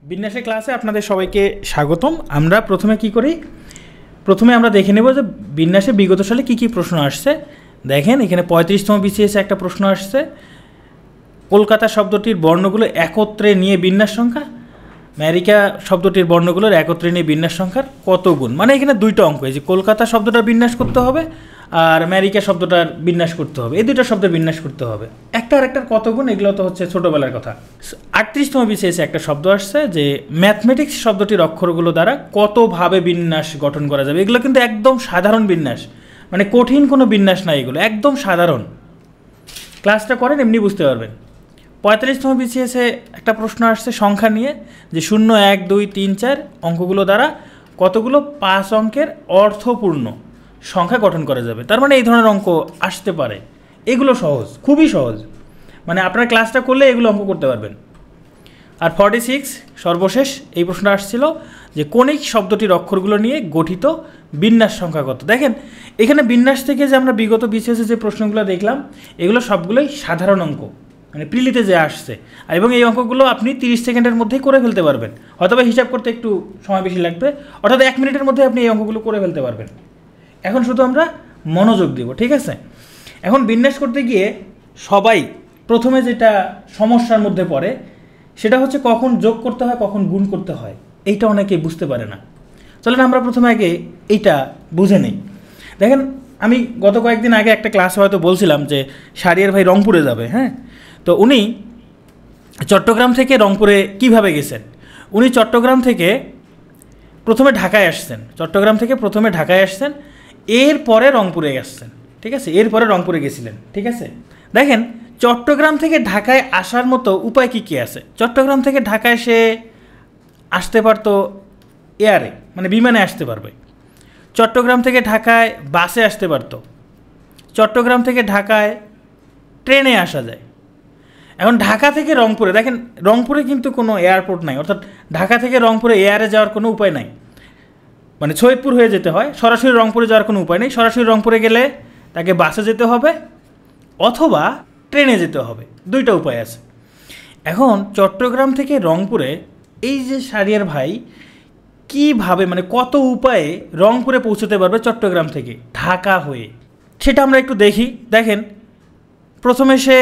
বিন্যাসের ক্লাসে আপনাদের সবাইকে স্বাগতম। আমরা প্রথমে কি করি, প্রথমে আমরা দেখে নেব যে বিন্যাসে বিগত সালে কি কি প্রশ্ন আসছে। দেখেন এখানে 35তম বিসিএসে একটা প্রশ্ন আসছে, কলকাতা শব্দটির বর্ণগুলো একত্রে নিয়ে বিন্যাস সংখ্যা, আমেরিকা শব্দটির বর্ণগুলোর একত্রে নিয়ে বিন্যাস সংখ্যার কত গুণ। মানে এখানে দুইটা অঙ্ক, এই যে কলকাতা শব্দটা বিন্যাস করতে হবে আর আমেরিকা শব্দটার বিন্যাস করতে হবে, এই দুইটা শব্দের বিন্যাস করতে হবে। একটা আর একটার কত গুণ, এগুলো তো হচ্ছে ছোটোবেলার কথা। 38তম বিসিএসে একটা শব্দ আসছে যে ম্যাথমেটিক্স শব্দটির অক্ষরগুলো দ্বারা কতভাবে বিন্যাস গঠন করা যাবে। এগুলো কিন্তু একদম সাধারণ বিন্যাস, মানে কঠিন কোনো বিন্যাস নাই, এগুলো একদম সাধারণ। ক্লাসটা করেন এমনি বুঝতে পারবেন। 45তম বিসিএসে একটা প্রশ্ন আসছে সংখ্যা নিয়ে, যে 0, 1, 2, 3, 4 অঙ্কগুলো দ্বারা কতগুলো 5 অঙ্কের অর্থপূর্ণ সংখ্যা গঠন করা যাবে। তার মানে এই ধরনের অঙ্ক আসতে পারে। এগুলো সহজ, খুবই সহজ, মানে আপনার ক্লাসটা করলে এগুলো অঙ্ক করতে পারবেন। আর 46 সর্বশেষ এই প্রশ্নটা আসছিল যে কণিক শব্দটির অক্ষরগুলো নিয়ে গঠিত বিন্যাস সংখ্যা কত। দেখেন এখানে বিন্যাস থেকে যে আমরা বিগত বিসিএসে যে প্রশ্নগুলো দেখলাম, এগুলো সবগুলোই সাধারণ অঙ্ক, মানে প্রিলিতে যে আসছে, এবং এই অঙ্কগুলো আপনি 30 সেকেন্ডের মধ্যেই করে ফেলতে পারবেন। হয়তো বা হিসাব করতে একটু সময় বেশি লাগবে, অর্থাৎ 1 মিনিটের মধ্যে আপনি এই অঙ্কগুলো করে ফেলতে পারবেন। এখন শুধু আমরা মনোযোগ দিব, ঠিক আছে? এখন বিন্যাস করতে গিয়ে সবাই প্রথমে যেটা সমস্যার মধ্যে পড়ে সেটা হচ্ছে কখন যোগ করতে হয়, কখন গুণ করতে হয়। এইটা অনেকেই বুঝতে পারে না। চলেন আমরা প্রথমে আগে এইটা বুঝে নেই। দেখেন আমি গত কয়েকদিন আগে একটা ক্লাসে হয়তো বলছিলাম যে শারিয়ার ভাই রংপুরে যাবে, হ্যাঁ? তো উনি চট্টগ্রাম থেকে রংপুরে কিভাবে গেছেন? উনি চট্টগ্রাম থেকে প্রথমে ঢাকায় আসছেন, এরপরে রংপুরে গেছেন, ঠিক আছে? এরপরে রংপুরে গেছিলেন, ঠিক আছে? দেখেন চট্টগ্রাম থেকে ঢাকায় আসার মতো উপায় কী কী আছে। চট্টগ্রাম থেকে ঢাকায় সে আসতে পারতো এয়ারে, মানে বিমানে আসতে পারবে। চট্টগ্রাম থেকে ঢাকায় বাসে আসতে পারতো। চট্টগ্রাম থেকে ঢাকায় ট্রেনে আসা যায়। এখন ঢাকা থেকে রংপুরে, দেখেন রংপুরে কিন্তু কোনো এয়ারপোর্ট নাই, অর্থাৎ ঢাকা থেকে রংপুরে এয়ারে যাওয়ার কোনো উপায় নাই, মানে সৈয়দপুর হয়ে যেতে হয়। সরাসরি রংপুরে যাওয়ার কোনো উপায় নেই। সরাসরি রংপুরে গেলে তাকে বাসে যেতে হবে অথবা ট্রেনে যেতে হবে, দুইটা উপায় আছে। এখন চট্টগ্রাম থেকে রংপুরে এই যে শারিয়ার ভাই কীভাবে, মানে কত উপায়ে রংপুরে পৌঁছতে পারবে চট্টগ্রাম থেকে ঢাকা হয়ে, সেটা আমরা একটু দেখি। দেখেন প্রথমে সে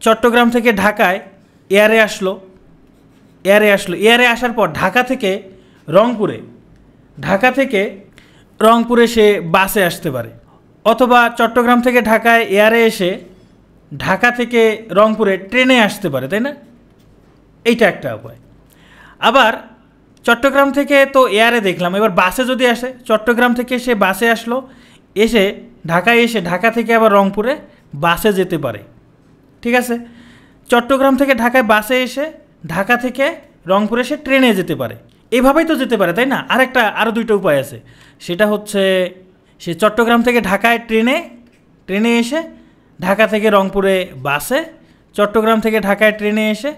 চট্টগ্রাম থেকে ঢাকায় এয়ারে আসলো, এয়ারে আসার পর ঢাকা থেকে রংপুরে সে বাসে আসতে পারে, অথবা চট্টগ্রাম থেকে ঢাকায় এয়ারে এসে ঢাকা থেকে রংপুরে ট্রেনে আসতে পারে, তাই না? এইটা একটা উপায়। আবার চট্টগ্রাম থেকে তো এয়ারে দেখলাম, এবার বাসে যদি আসে, চট্টগ্রাম থেকে সে বাসে আসলো, এসে ঢাকা থেকে আবার রংপুরে বাসে যেতে পারে, ঠিক আছে? চট্টগ্রাম থেকে ঢাকায় বাসে এসে ঢাকা থেকে রংপুরে সে ট্রেনে যেতে পারে। এভাবেই তো যেতে পারে, তাই না? আরও দুইটা উপায় আছে। সেটা হচ্ছে সে চট্টগ্রাম থেকে ঢাকায় ট্রেনে এসে ঢাকা থেকে রংপুরে বাসে, চট্টগ্রাম থেকে ঢাকায় ট্রেনে এসে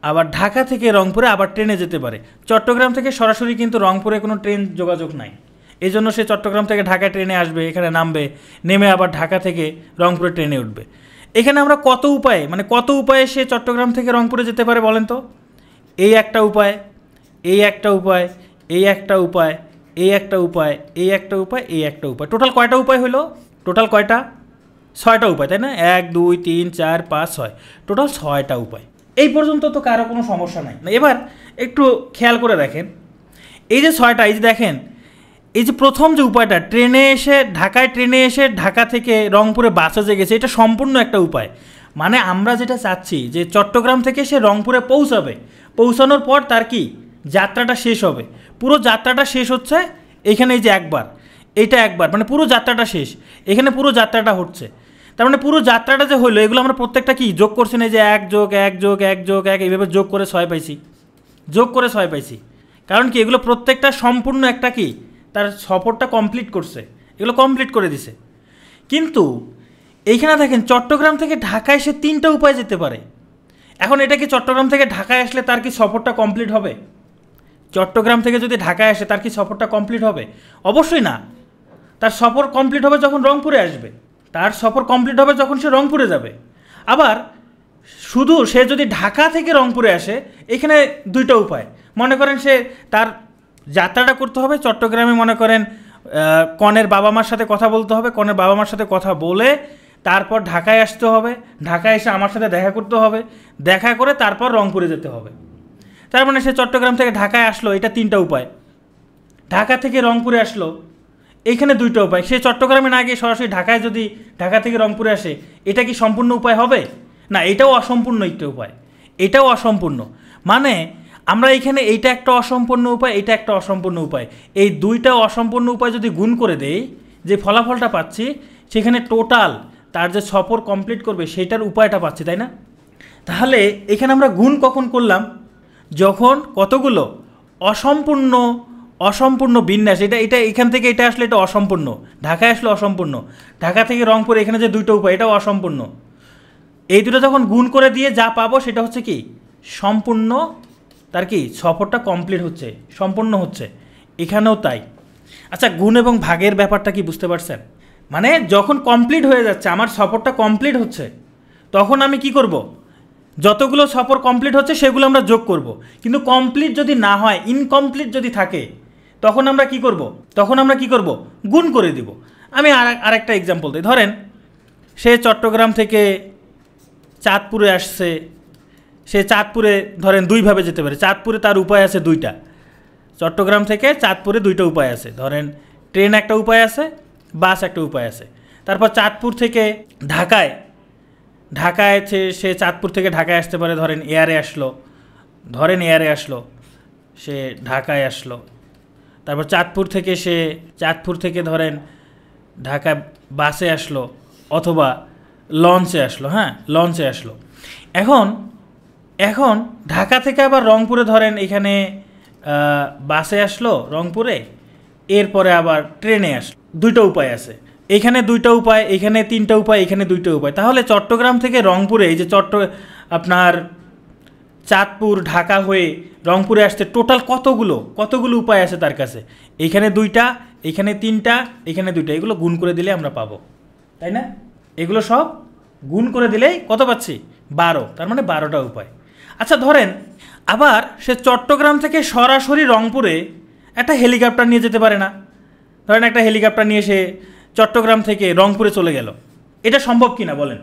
আবার ঢাকা থেকে রংপুরে আবার ট্রেনে যেতে পারে। চট্টগ্রাম থেকে সরাসরি কিন্তু রংপুরে কোনো ট্রেন যোগাযোগ নাই, এই জন্য সে চট্টগ্রাম থেকে ঢাকায় ট্রেনে আসবে, এখানে নামবে, নেমে আবার ঢাকা থেকে রংপুরে ট্রেনে উঠবে। এখানে আমরা কত উপায়ে সে চট্টগ্রাম থেকে রংপুরে যেতে পারে বলেন তো? এই একটা উপায়, টোটাল কয়টা উপায় হলো? টোটাল কয়টা? 6টা উপায়, তাই না? 1, 2, 3, 4, 5, 6, টোটাল 6টা উপায়। এই পর্যন্ত তো কারো কোনো সমস্যা নাই। এবার একটু খেয়াল করে দেখেন, এই যে 6টা, এই যে দেখেন, এই যে প্রথম যে উপায়টা ট্রেনে এসে ঢাকা থেকে রংপুরে বাসে যে গেছে, এটা সম্পূর্ণ একটা উপায়। মানে আমরা যেটা চাচ্ছি যে চট্টগ্রাম থেকে সে রংপুরে পৌঁছানোর পর তার কি যাত্রাটা শেষ হবে। পুরো যাত্রাটা শেষ হচ্ছে এখানে, এই যে একবার, মানে পুরো যাত্রাটা শেষ, এখানে পুরো যাত্রাটা হচ্ছে। তার মানে পুরো যাত্রাটা যে হলো, এগুলো আমরা প্রত্যেকটা কি যোগ করছি না, যে 1 + 1 + 1 + 1, এইভাবে যোগ করে 6 পাইছি। কারণ কি এগুলো প্রত্যেকটা সম্পূর্ণ একটা কি তার সফরটা কমপ্লিট করছে, এগুলো কমপ্লিট করে দিছে। কিন্তু এইখানে দেখেন চট্টগ্রাম থেকে ঢাকায় সে 3টা উপায় যেতে পারে। এখন এটা কি চট্টগ্রাম থেকে ঢাকায় আসলে তার কি সফরটা কমপ্লিট হবে? চট্টগ্রাম থেকে যদি ঢাকায় আসে তার কি সফরটা কমপ্লিট হবে? অবশ্যই না। তার সফর কমপ্লিট হবে যখন রংপুরে আসবে, তার সফর কমপ্লিট হবে যখন সে রংপুরে যাবে। আবার শুধু সে যদি ঢাকা থেকে রংপুরে আসে, এখানে দুইটা উপায়। মনে করেন সে তার যাত্রাটা করতে হবে চট্টগ্রামে, মনে করেন কনের বাবা মার সাথে কথা বলতে হবে, কনের বাবা মার সাথে কথা বলে তারপর ঢাকায় আসতে হবে, ঢাকায় এসে আমার সাথে দেখা করতে হবে, দেখা করে তারপর রংপুরে যেতে হবে। তার মানে সে চট্টগ্রাম থেকে ঢাকায় আসলো, এটা তিনটা উপায়। ঢাকা থেকে রংপুরে আসলো, এইখানে দুইটা উপায়। সে চট্টগ্রামে না গিয়ে সরাসরি ঢাকায় যদি ঢাকা থেকে রংপুরে আসে, এটা কি সম্পূর্ণ উপায় হবে? না, এটাও অসম্পূর্ণ একটা উপায়, এটাও অসম্পূর্ণ। মানে আমরা এখানে এইটা একটা অসম্পূর্ণ উপায়, এটা একটা অসম্পূর্ণ উপায়, এই দুইটা অসম্পূর্ণ উপায় যদি গুণ করে দেই, যে ফলাফলটা পাচ্ছি সেখানে টোটাল তার যে সফর কমপ্লিট করবে সেটার উপায়টা পাচ্ছি, তাই না? তাহলে এখানে আমরা গুণ কখন করলাম? যখন কতগুলো অসম্পূর্ণ বিন্যাস, এটা এখান থেকে এটা আসলে এটা অসম্পূর্ণ, ঢাকায় আসলে অসম্পূর্ণ, ঢাকা থেকে রংপুর এখানে যে দুটো উপায় এটাও অসম্পূর্ণ। এই দুটো যখন গুণ করে দিয়ে যা পাবো সেটা হচ্ছে কি সম্পূর্ণ, তার কি সফরটা কমপ্লিট হচ্ছে, সম্পূর্ণ হচ্ছে। এখানেও তাই। আচ্ছা, গুণ এবং ভাগের ব্যাপারটা কি বুঝতে পারছেন? মানে যখন কমপ্লিট হয়ে যাচ্ছে, আমার সফরটা কমপ্লিট হচ্ছে, তখন আমি কি করব? যতগুলো সফর কমপ্লিট হচ্ছে সেগুলো আমরা যোগ করব। কিন্তু কমপ্লিট যদি না হয়, ইনকমপ্লিট যদি থাকে, তখন আমরা কি করব? গুণ করে দিব। আমি আরেকটা এক্সাম্পল দিই। ধরেন সে চট্টগ্রাম থেকে চাঁদপুরে আসছে, সে চাঁদপুরে ধরেন দুইভাবে যেতে পারে। চাঁদপুরে তার উপায় আছে দুইটা, চট্টগ্রাম থেকে চাঁদপুরে দুইটা উপায় আছে। ধরেন ট্রেন একটা উপায় আছে, বাস একটা উপায় আছে। তারপর চাঁদপুর থেকে ঢাকায় সে চাঁদপুর থেকে ঢাকায় আসতে পারে, ধরেন এয়ারে আসলো, সে ঢাকায় আসলো। তারপর চাঁদপুর থেকে ধরেন ঢাকা বাসে আসলো অথবা লঞ্চে আসলো। এখন ঢাকা থেকে আবার রংপুরে ধরেন এখানে বাসে আসলো রংপুরে, এরপরে আবার ট্রেনে আসলো। দুইটা উপায় আছে, এখানে দুইটা উপায়, এখানে তিনটা উপায়, এখানে দুইটা উপায়। তাহলে চট্টগ্রাম থেকে রংপুরে, এই যে আপনার চাঁদপুর ঢাকা হয়ে রংপুরে আসতে টোটাল কতগুলো উপায় আছে তার কাছে? এখানে দুইটা, এখানে তিনটা, এখানে দুইটা। এগুলো গুণ করে দিলে আমরা পাবো, তাই না? এগুলো সব গুণ করে দিলেই কত পাচ্ছি? 12। তার মানে 12টা উপায়। আচ্ছা, ধরেন আবার সে চট্টগ্রাম থেকে সরাসরি রংপুরে একটা হেলিকপ্টার নিয়ে যেতে পারে না? ধরেন একটা হেলিকপ্টার নিয়ে সে চট্টগ্রাম থেকে রংপুরে চলে গেল, এটা সম্ভব কি না বলেন?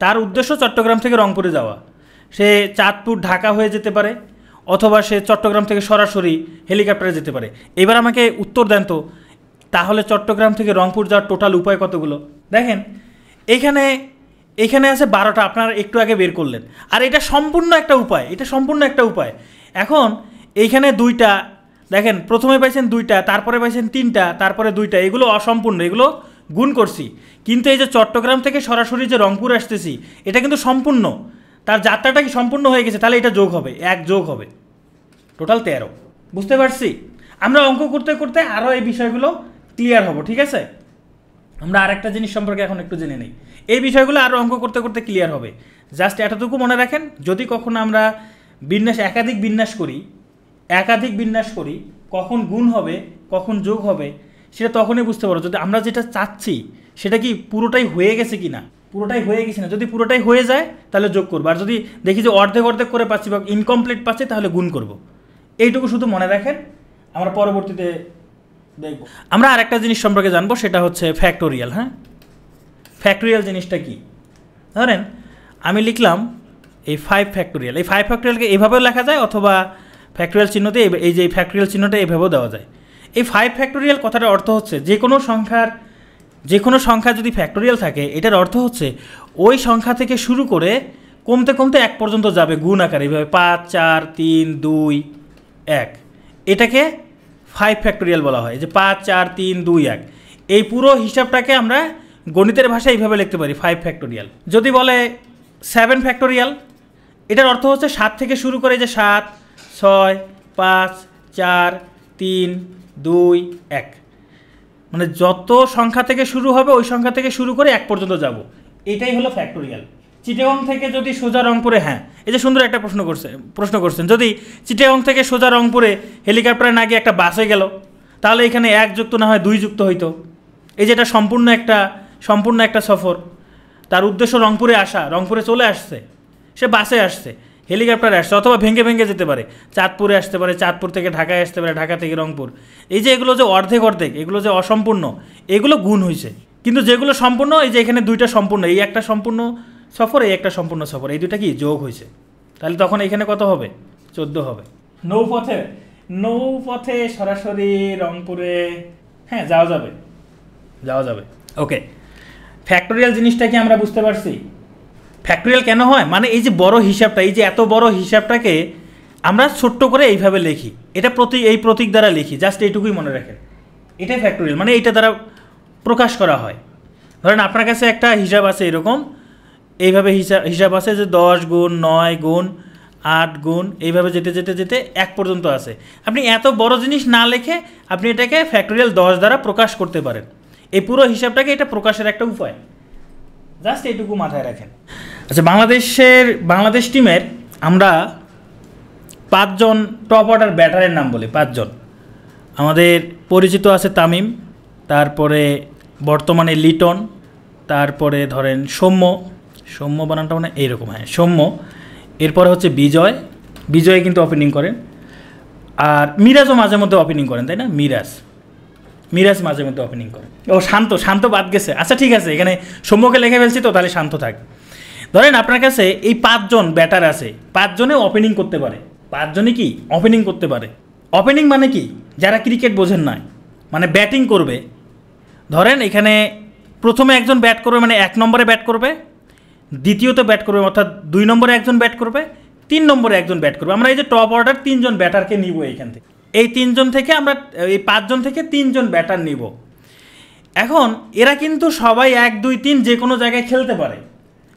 তার উদ্দেশ্য চট্টগ্রাম থেকে রংপুরে যাওয়া, সে চাঁদপুর ঢাকা হয়ে যেতে পারে, অথবা সে চট্টগ্রাম থেকে সরাসরি হেলিকপ্টারে যেতে পারে। এবার আমাকে উত্তর দেন তো, তাহলে চট্টগ্রাম থেকে রংপুর যাওয়ার টোটাল উপায় কতগুলো? দেখেন এখানে আছে 12টা, আপনারা একটু আগে বের করলেন। আর এটা সম্পূর্ণ একটা উপায়। এখন এইখানে দুইটা, দেখেন প্রথমে পাইছেন দুইটা, তারপরে পাইছেন তিনটা, তারপরে দুইটা, এগুলো অসম্পূর্ণ, এগুলো গুণ করছি। কিন্তু এই যে চট্টগ্রাম থেকে সরাসরি যে রংপুর আসতেছি, এটা কিন্তু সম্পূর্ণ, তার যাত্রাটা কি সম্পূর্ণ হয়ে গেছে, তাহলে এটা যোগ হবে, 1 যোগ হবে, টোটাল 13। বুঝতে পারছি? আমরা অঙ্ক করতে করতে আরও এই বিষয়গুলো ক্লিয়ার হব, ঠিক আছে? আমরা আরেকটা জিনিস সম্পর্কে এখন একটু জেনে নিই। এই বিষয়গুলো আরও অঙ্ক করতে করতে ক্লিয়ার হবে। জাস্ট এতটুকু মনে রাখেন, যদি কখনো আমরা একাধিক বিন্যাস করি, কখন গুণ হবে কখন যোগ হবে সেটা তখনই বুঝতে পারো, যদি আমরা যেটা চাচ্ছি সেটা কি পুরোটাই হয়ে গেছে কি না। যদি পুরোটাই হয়ে যায় তাহলে যোগ করবো, আর যদি দেখি যে অর্ধেক করে পাচ্ছি বা ইনকমপ্লিট পাচ্ছি তাহলে গুণ করব। এইটুকু শুধু মনে রাখেন, আমরা পরবর্তীতে দেখব। আমরা আরেকটা জিনিস সম্পর্কে জানবো, সেটা হচ্ছে ফ্যাক্টোরিয়াল। ফ্যাক্টোরিয়াল জিনিসটা কি? ধরেন আমি লিখলাম এই 5 ফ্যাক্টোরিয়াল। এই 5 ফ্যাক্টোরিয়ালকে এইভাবেও লেখা যায়, অথবা ফ্যাক্টোরিয়াল চিহ্নতে এই যে ফ্যাক্টোরিয়াল চিহ্নটা এইভাবেও দেওয়া যায়। এই 5 ফ্যাক্টোরিয়াল কথাটার অর্থ হচ্ছে যে কোনো সংখ্যা যদি ফ্যাক্টোরিয়াল থাকে, এটার অর্থ হচ্ছে ওই সংখ্যা থেকে শুরু করে কমতে কমতে 1 পর্যন্ত যাবে গুণ আকারে, এইভাবে 5, 4, 3, 2, 1। এটাকে 5 ফ্যাক্টোরিয়াল বলা হয়, যে 5, 4, 3, 2, 1। এই পুরো হিসাবটাকে আমরা গণিতের ভাষায় এইভাবে লিখতে পারি, 5 ফ্যাক্টোরিয়াল। যদি বলে 7 ফ্যাক্টোরিয়াল, এটার অর্থ হচ্ছে 7 থেকে শুরু করে, যে 7, 6, 5, 4, 3, 2, 1, মানে যত সংখ্যা থেকে শুরু হবে ওই সংখ্যা থেকে শুরু করে 1 পর্যন্ত যাব, এটাই হলো ফ্যাক্টোরিয়াল। চিটাগং থেকে যদি সোজা রংপুরে, এই যে সুন্দর একটা প্রশ্ন করছেন, যদি চিটাগং থেকে সোজা রংপুরে হেলিকপ্টারে না গিয়ে একটা বাসে গেল, তাহলে এখানে 1 যুক্ত না হয় 2 যুক্ত হইতো। এই যে এটা সম্পূর্ণ একটা সফর, তার উদ্দেশ্য রংপুরে আসা, রংপুরে চলে আসছে, সে বাসে আসছে, হেলিকপ্টারে আসছে, অথবা ভেঙে ভেঙে যেতে পারে, চাঁদপুরে আসতে পারে, চাঁদপুর থেকে ঢাকায় আসতে পারে, ঢাকা থেকে রংপুর। এই যে এগুলো যে অর্ধেক অর্ধেক, এগুলো যে অসম্পূর্ণ, এগুলো গুণ হয়েছে। কিন্তু যেগুলো সম্পূর্ণ, এই যে এখানে দুইটা সম্পূর্ণ, এই একটা সম্পূর্ণ সফর, এই একটা সম্পূর্ণ সফর, এই দুইটা কি যোগ হয়েছে, তাহলে তখন এখানে কত হবে? 14 হবে। নৌপথে সরাসরি রংপুরে, হ্যাঁ যাওয়া যাবে। ওকে, ফ্যাক্টোরিয়াল জিনিসটা কি আমরা বুঝতে পারছি? ফ্যাক্টোরিয়াল কেন হয়, মানে এই যে বড় হিসাবটা, এই যে এত বড় হিসাবটাকে আমরা ছোট্ট করে এইভাবে লিখি, এটা এই প্রতীক দ্বারা লিখি, জাস্ট এইটুকুই মনে রাখেন, এটাই ফ্যাক্টোরিয়াল, মানে এইটা দ্বারা প্রকাশ করা হয়। ধরেন আপনার কাছে একটা হিসাব আছে এরকম, এইভাবে হিসাব আছে যে 10 গুণ 9 গুণ 8 গুণ, এইভাবে যেতে যেতে যেতে 1 পর্যন্ত আছে। আপনি এত বড় জিনিস না লিখে আপনি এটাকে ফ্যাক্টোরিয়াল 10 দ্বারা প্রকাশ করতে পারেন। এই পুরো হিসাবটাকে এটা প্রকাশের একটা উপায়, জাস্ট এইটুকু মাথায় রাখেন। আচ্ছা, বাংলাদেশ টিমের আমরা 5 জন টপ অর্ডার ব্যাটারের নাম বলি। 5 জন আমাদের পরিচিত আছে তামিম, তারপরে বর্তমানে লিটন, তারপরে ধরেন সৌম্য বানানটা মানে এইরকম, হ্যাঁ সৌম্য, এরপরে হচ্ছে বিজয় কিন্তু ওপেনিং করেন, আর মিরাজও মাঝে মধ্যে ওপেনিং করেন, তাই না? মিরাজ মাঝে মধ্যে ওপেনিং করেন। ও শান্ত বাদ গেছে, আচ্ছা ঠিক আছে, এখানে সৌম্যকে লিখে ফেলছি তো, তাহলে শান্ত থাক। ধরেন আপনার কাছে এই 5 জন ব্যাটার আছে, 5 জনে ওপেনিং করতে পারে, 5 জনই কি ওপেনিং করতে পারে। ওপেনিং মানে কি, যারা ক্রিকেট বোঝেন না, মানে ব্যাটিং করবে। ধরেন এখানে প্রথমে একজন ব্যাট করবে, মানে 1 নম্বরে ব্যাট করবে, দ্বিতীয়তে ব্যাট করবে অর্থাৎ 2 নম্বরে একজন ব্যাট করবে, 3 নম্বরে একজন ব্যাট করবে। আমরা এই যে টপ অর্ডার 3 জন ব্যাটারকে নিব এইখান থেকে, এই 3 জন থেকে আমরা এই 5 জন থেকে 3 জন ব্যাটার নিব। এখন এরা কিন্তু সবাই 1 2 3 যে কোনো জায়গায় খেলতে পারে।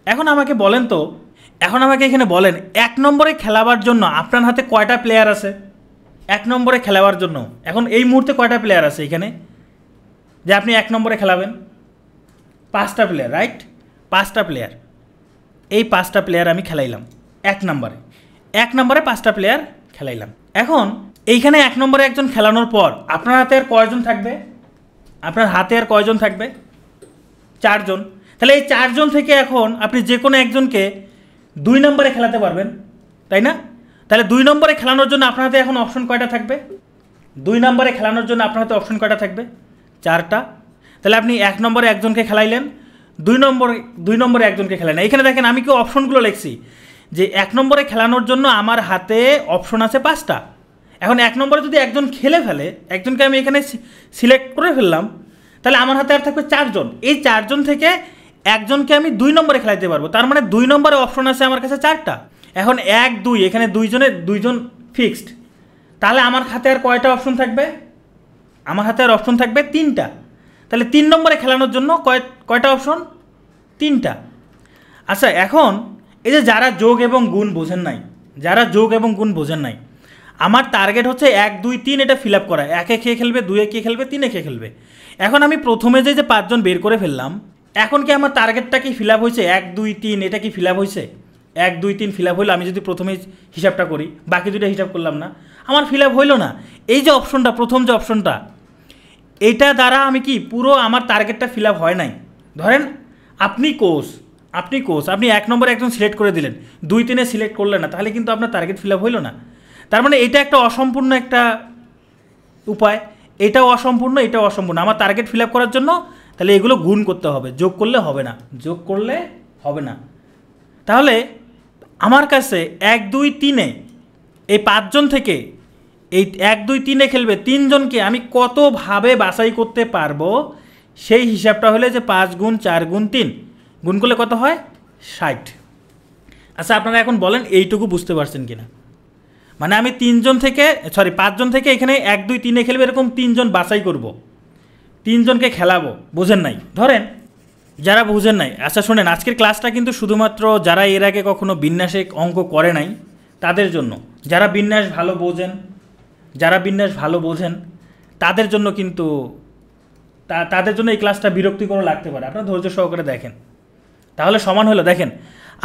এখন আমাকে এখানে বলেন 1 নম্বরে খেলাবার জন্য আপনার হাতে কয়টা প্লেয়ার আছে? 1 নম্বরে খেলাবার জন্য এখন এই মুহূর্তে কয়টা প্লেয়ার আছে এখানে যে আপনি 1 নম্বরে খেলাবেন? 5টা প্লেয়ার, রাইট? 5টা প্লেয়ার, এই 5টা প্লেয়ার আমি খেলাইলাম 1 নম্বরে 5টা প্লেয়ার খেলাইলাম। এখন এইখানে 1 নম্বরে একজন খেলানোর পর আপনার হাতে আর কয়জন থাকবে? 4 জন। তাহলে এই 4 জন থেকে এখন আপনি যে কোনো একজনকে 2 নম্বরে খেলাতে পারবেন, তাই না? তাহলে 2 নম্বরে খেলানোর জন্য আপনার হাতে এখন অপশন কয়টা থাকবে? 2 নম্বরে খেলানোর জন্য আপনার হাতে অপশন কয়টা থাকবে? 4টা। তাহলে আপনি 1 নম্বরে একজনকে খেলাইলেন, 2 নম্বরে একজনকে খেলাইলেন। এখানে দেখেন আমি কি অপশনগুলো লিখছি যে 1 নম্বরে খেলানোর জন্য আমার হাতে অপশন আছে 5টা। এখন 1 নম্বরে যদি একজন খেলে ফেলে, একজনকে আমি এখানে সিলেক্ট করে ফেললাম, তাহলে আমার হাতে আর থাকবে 4 জন। এই 4 জন থেকে একজনকে আমি 2 নম্বরে খেলাইতে পারবো, তার মানে 2 নম্বরে অপশন আছে আমার কাছে 4টা। এখন 1 2 এখানে 2 জন ফিক্সড, তাহলে আমার হাতে আর কয়টা অপশন থাকবে? আমার হাতে আর অপশন থাকবে 3টা। তাহলে 3 নম্বরে খেলানোর জন্য কয়টা অপশন? 3টা। আচ্ছা, এখন এই যে যারা যোগ এবং গুণ বোঝেন নাই, আমার টার্গেট হচ্ছে 1 2 3 এটা ফিল আপ করা। 1-এ কে খেলবে, 2-এ কে খেলবে, 3-এ কে খেলবে। এখন আমি প্রথমে যে 5 জন বের করে ফেললাম, এখন কি আমার টার্গেটটা কি ফিল আপ হয়েছে? 1 2 3 এটা কি ফিল আপ হয়েছে? 1 2 3 ফিল আপ হইলো। আমি যদি প্রথমে হিসাবটা করি, বাকি দুটো হিসাব করলাম না, আমার ফিল আপ হইলো না। এই যে অপশনটা, প্রথম যে অপশনটা, এইটা দ্বারা আমি কি পুরো আমার টার্গেটটা ফিল আপ হয় নাই। ধরেন আপনি কোচ, আপনি 1 নম্বরে একজন সিলেক্ট করে দিলেন, 2 3-এ সিলেক্ট করলেন না, তাহলে কিন্তু আপনার টার্গেট ফিল আপ হইলো না। তার মানে এটা একটা অসম্পূর্ণ একটা উপায়, এটাও অসম্পূর্ণ। আমার টার্গেট ফিল আপ করার জন্য তাহলে এগুলো গুণ করতে হবে, যোগ করলে হবে না। তাহলে আমার কাছে 1 2 3-এ এই 5 জন থেকে এই 1 2 3-এ খেলবে 3 জনকে আমি কতভাবে বাছাই করতে পারবো, সেই হিসাবটা হলে যে 5 গুণ 4 গুণ 3 গুণ করলে কত হয়? 60। আচ্ছা, আপনারা এখন বলেন এইটুকু বুঝতে পারছেন কিনা? মানে আমি 5 জন থেকে এখানে 1 2 3-এ খেলবে, এরকম 3 জন বাছাই করব, 3 জনকে খেলাবো। বোঝেন নাই? ধরেন যারা বুঝেন নাই, আচ্ছা শোনেন, আজকের ক্লাসটা কিন্তু শুধুমাত্র যারা এর আগে কখনো বিন্যাসে অঙ্ক করে নাই তাদের জন্য। যারা বিন্যাস ভালো বোঝেন তাদের জন্য কিন্তু তাদের জন্য এই ক্লাসটা বিরক্তিকর লাগতে পারে। আপনারা ধৈর্য সহকারে দেখেন, তাহলে সমান হলো। দেখেন,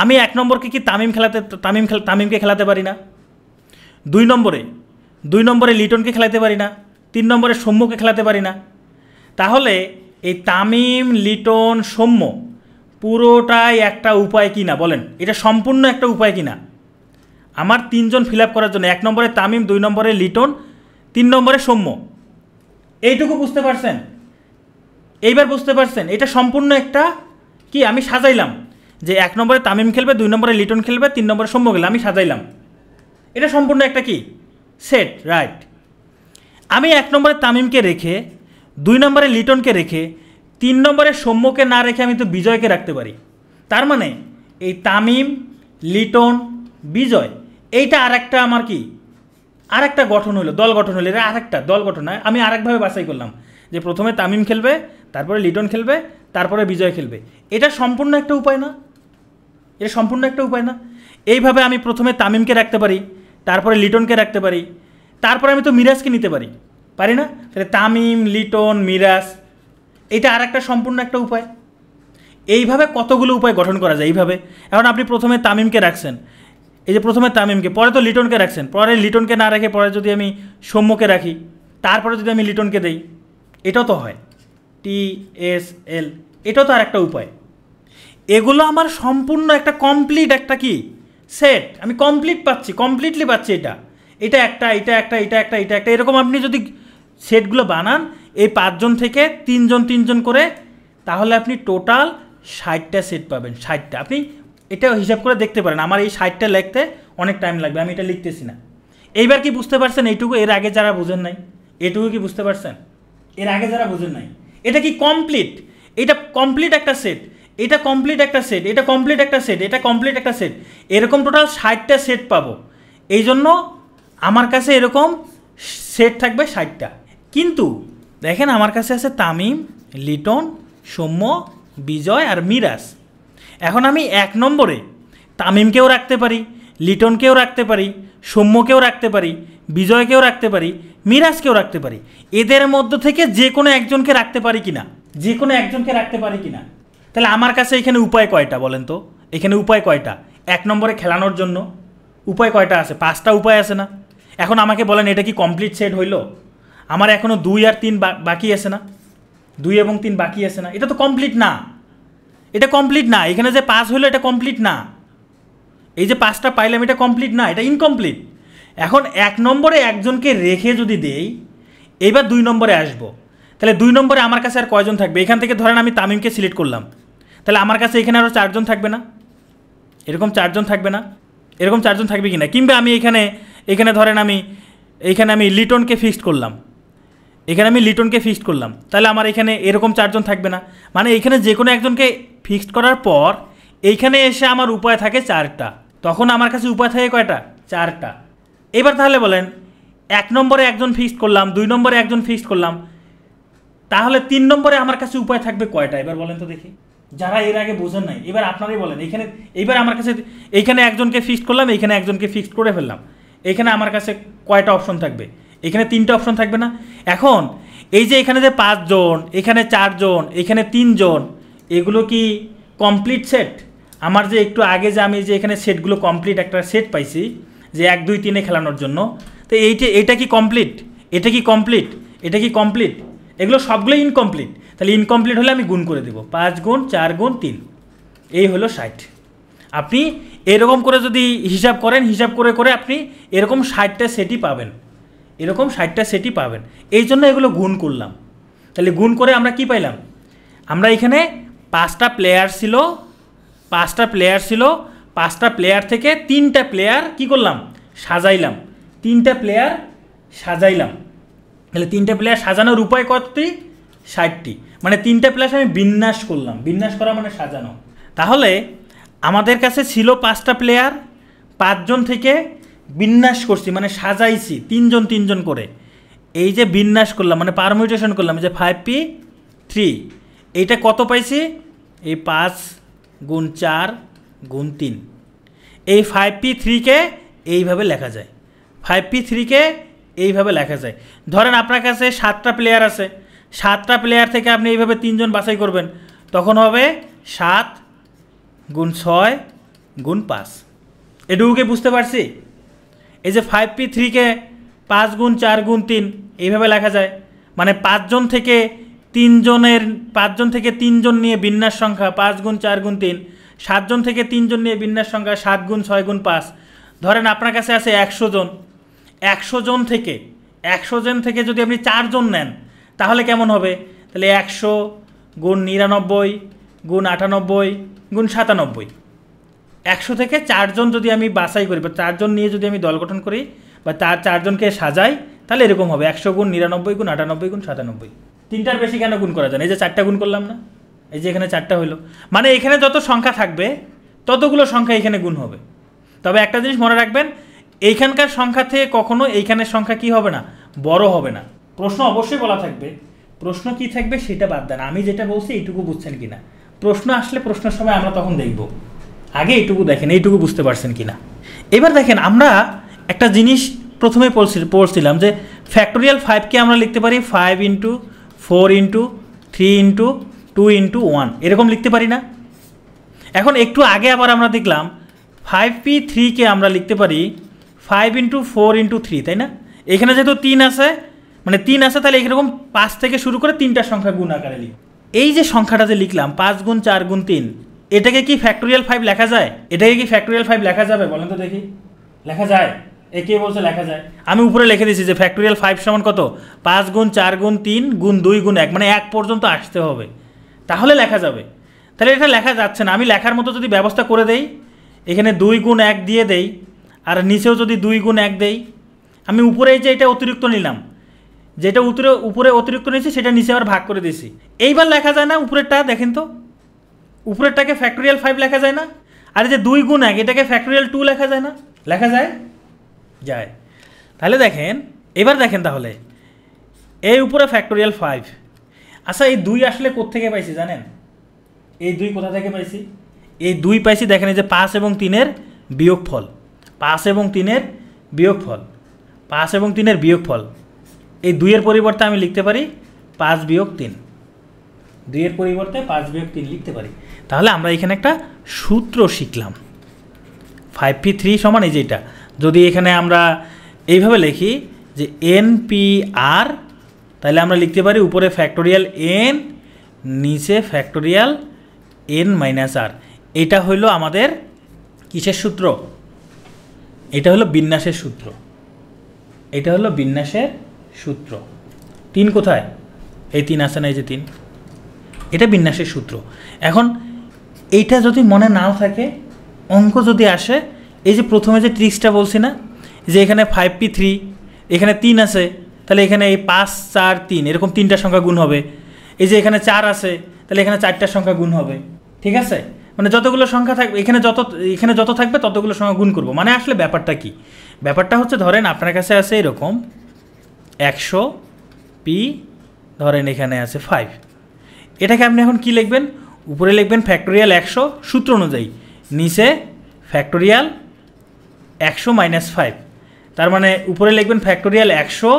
আমি 1 নম্বরকে কি তামিমকে খেলাতে পারি না? 2 নম্বরে লিটনকে খেলাতে পারি না? 3 নম্বরে সৌম্যকে খেলাতে পারি না? তাহলে এই তামিম, লিটন, সৌম্য পুরোটাই একটা উপায় কি না বলেন? এটা সম্পূর্ণ একটা উপায় কি না? আমার 3 জন ফিল আপ করার জন্য 1 নম্বরে তামিম, 2 নম্বরে লিটন, 3 নম্বরে সৌম্য। এইটুকু বুঝতে পারছেন? এইবার বুঝতে পারছেন? এটা সম্পূর্ণ একটা কি আমি সাজাইলাম যে 1 নম্বরে তামিম খেলবে, 2 নম্বরে লিটন খেলবে, 3 নম্বরে সৌম্য খেলবে, আমি সাজাইলাম। এটা সম্পূর্ণ একটা কি সেট, রাইট? আমি 1 নম্বরে তামিমকে রেখে, 2 নম্বরে লিটনকে রেখে, 3 নম্বরে সৌম্যকে না রেখে আমি তো বিজয়কে রাখতে পারি। তার মানে এই তামিম, লিটন, বিজয় এইটা আরেকটা আমার কি আরেকটা গঠন হলো, দল গঠন হলো। এটা আরেকটা দল গঠন হয়। আমি আরেকভাবে বাছাই করলাম যে প্রথমে তামিম খেলবে, তারপরে লিটন খেলবে, তারপরে বিজয় খেলবে। এটা সম্পূর্ণ একটা উপায় না? এটা সম্পূর্ণ একটা উপায় না? এইভাবে আমি প্রথমে তামিমকে রাখতে পারি, তারপরে লিটনকে রাখতে পারি, তারপরে আমি তো মিরাজকে নিতে পারি, পারি না? তাহলে তামিম, লিটন, মিরাজ, এটা আর একটা সম্পূর্ণ একটা উপায়। এইভাবে কতগুলো উপায় গঠন করা যায় এইভাবে। এখন আপনি প্রথমে তামিমকে রাখছেন, এই যে প্রথমে তামিমকে, পরে তো লিটনকে রাখছেন, পরে লিটনকে না রেখে পরে যদি আমি সৌম্যকে রাখি, তারপরে যদি আমি লিটনকে দেই, এটাও তো হয়। TSL, এটাও তো আর একটা উপায়। এগুলো আমার সম্পূর্ণ একটা কমপ্লিট একটা কি সেট, আমি কমপ্লিট পাচ্ছি, কমপ্লিটলি পাচ্ছি। এটা এটা একটা, এটা একটা, এটা একটা, এটা একটা, এরকম আপনি যদি সেটগুলো বানান এই 5 জন থেকে 3 জন 3 জন করে, তাহলে আপনি টোটাল 60টা সেট পাবেন। 60টা আপনি এটা হিসাব করে দেখতে পারেন। আমার এই 60টা লিখতে অনেক টাইম লাগবে, আমি এটা লিখতেছি না। এইবার কি বুঝতে পারছেন এইটুকু? এর আগে যারা বুঝেন নাই এটুকু কি বুঝতে পারছেন? এর আগে যারা বুঝেন নাই, এটা কি কমপ্লিট? এটা কমপ্লিট একটা সেট, এটা কমপ্লিট একটা সেট, এটা কমপ্লিট একটা সেট, এটা কমপ্লিট একটা সেট, এরকম টোটাল 60টা সেট পাবো। এই জন্য আমার কাছে এরকম সেট থাকবে 60টা। কিন্তু দেখেন আমার কাছে আছে তামিম, লিটন, সৌম্য, বিজয় আর মিরাজ। এখন আমি 1 নম্বরে তামিমকেও রাখতে পারি, লিটনকেও রাখতে পারি, সৌম্যকেও রাখতে পারি, বিজয়কেও রাখতে পারি, মিরাজকেও রাখতে পারি। এদের মধ্য থেকে যে কোনো একজনকে রাখতে পারি কিনা, যে কোনো একজনকে রাখতে পারি কিনা? তাহলে আমার কাছে এখানে উপায় কয়টা বলেন তো? এখানে উপায় কয়টা? 1 নম্বরে খেলানোর জন্য উপায় কয়টা আছে? 5টা উপায় আছে না? এখন আমাকে বলেন এটা কি কমপ্লিট সেট হইল? আমার এখনও 2 আর 3 বাকি আছে না? 2 এবং 3 বাকি আছে না? এটা তো কমপ্লিট না, এটা কমপ্লিট না। এখানে যে 5 হইলো এটা কমপ্লিট না। এই যে 5টা পাইলাম এটা কমপ্লিট না, এটা ইনকমপ্লিট। এখন 1 নম্বরে একজনকে রেখে যদি দেই, এইবার 2 নম্বরে আসবো, তাহলে 2 নম্বরে আমার কাছে আর কয়জন থাকবে? এখান থেকে ধরেন আমি তামিমকে সিলেক্ট করলাম, তাহলে আমার কাছে এখানে আরও 4 জন থাকবে না? এরকম 4 জন থাকবে না? এরকম 4 জন থাকবে কি না? কিংবা আমি এখানে ধরেন আমি লিটনকে ফিক্সড করলাম, এখানে আমি লিটনকে ফিক্সড করলাম, তাহলে আমার এখানে এরকম 4 জন থাকবে না? মানে এখানে যে কোনো একজনকে ফিক্সড করার পর এইখানে এসে আমার উপায় থাকে 4টা। তখন আমার কাছে উপায় থাকে কয়টা? 4টা। এবার তাহলে বলেন 1 নম্বরে একজন ফিক্সড করলাম, 2 নম্বরে একজন ফিক্সড করলাম, তাহলে 3 নম্বরে আমার কাছে উপায় থাকবে কয়টা? এবার বলেন তো দেখি, যারা এর আগে বোঝেন নাই এবার আপনারাই বলেন। এইবার আমার কাছে এইখানে একজনকে ফিক্সড করলাম, এইখানে একজনকে ফিক্সড করে ফেললাম, এখানে আমার কাছে কয়টা অপশন থাকবে? এখানে 3টা অপশন থাকবে না? এখন এই যে এখানে যে 5 জন, এখানে 4 জন, এখানে 3 জন, এগুলো কি কমপ্লিট সেট? আমার যে একটু আগে যে আমি যে এখানে সেটগুলো কমপ্লিট একটা সেট পাইছি যে 1 2 3-এ খেলানোর জন্য, তো এইটা কি কমপ্লিট? এটা কি কমপ্লিট? এটা কি কমপ্লিট? এগুলো সবগুলো ইনকমপ্লিট। তাহলে ইনকমপ্লিট হলে আমি গুণ করে দেব, 5 গুণ 4 গুণ 3, এই হলো 60। আপনি এরকম করে যদি হিসাব করেন, হিসাব করে করে আপনি এরকম 60টা সেটই পাবেন, এরকম 60টা সেটই পাবেন। এই জন্য এগুলো গুণ করলাম। তাহলে গুণ করে আমরা কি পাইলাম? আমরা এখানে 5টা প্লেয়ার ছিল, 5টা প্লেয়ার ছিল, 5টা প্লেয়ার থেকে 3টা প্লেয়ার কি করলাম? সাজাইলাম, 3টা প্লেয়ার সাজাইলাম। তাহলে 3টে প্লেয়ার সাজানোর উপায় কতটি? 60টি। মানে 3টে প্লেয়ার আমি বিন্যাস করলাম, বিন্যাস করা মানে সাজানো। তাহলে আমাদের কাছে ছিল 5টা প্লেয়ার, 5 জন থেকে বিন্যাস করছি মানে সাজাইছি 3 জন 3 জন করে। এই যে বিন্যাস করলাম মানে পারমিউটেশন করলাম, যে 5p3, এইটা কত পাইছি? এই 5 গুণ 4 গুণ 3। এই 5p3-কে এইভাবে লেখা যায়, 5p3-কে এইভাবে লেখা যায়। ধরেন আপনার কাছে 7টা প্লেয়ার আছে, 7টা প্লেয়ার থেকে আপনি এইভাবে 3 জন বাছাই করবেন, তখন হবে 7 গুণ 6 গুণ 5। এটুকুকে বুঝতে পারছি? এই যে 5p3-কে 5 গুণ 4 গুণ 3 এইভাবে লেখা যায়, মানে 5 জন থেকে পাঁচজন থেকে 3 জন নিয়ে বিন্যাস সংখ্যা 5 গুণ 4 গুণ 3, 7 জন থেকে 3 জন নিয়ে বিন্যাস সংখ্যা 7 গুণ 6 গুণ 5। ধরেন আপনার কাছে আছে 100 জন, 100 জন থেকে যদি আপনি 4 জন নেন তাহলে কেমন হবে? তাহলে 100 গুণ 99 গুণ 98 গুণ 97। 100 থেকে 4 জন যদি আমি বাছাই করি বা 4 জন নিয়ে যদি আমি দল গঠন করি বা 4 জনকে সাজাই তাহলে এরকম হবে 100 গুণ 99 গুণ 98 গুণ 97। 3টার বেশি কেন গুণ করা যায় না? এই যে 4টা গুণ করলাম না, এই যে এখানে 4টা হইলো, মানে এখানে যত সংখ্যা থাকবে ততগুলো সংখ্যা এখানে গুণ হবে। তবে একটা জিনিস মনে রাখবেন, এইখানকার সংখ্যা থেকে কখনো এইখানের সংখ্যা কি হবে না, বড় হবে না। প্রশ্ন অবশ্যই বলা থাকবে, প্রশ্ন কি থাকবে সেটা বাদ দেন, আমি যেটা বলছি এইটুকু বুঝছেন কিনা। প্রশ্ন আসলে প্রশ্নের সময় আমরা তখন দেখব, আগে এইটুকু দেখেন এইটুকু বুঝতে পারছেন কিনা। এবার দেখেন আমরা একটা জিনিস প্রথমে পড়ছিলাম যে ফ্যাক্টোরিয়াল 5কে আমরা লিখতে পারি 5 ইন্টু 4 ইন্টু 3 ইন্টু 2 ইন্টু 1 এরকম লিখতে পারি না? এখন একটু আগে আবার আমরা দেখলাম 5p3কে আমরা লিখতে পারি 5 ইন্টু 4 ইন্টু 3, তাই না? এখানে যেহেতু 3 আছে, মানে 3 আছে, তাহলে এরকম 5 থেকে শুরু করে 3টা সংখ্যা গুণ আকারে লিখ। এই যে সংখ্যাটা যে লিখলাম 5 গুণ 4 গুণ 3, এটাকে কি ফ্যাক্টোরিয়াল 5 লেখা যায়? এটাকে কি ফ্যাক্টোরিয়াল 5 লেখা যাবে বলেন তো দেখি? লেখা যায়? কে বলছে লেখা যায়? আমি উপরে লিখে দিয়েছি যে ফ্যাক্টোরিয়াল 5 সমান কত? 5 গুণ 4 গুণ 3 গুণ 2 গুণ 1, মানে 1 পর্যন্ত আসতে হবে, তাহলে লেখা যাবে। তাহলে এটা লেখা যাচ্ছে না, আমি লেখার মতো যদি ব্যবস্থা করে দেই, এখানে 2 গুণ 1 দিয়ে দেই আর নিচেও যদি 2 গুণ 1 দেই, আমি উপরে যে এটা অতিরিক্ত নিলাম, যেটা উপরে অতিরিক্ত নিয়েছি সেটা নিচে আবার ভাগ করে দিয়েছি, এইবার লেখা যায় না উপরেরটা? দেখেন তো, উপরেরটাকে ফ্যাক্টোরিয়াল 5 লেখা যায় না? আর এই যে 2 গুণ 1 এটাকে ফ্যাক্টোরিয়াল 2 লেখা যায় না? লেখা যায়? যায়। তাহলে দেখেন, এবার দেখেন তাহলে এই উপরে ফ্যাক্টোরিয়াল 5। আচ্ছা, এই 2 আসলে কোত্থেকে পাইছি জানেন? এই 2 কোথা থেকে পাইছি? এই 2 পাইছি দেখেন, এই যে 5 এবং 3-এর বিয়োগফল, 5 এবং 3-এর বিয়োগফল, 5 এবং 3-এর বিয়োগফল। এই 2-এর পরিবর্তে আমি লিখতে পারি 5 বিয়োগ 3, 2-এর পরিবর্তে 5 বিয়োগ 3 লিখতে পারি। তাহলে আমরা এখানে একটা সূত্র শিখলাম, 5p3 সমান এই যেটা, যদি এখানে আমরা এইভাবে লিখি যে npr, তাহলে আমরা লিখতে পারি উপরে ফ্যাক্টোরিয়াল n, নিচে ফ্যাক্টোরিয়াল n মাইনাস আর। এটা হইল আমাদের কিসের সূত্র? এটা হলো বিন্যাসের সূত্র, এটা হলো বিন্যাসের সূত্র। 3 কোথায়? এই 3 আছে না, এই যে 3, এটা বিন্যাসের সূত্র। এখন এইটা যদি মনে নাও থাকে, অঙ্ক যদি আসে, এই যে প্রথমে যে ট্রিক্সটা বলছি না, যে এখানে 5p3, এখানে 3 আছে, তাহলে এখানে এই 5 4 3 এরকম 3টা সংখ্যা গুণ হবে। এই যে এখানে 4 আছে, তাহলে এখানে 4টা সংখ্যা গুণ হবে। ঠিক আছে, মানে যতগুলো সংখ্যা থাকবে এখানে যত থাকবে ততগুলো সংখ্যা গুণ করব। মানে আসলে ব্যাপারটা কি? ব্যাপারটা হচ্ছে, ধরেন আপনার কাছে আছে এরকম 100p, ধরেন এখানে আছে 5, এটাকে আপনি এখন কি লিখবেন? উপরে লিখবেন ফ্যাক্টোরিয়াল 100 সূত্র অনুযায়ী, নিচে ফ্যাক্টোরিয়াল 100 মাইনাস 5, তার মানে উপরে লিখবেন ফ্যাক্টোরিয়াল 100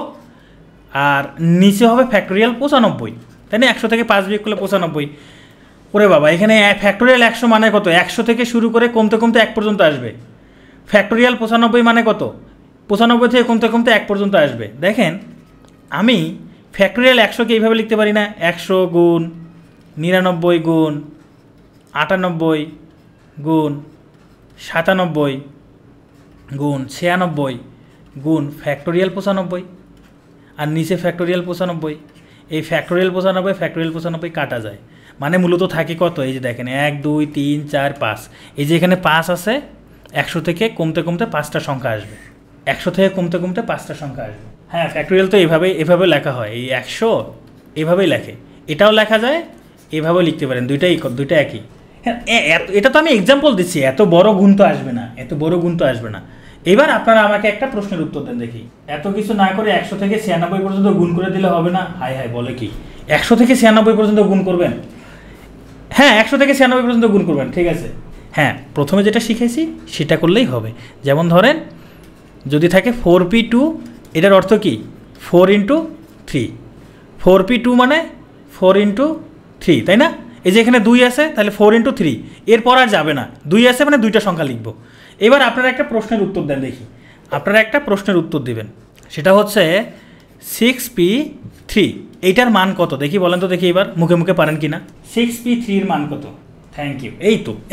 আর নিচে হবে ফ্যাক্টোরিয়াল 95, তাই না? 100 থেকে 5 বিয়োগ করলে 95। ওরে বাবা, এখানে ফ্যাক্টোরিয়াল 100 মানে কত? 100 থেকে শুরু করে কমতে কমতে 1 পর্যন্ত আসবে। ফ্যাক্টোরিয়াল 95 মানে কত? 95 থেকে কমতে কমতে 1 পর্যন্ত আসবে। দেখেন, আমি ফ্যাক্টোরিয়াল 100কে এইভাবে লিখতে পারি না? 100 গুণ 99 গুণ 98 গুণ 97 গুণ 96 গুণ ফ্যাক্টোরিয়াল 95, আর নিচে ফ্যাক্টোরিয়াল 95। এই ফ্যাক্টোরিয়াল 95 কাটা যায়, মানে মূলত থাকে কত? এই যে দেখেন 1 2 3 4 5, এই যে এখানে 5 আছে, 100 থেকে কমতে কমতে 5টা সংখ্যা আসবে, 100 থেকে কমতে কমতে 5টা সংখ্যা আসবে। হ্যাঁ, ফ্যাক্টোরিয়াল তো এভাবে লেখা হয়, এই 100 এভাবেই লেখে, এটাও লেখা যায়, এভাবেও লিখতে পারেন, দুইটা একই। হ্যাঁ, এটা তো আমি এক্সাম্পল দিচ্ছি, এত বড় গুণ তো আসবে না, এত বড় গুণ তো আসবে না। এবার আপনারা আমাকে একটা প্রশ্নের উত্তর দেন দেখি। এত কিছু না করে 100 থেকে 96 পর্যন্ত গুণ করে দিলে হবে না? হাই হাই, বলে কি 100 থেকে 96 পর্যন্ত গুণ করবেন? হ্যাঁ, 100 থেকে 96 পর্যন্ত গুণ করবেন, ঠিক আছে। হ্যাঁ, প্রথমে যেটা শিখেছি সেটা করলেই হবে। যেমন ধরেন যদি থাকে 4p2, এটার অর্থ কি? 4 ইন্টু 3, 4p2 মানে 4 ইন্টু 3, তাই না? এই যে এখানে 2 আছে, তাহলে 4 ইন্টু 3, এরপর আর যাবে না, 2 আছে মানে 2টা সংখ্যা লিখব। এবার আপনারা একটা প্রশ্নের উত্তর দেন দেখি, আপনারা একটা প্রশ্নের উত্তর দেবেন, সেটা হচ্ছে 6p3 3 এইটার মান কত দেখি বলেন তো দেখি এবার মুখে মুখে পারেন কি না 6p3 এর মান কত থ্যাংক ইউ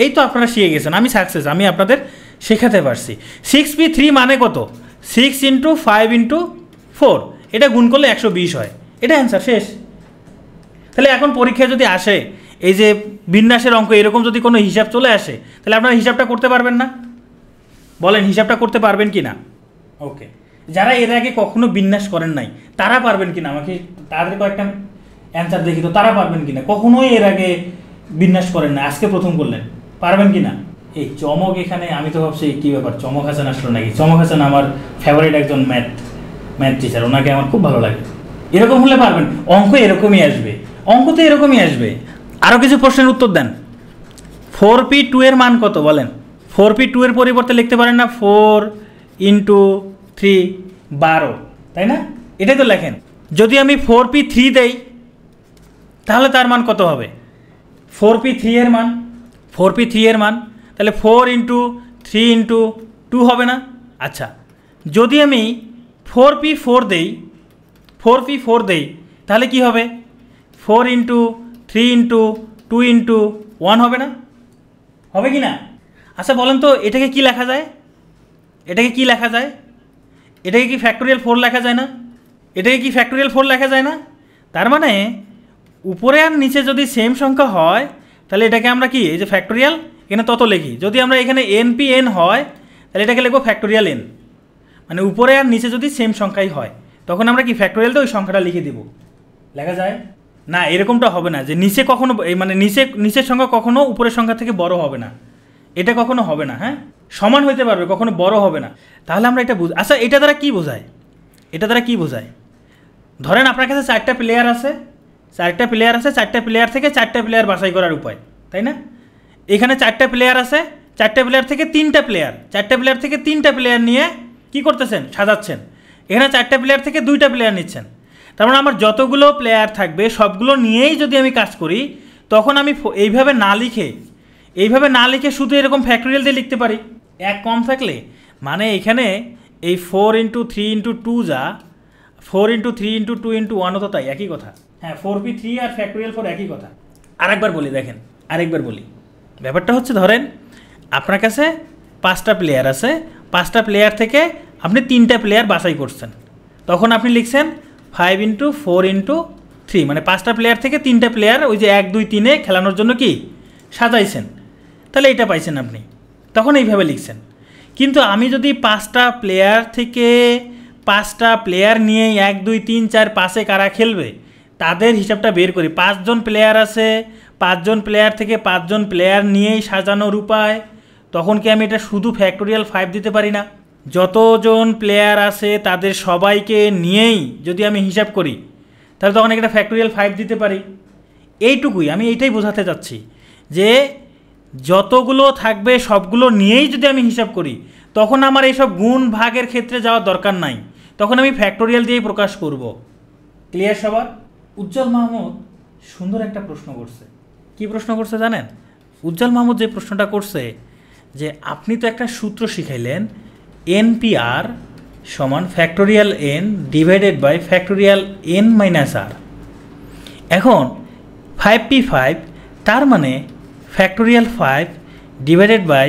এই তো আপনারা শিখে গেছেন আমি সাকসেস আমি আপনাদের শেখাতে পারছি 6p3 মানে কত 6 ইন্টু 5 ইন্টু 4 এটা গুণ করলে 120 হয় এটা অ্যান্সার শেষ তাহলে এখন পরীক্ষায় যদি আসে এই যে বিন্যাসের অঙ্ক এরকম যদি কোনো হিসাব চলে আসে তাহলে আপনারা হিসাবটা করতে পারবেন না বলেন হিসাবটা করতে পারবেন কি না ওকে যারা এর আগে কখনো বিন্যাস করেন নাই তারা পারবেন কিনা আমাকে তাদের কয়েকটা অ্যান্সার দেখি তো তারা পারবেন কিনা কখনোই এর আগে বিন্যাস করেন না আজকে প্রথম করলেন পারবেন কিনা এই চমক এখানে আমি তো ভাবছি কী ব্যাপার চমক হাসান আসলো নাকি চমক হাসান আমার ফেভারিট একজন ম্যাথ টিচার ওনাকে আমার খুব ভালো লাগে এরকম হলে পারবেন অঙ্ক এরকমই আসবে অঙ্ক তো এরকমই আসবে আরও কিছু প্রশ্নের উত্তর দেন 4p2 এর মান কত বলেন 4p2 এর পরিবর্তে লিখতে পারেন না 4 ইন্টু 3 12 তাই না এটাই তো লেখেন যদি আমি 4p3 দেই তাহলে তার মান কত হবে 4p3 এর মান তাহলে 4 ইন্টু 3 ইন্টু 2 হবে না আচ্ছা যদি আমি 4p4 দেই তাহলে কি হবে 4 ইন্টু 3 ইন্টু 2 ইন্টু 1 হবে না হবে কি না আচ্ছা বলেন তো এটাকে কি লেখা যায় এটাকে কি ফ্যাক্টোরিয়াল 4 লেখা যায় না তার মানে উপরে আর নিচে যদি সেম সংখ্যা হয় তাহলে এটাকে আমরা কি এই যে ফ্যাক্টোরিয়াল এখানে তত লিখি যদি আমরা এখানে npn হয় তাহলে এটাকে লিখবো ফ্যাক্টোরিয়াল n মানে উপরে আর নিচে যদি সেম সংখ্যাই হয় তখন আমরা কি ফ্যাক্টোরিয়ালতে ওই সংখ্যাটা লিখে দিব লেখা যায় না এরকমটা হবে না যে নিচে কখনো মানে নিচের সংখ্যা কখনো উপরের সংখ্যা থেকে বড় হবে না এটা কখনো হবে না হ্যাঁ সমান হইতে পারবে কখনো বড় হবে না তাহলে আমরা এটা আচ্ছা এটা দ্বারা কি বোঝায় ধরেন আপনার কাছে 4টা প্লেয়ার আছে 4টা প্লেয়ার থেকে 4টা প্লেয়ার বাছাই করার উপায় তাই না এখানে 4টা প্লেয়ার আছে 4টা প্লেয়ার থেকে 3টা প্লেয়ার 4টা প্লেয়ার থেকে 3টা প্লেয়ার নিয়ে কি করতেছেন সাজাচ্ছেন এখানে 4টা প্লেয়ার থেকে 2টা প্লেয়ার নিচ্ছেন তার মানে আমার যতগুলো প্লেয়ার থাকবে সবগুলো নিয়েই যদি আমি কাজ করি তখন আমি এইভাবে না লিখে শুধু এরকম ফ্যাক্টোরিয়াল দিয়ে লিখতে পারি এক কম থাকলে মানে এখানে এই 4 ইন্টু 3 ইন্টু 2 যা 4 ইন্টু 3 ইন্টু 2 ইন্টু 1 তো তাই একই কথা হ্যাঁ 4p3 আর ফ্যাক্টোরিয়াল 4 একই কথা আরেকবার বলি ব্যাপারটা হচ্ছে ধরেন আপনার কাছে 5টা প্লেয়ার আছে 5টা প্লেয়ার থেকে আপনি 3টা প্লেয়ার বাছাই করছেন তখন আপনি লিখছেন 5 ইন্টু 4 ইন্টু 3 মানে 5টা প্লেয়ার থেকে 3টা প্লেয়ার ওই যে 1 2 3-এ খেলানোর জন্য কি সাজাইছেন তাহলে এটা পাইছেন আপনি তখন এইভাবে লিখছেন কিন্তু আমি যদি 5টা প্লেয়ার থেকে 5টা প্লেয়ার নিয়ে 1 2 3 4 5-এ কারা খেলবে তাদের হিসাবটা বের করি 5 জন প্লেয়ার আছে 5 জন প্লেয়ার থেকে 5 জন প্লেয়ার নিয়েই সাজানোর উপায় তখন কি আমি এটা শুধু ফ্যাক্টোরিয়াল 5 দিতে পারি না যতজন প্লেয়ার আছে তাদের সবাইকে নিয়েই যদি আমি হিসাব করি তাহলে তখন একটা ফ্যাক্টোরিয়াল 5 দিতে পারি এইটুকুই আমি এইটাই বোঝাতে চাচ্ছি যে যতগুলো থাকবে সবগুলো নিয়েই যদি আমি হিসাব করি তখন আমার এইসব গুণ ভাগের ক্ষেত্রে যাওয়ার দরকার নাই তখন আমি ফ্যাক্টোরিয়াল দিয়েই প্রকাশ করব ক্লিয়ার সবার উজ্জ্বল মাহমুদ সুন্দর একটা প্রশ্ন করছে কি প্রশ্ন করছে জানেন উজ্জ্বল মাহমুদ যে প্রশ্নটা করছে যে আপনি তো একটা সূত্র শিখাইলেন npr সমান factorial n divided by factorial n minus r এখন 5p5 তার মানে factorial 5 divided by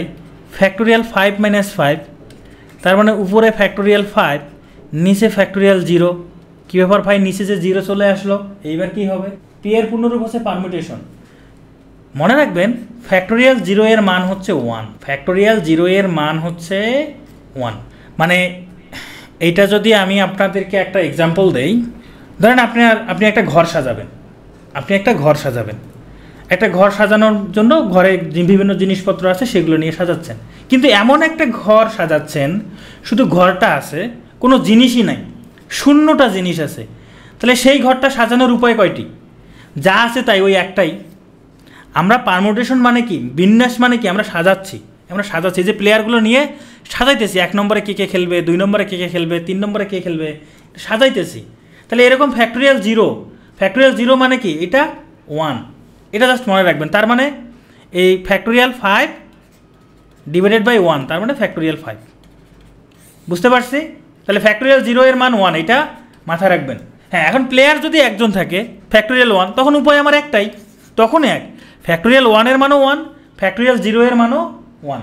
factorial 5 minus 5 তার মানে উপরে ফ্যাক্টোরিয়াল 5 নিচে ফ্যাক্টোরিয়াল 0 কী ব্যাপার ভাই নিচে যে 0 চলে আসলো এইবার কি হবে পি এর পূর্ণরূপ হচ্ছে পারমিউটেশন মনে রাখবেন ফ্যাক্টোরিয়াল 0 এর মান হচ্ছে 1 ফ্যাক্টোরিয়াল 0 এর মান হচ্ছে 1 মানে এইটা যদি আমি আপনাদেরকে একটা এক্সাম্পল দেই ধরেন আপনি একটা ঘর সাজাবেন একটা ঘর সাজানোর জন্য ঘরে বিভিন্ন জিনিসপত্র আছে সেগুলো নিয়ে সাজাচ্ছেন কিন্তু এমন একটা ঘর সাজাচ্ছেন শুধু ঘরটা আছে কোনো জিনিসই নাই শূন্যটা জিনিস আছে তাহলে সেই ঘরটা সাজানোর উপায় কয়টি যা আছে তাই ওই একটাই আমরা পারমুটেশন মানে কি বিন্যাস মানে কি আমরা সাজাচ্ছি যে প্লেয়ারগুলো নিয়ে সাজাইতেছি 1 নম্বরে কে খেলবে 2 নম্বরে কে খেলবে 3 নম্বরে কে খেলবে সাজাইতেছি তাহলে এরকম ফ্যাক্টোরিয়াল 0 মানে কি এটা 1 এটা জাস্ট মনে রাখবেন তার মানে এই ফ্যাক্টোরিয়াল 5 ডিভাইডেড বাই 1 তার মানে ফ্যাক্টোরিয়াল 5 বুঝতে পারছি তাহলে ফ্যাক্টোরিয়াল 0 এর মান 1 এটা মাথায় রাখবেন হ্যাঁ, এখন প্লেয়ার যদি একজন থাকে ফ্যাক্টোরিয়াল 1, তখন উপায় আমার একটাই, তখন এক। ফ্যাক্টোরিয়াল 1-এর মানও 1, ফ্যাক্টোরিয়াল 0-এর মানও 1।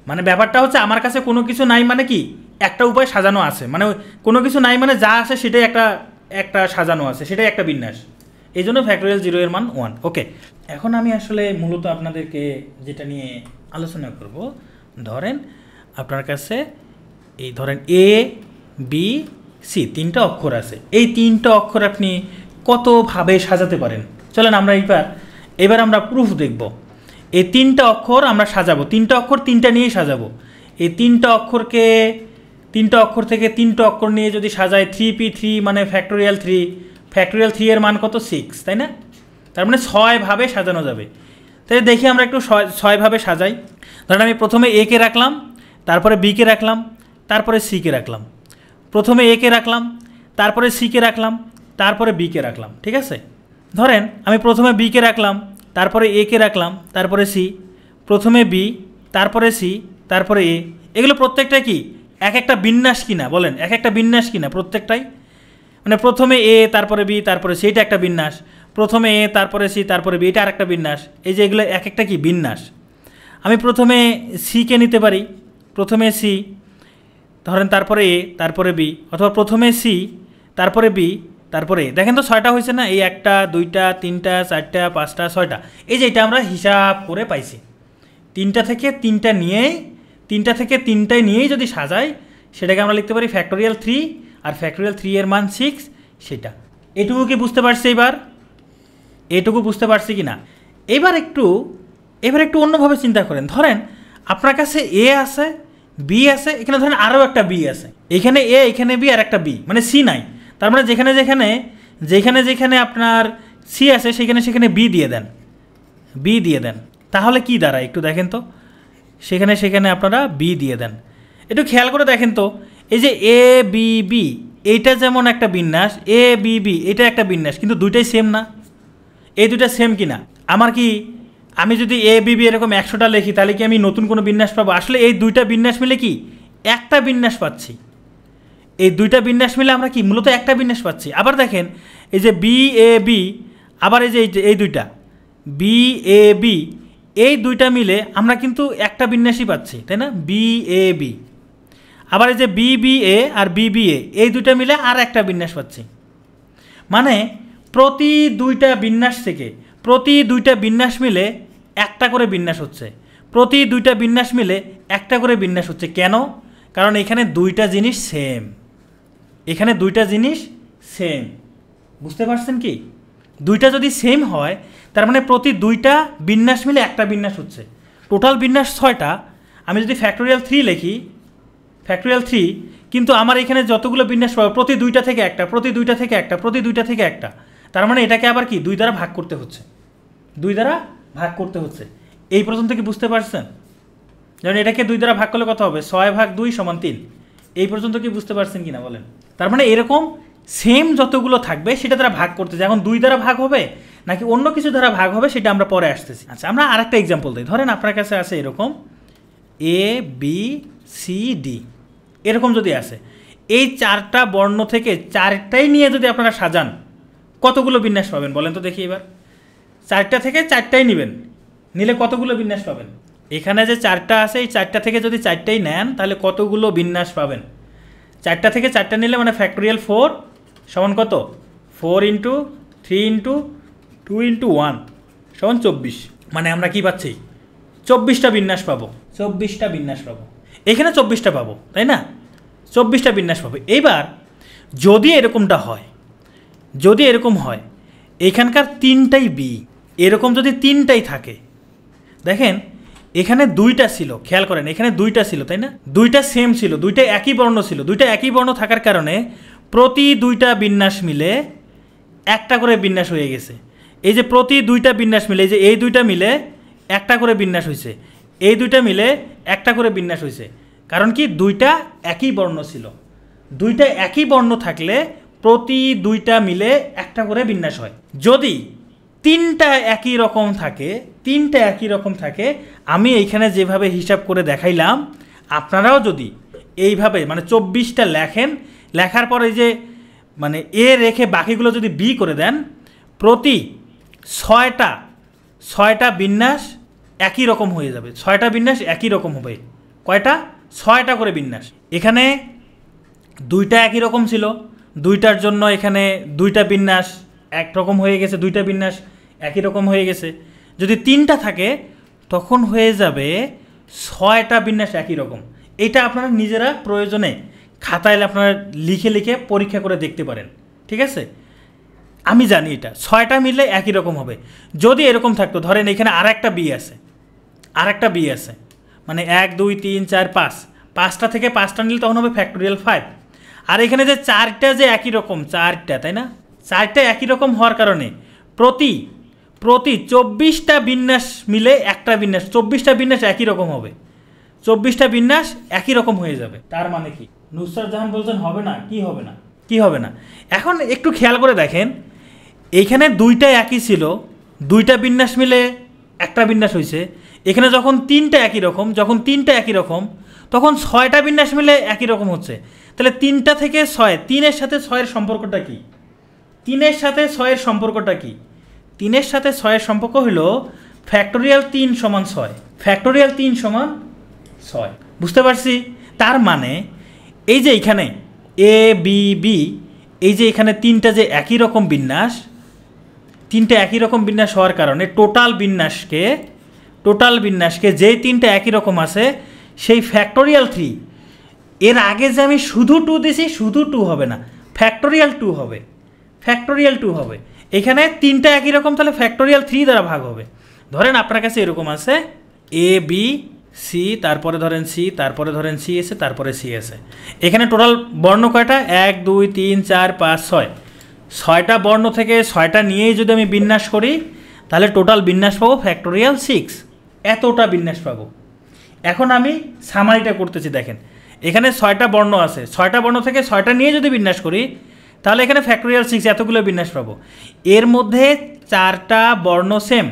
মানে ব্যাপারটা হচ্ছে আমার কাছে কোনো কিছু নাই মানে কি একটা উপায় সাজানো আছে, মানে কোনো কিছু নাই মানে যা আছে সেটাই একটা সাজানো আছে, সেটাই একটা বিন্যাস। এই জন্য ফ্যাক্টোরিয়াল 0-এর মান 1। ওকে, এখন আমি আসলে মূলত আপনাদেরকে যেটা নিয়ে আলোচনা করব, ধরেন আপনার কাছে এই ধরেন এ বি সি 3টা অক্ষর আছে। এই 3টা অক্ষর আপনি কতভাবে সাজাতে পারেন? চলেন আমরা এবার আমরা প্রুফ দেখব। এই 3টা অক্ষর আমরা সাজাবো, 3টা অক্ষর 3টা নিয়েই সাজাবো। এই 3টা অক্ষরকে 3টা অক্ষর থেকে 3টা অক্ষর নিয়ে যদি সাজায় 3p3 মানে ফ্যাক্টোরিয়াল 3, ফ্যাক্টোরিয়াল 3 এর মান কত? 6, তাই না? তার মানে 6 ভাবে সাজানো যাবে। তাই দেখি আমরা একটু 6 ভাবে সাজাই। ধরেন আমি প্রথমে এ কে রাখলাম, তারপরে বি কে রাখলাম, তারপরে সি কে রাখলাম। প্রথমে এ কে রাখলাম, তারপরে সি কে রাখলাম, তারপরে বি কে রাখলাম, ঠিক আছে? ধরেন আমি প্রথমে বি কে রাখলাম, তারপরে এ কে রাখলাম, তারপরে সি, প্রথমে বি, তারপরে সি, তারপরে এ। এগুলো প্রত্যেকটা কি এক একটা বিন্যাস কিনা বলেন? এক একটা বিন্যাস কিনা প্রত্যেকটাই? মানে প্রথমে এ তারপরে বি তারপরে সি, এটা একটা বিন্যাস। প্রথমে এ তারপরে সি তারপরে বি, এটা আরেকটা বিন্যাস। এই যে এগুলো এক একটা কি বিন্যাস। আমি প্রথমে সিকে নিতে পারি, প্রথমে সি ধরেন তারপরে এ তারপরে বি, অথবা প্রথমে সি তারপরে বি তারপরে এ। দেখেন তো 6টা হয়েছে না? এই 1টা 2টা 3টা 4টা 5টা 6টা। এই যে এটা আমরা হিসাব করে পাইছি। 3টা থেকে 3টা নিয়েই যদি সাজাই সেটাকে আমরা লিখতে পারি ফ্যাক্টোরিয়াল 3, আর ফ্যাক্টোরিয়াল 3 এর মান 6, সেটা। এটুকু কি বুঝতে পারছি? এটুকু বুঝতে পারছি কি না? এবার একটু অন্যভাবে চিন্তা করেন। ধরেন আপনার কাছে এ আছে, বি আছে, এখানে ধরেন আরও একটা বি আছে, এখানে এ এখানে বি আর একটা বি, মানে সি নাই। তার মানে যেখানে আপনার সি আছে সেখানে বি দিয়ে দেন। তাহলে কি দাঁড়ায় একটু দেখেন তো? সেখানে আপনারা বি দিয়ে দেন। একটু খেয়াল করে দেখেন তো, এই যে এ বি বি এইটা যেমন একটা বিন্যাস, এ বি বি এটা একটা বিন্যাস, কিন্তু দুইটাই সেম না। এই দুইটা সেম কিনা? আমি যদি এ বি বি এরকম 100টা লিখি তাহলে কি আমি নতুন কোনো বিন্যাস পাবো? আসলে এই দুইটা বিন্যাস মিলে কি একটা বিন্যাস পাচ্ছি। এই দুইটা বিন্যাস মিলে আমরা কি মূলত একটা বিন্যাস পাচ্ছি। আবার দেখেন এই যে বি এ বি, আবার এই যে এই দুইটা বি এ বি, এই দুইটা মিলে আমরা কিন্তু একটা বিন্যাসই পাচ্ছি, তাই না? B A B. আবার এই যে B B A R B B A, এই দুইটা মিলে আর একটা বিন্যাস পাচ্ছি। মানে প্রতি দুইটা বিন্যাস মিলে একটা করে বিন্যাস হচ্ছে, প্রতি দুইটা বিন্যাস মিলে একটা করে বিন্যাস হচ্ছে। কেন? কারণ এখানে দুইটা জিনিস সেম। বুঝতে পারছেন কি? দুইটা যদি সেম হয় তার মানে প্রতি দুইটা বিন্যাস মিলে একটা বিন্যাস হচ্ছে। টোটাল বিন্যাস 6টা। আমি যদি ফ্যাক্টোরিয়াল 3 লিখি, ফ্যাক্টোরিয়াল 3, কিন্তু আমার এখানে যতগুলো বিন্যাস পাবো প্রতি দুইটা থেকে একটা, প্রতি দুইটা থেকে একটা। তার মানে এটাকে আবার কি 2 দ্বারা ভাগ করতে হচ্ছে। এই পর্যন্ত কি বুঝতে পারছেন? যেমন এটাকে 2 দ্বারা ভাগ করলে কত হবে? 6/2 = 3। এই পর্যন্ত কি বুঝতে পারছেন কিনা বলেন? তার মানে এরকম সেম যতগুলো থাকবে সেটা দ্বারা ভাগ করতে, এখন 2 দ্বারা ভাগ হবে নাকি অন্য কিছু দ্বারা ভাগ হবে সেটা আমরা পরে আসতেছি। আচ্ছা, আমরা আরেকটা এক্সাম্পল দিই। ধরেন আপনার কাছে আছে এরকম এ বি সি ডি, এরকম যদি আসে, এই 4টা বর্ণ থেকে 4টাই নিয়ে যদি আপনারা সাজান কতগুলো বিন্যাস পাবেন বলেন তো দেখি? এবার 4টা থেকে 4টাই নিলে কতগুলো বিন্যাস পাবেন? এখানে যে 4টা আছে এই 4টা থেকে যদি 4টাই নেন তাহলে কতগুলো বিন্যাস পাবেন? 4টা থেকে 4টা নিলে মানে ফ্যাক্টোরিয়াল 4 সমান কত? 4 × 3 × 2 × 1 সমান 24। মানে আমরা কি পাচ্ছি? 24টা বিন্যাস পাবো। এখানে 24টা পাবো, তাই না? 24টা বিন্যাস পাবো। এবার যদি এরকম হয় এখানকার 3টাই বি, এরকম যদি 3টাই থাকে, দেখেন এখানে 2টা ছিল, খেয়াল করেন এখানে 2টা ছিল, তাই না? 2টা সেম ছিল, 2টা একই বর্ণ ছিল। 2টা একই বর্ণ থাকার কারণে প্রতি 2টা বিন্যাস মিলে একটা করে বিন্যাস হয়ে গেছে। এই যে প্রতি 2টা বিন্যাস মিলে, এই যে এই 2টা মিলে একটা করে বিন্যাস হয়েছে, এই 2টা মিলে একটা করে বিন্যাস হয়েছে। কারণ কি? 2টা একই বর্ণ ছিল। 2টা একই বর্ণ থাকলে প্রতি 2টা মিলে একটা করে বিন্যাস হয়। যদি 3টা একই রকম থাকে, আমি এইখানে যেভাবে হিসাব করে দেখাইলাম আপনারাও যদি এইভাবে মানে 24টা লেখেন, লেখার পরে যে মানে এ রেখে বাকিগুলো যদি বি করে দেন, প্রতি ছয়টা বিন্যাস একই রকম হয়ে যাবে। 6টা বিন্যাস একই রকম হবে। কয়টা? 6টা করে বিন্যাস। এখানে 2টা একই রকম ছিল, 2টার জন্য এখানে 2টা বিন্যাস একরকম হয়ে গেছে, 2টা বিন্যাস একই রকম হয়ে গেছে। যদি 3টা থাকে তখন হয়ে যাবে 6টা বিন্যাস একই রকম। এটা আপনারা নিজেরা প্রয়োজনে খাতায় আপনারা লিখে লিখে পরীক্ষা করে দেখতে পারেন, ঠিক আছে? আমি জানি এটা 6টা মিললে একই রকম হবে। যদি এরকম থাকতো, ধরেন এখানে আর একটা বি আছে, মানে 1 2 3 4 5, 5টা থেকে 5টা নিলে তখন হবে ফ্যাক্টোরিয়াল 5। আর এখানে যে 4টা যে একই রকম, 4টা, তাই না? 4টা একই রকম হওয়ার কারণে প্রতি 24টা বিন্যাস মিলে একটা বিন্যাস, 24টা বিন্যাস একই রকম হবে, 24টা বিন্যাস একই রকম হয়ে যাবে। তার মানে কি? নুসরাত জাহান বলছেন হবে না। কি হবে না? এখন একটু খেয়াল করে দেখেন, এইখানে 2টা একই ছিল, 2টা বিন্যাস মিলে একটা বিন্যাস হয়েছে। এখানে যখন 3টা একই রকম, তখন 6টা বিন্যাস মিলে একই রকম হচ্ছে। তাহলে 3টা থেকে 6, 3-এর সাথে 6-এর সম্পর্কটা কি? 3-এর সাথে 6-এর সম্পর্কটা কি? 3-এর সাথে 6-এর সম্পর্ক হলো ফ্যাক্টোরিয়াল 3 সমান 6, ফ্যাক্টোরিয়াল 3 সমান 6। বুঝতে পারছি? তার মানে এই যে এখানে এ বি বি, এই যে এখানে 3টা যে একই রকম বিন্যাস, 3টা একই রকম বিন্যাস হওয়ার কারণে টোটাল বিন্যাসকে যেই 3টা একই রকম আছে সেই ফ্যাক্টোরিয়াল 3, এর আগে যে আমি শুধু 2 দিছি, শুধু 2 হবে না, ফ্যাক্টোরিয়াল 2 হবে। এখানে 3টা একই রকম, তাহলে ফ্যাক্টোরিয়াল 3 দ্বারা ভাগ হবে। ধরেন আপনার কাছে এরকম আছে এ বি সি, তারপরে ধরেন সি, তারপরে ধরেন সি এসে, তারপরে সি এসে। এখানে টোটাল বর্ণ কয়টা? 1 2 3 4 5 6, 6টা বর্ণ থেকে 6টা নিয়েই যদি আমি বিন্যাস করি তাহলে টোটাল বিন্যাস পাবো ফ্যাক্টোরিয়াল 6, এতটা বিন্যাস পাবো। এখন আমি সামারিটা করতেছি, দেখেন এখানে 6টা বর্ণ আছে, 6টা বর্ণ থেকে 6টা নিয়ে যদি বিন্যাস করি তাহলে এখানে ফ্যাক্টোরিয়াল 6 এতগুলো বিন্যাস পাবো। এর মধ্যে 4টা বর্ণ সেম,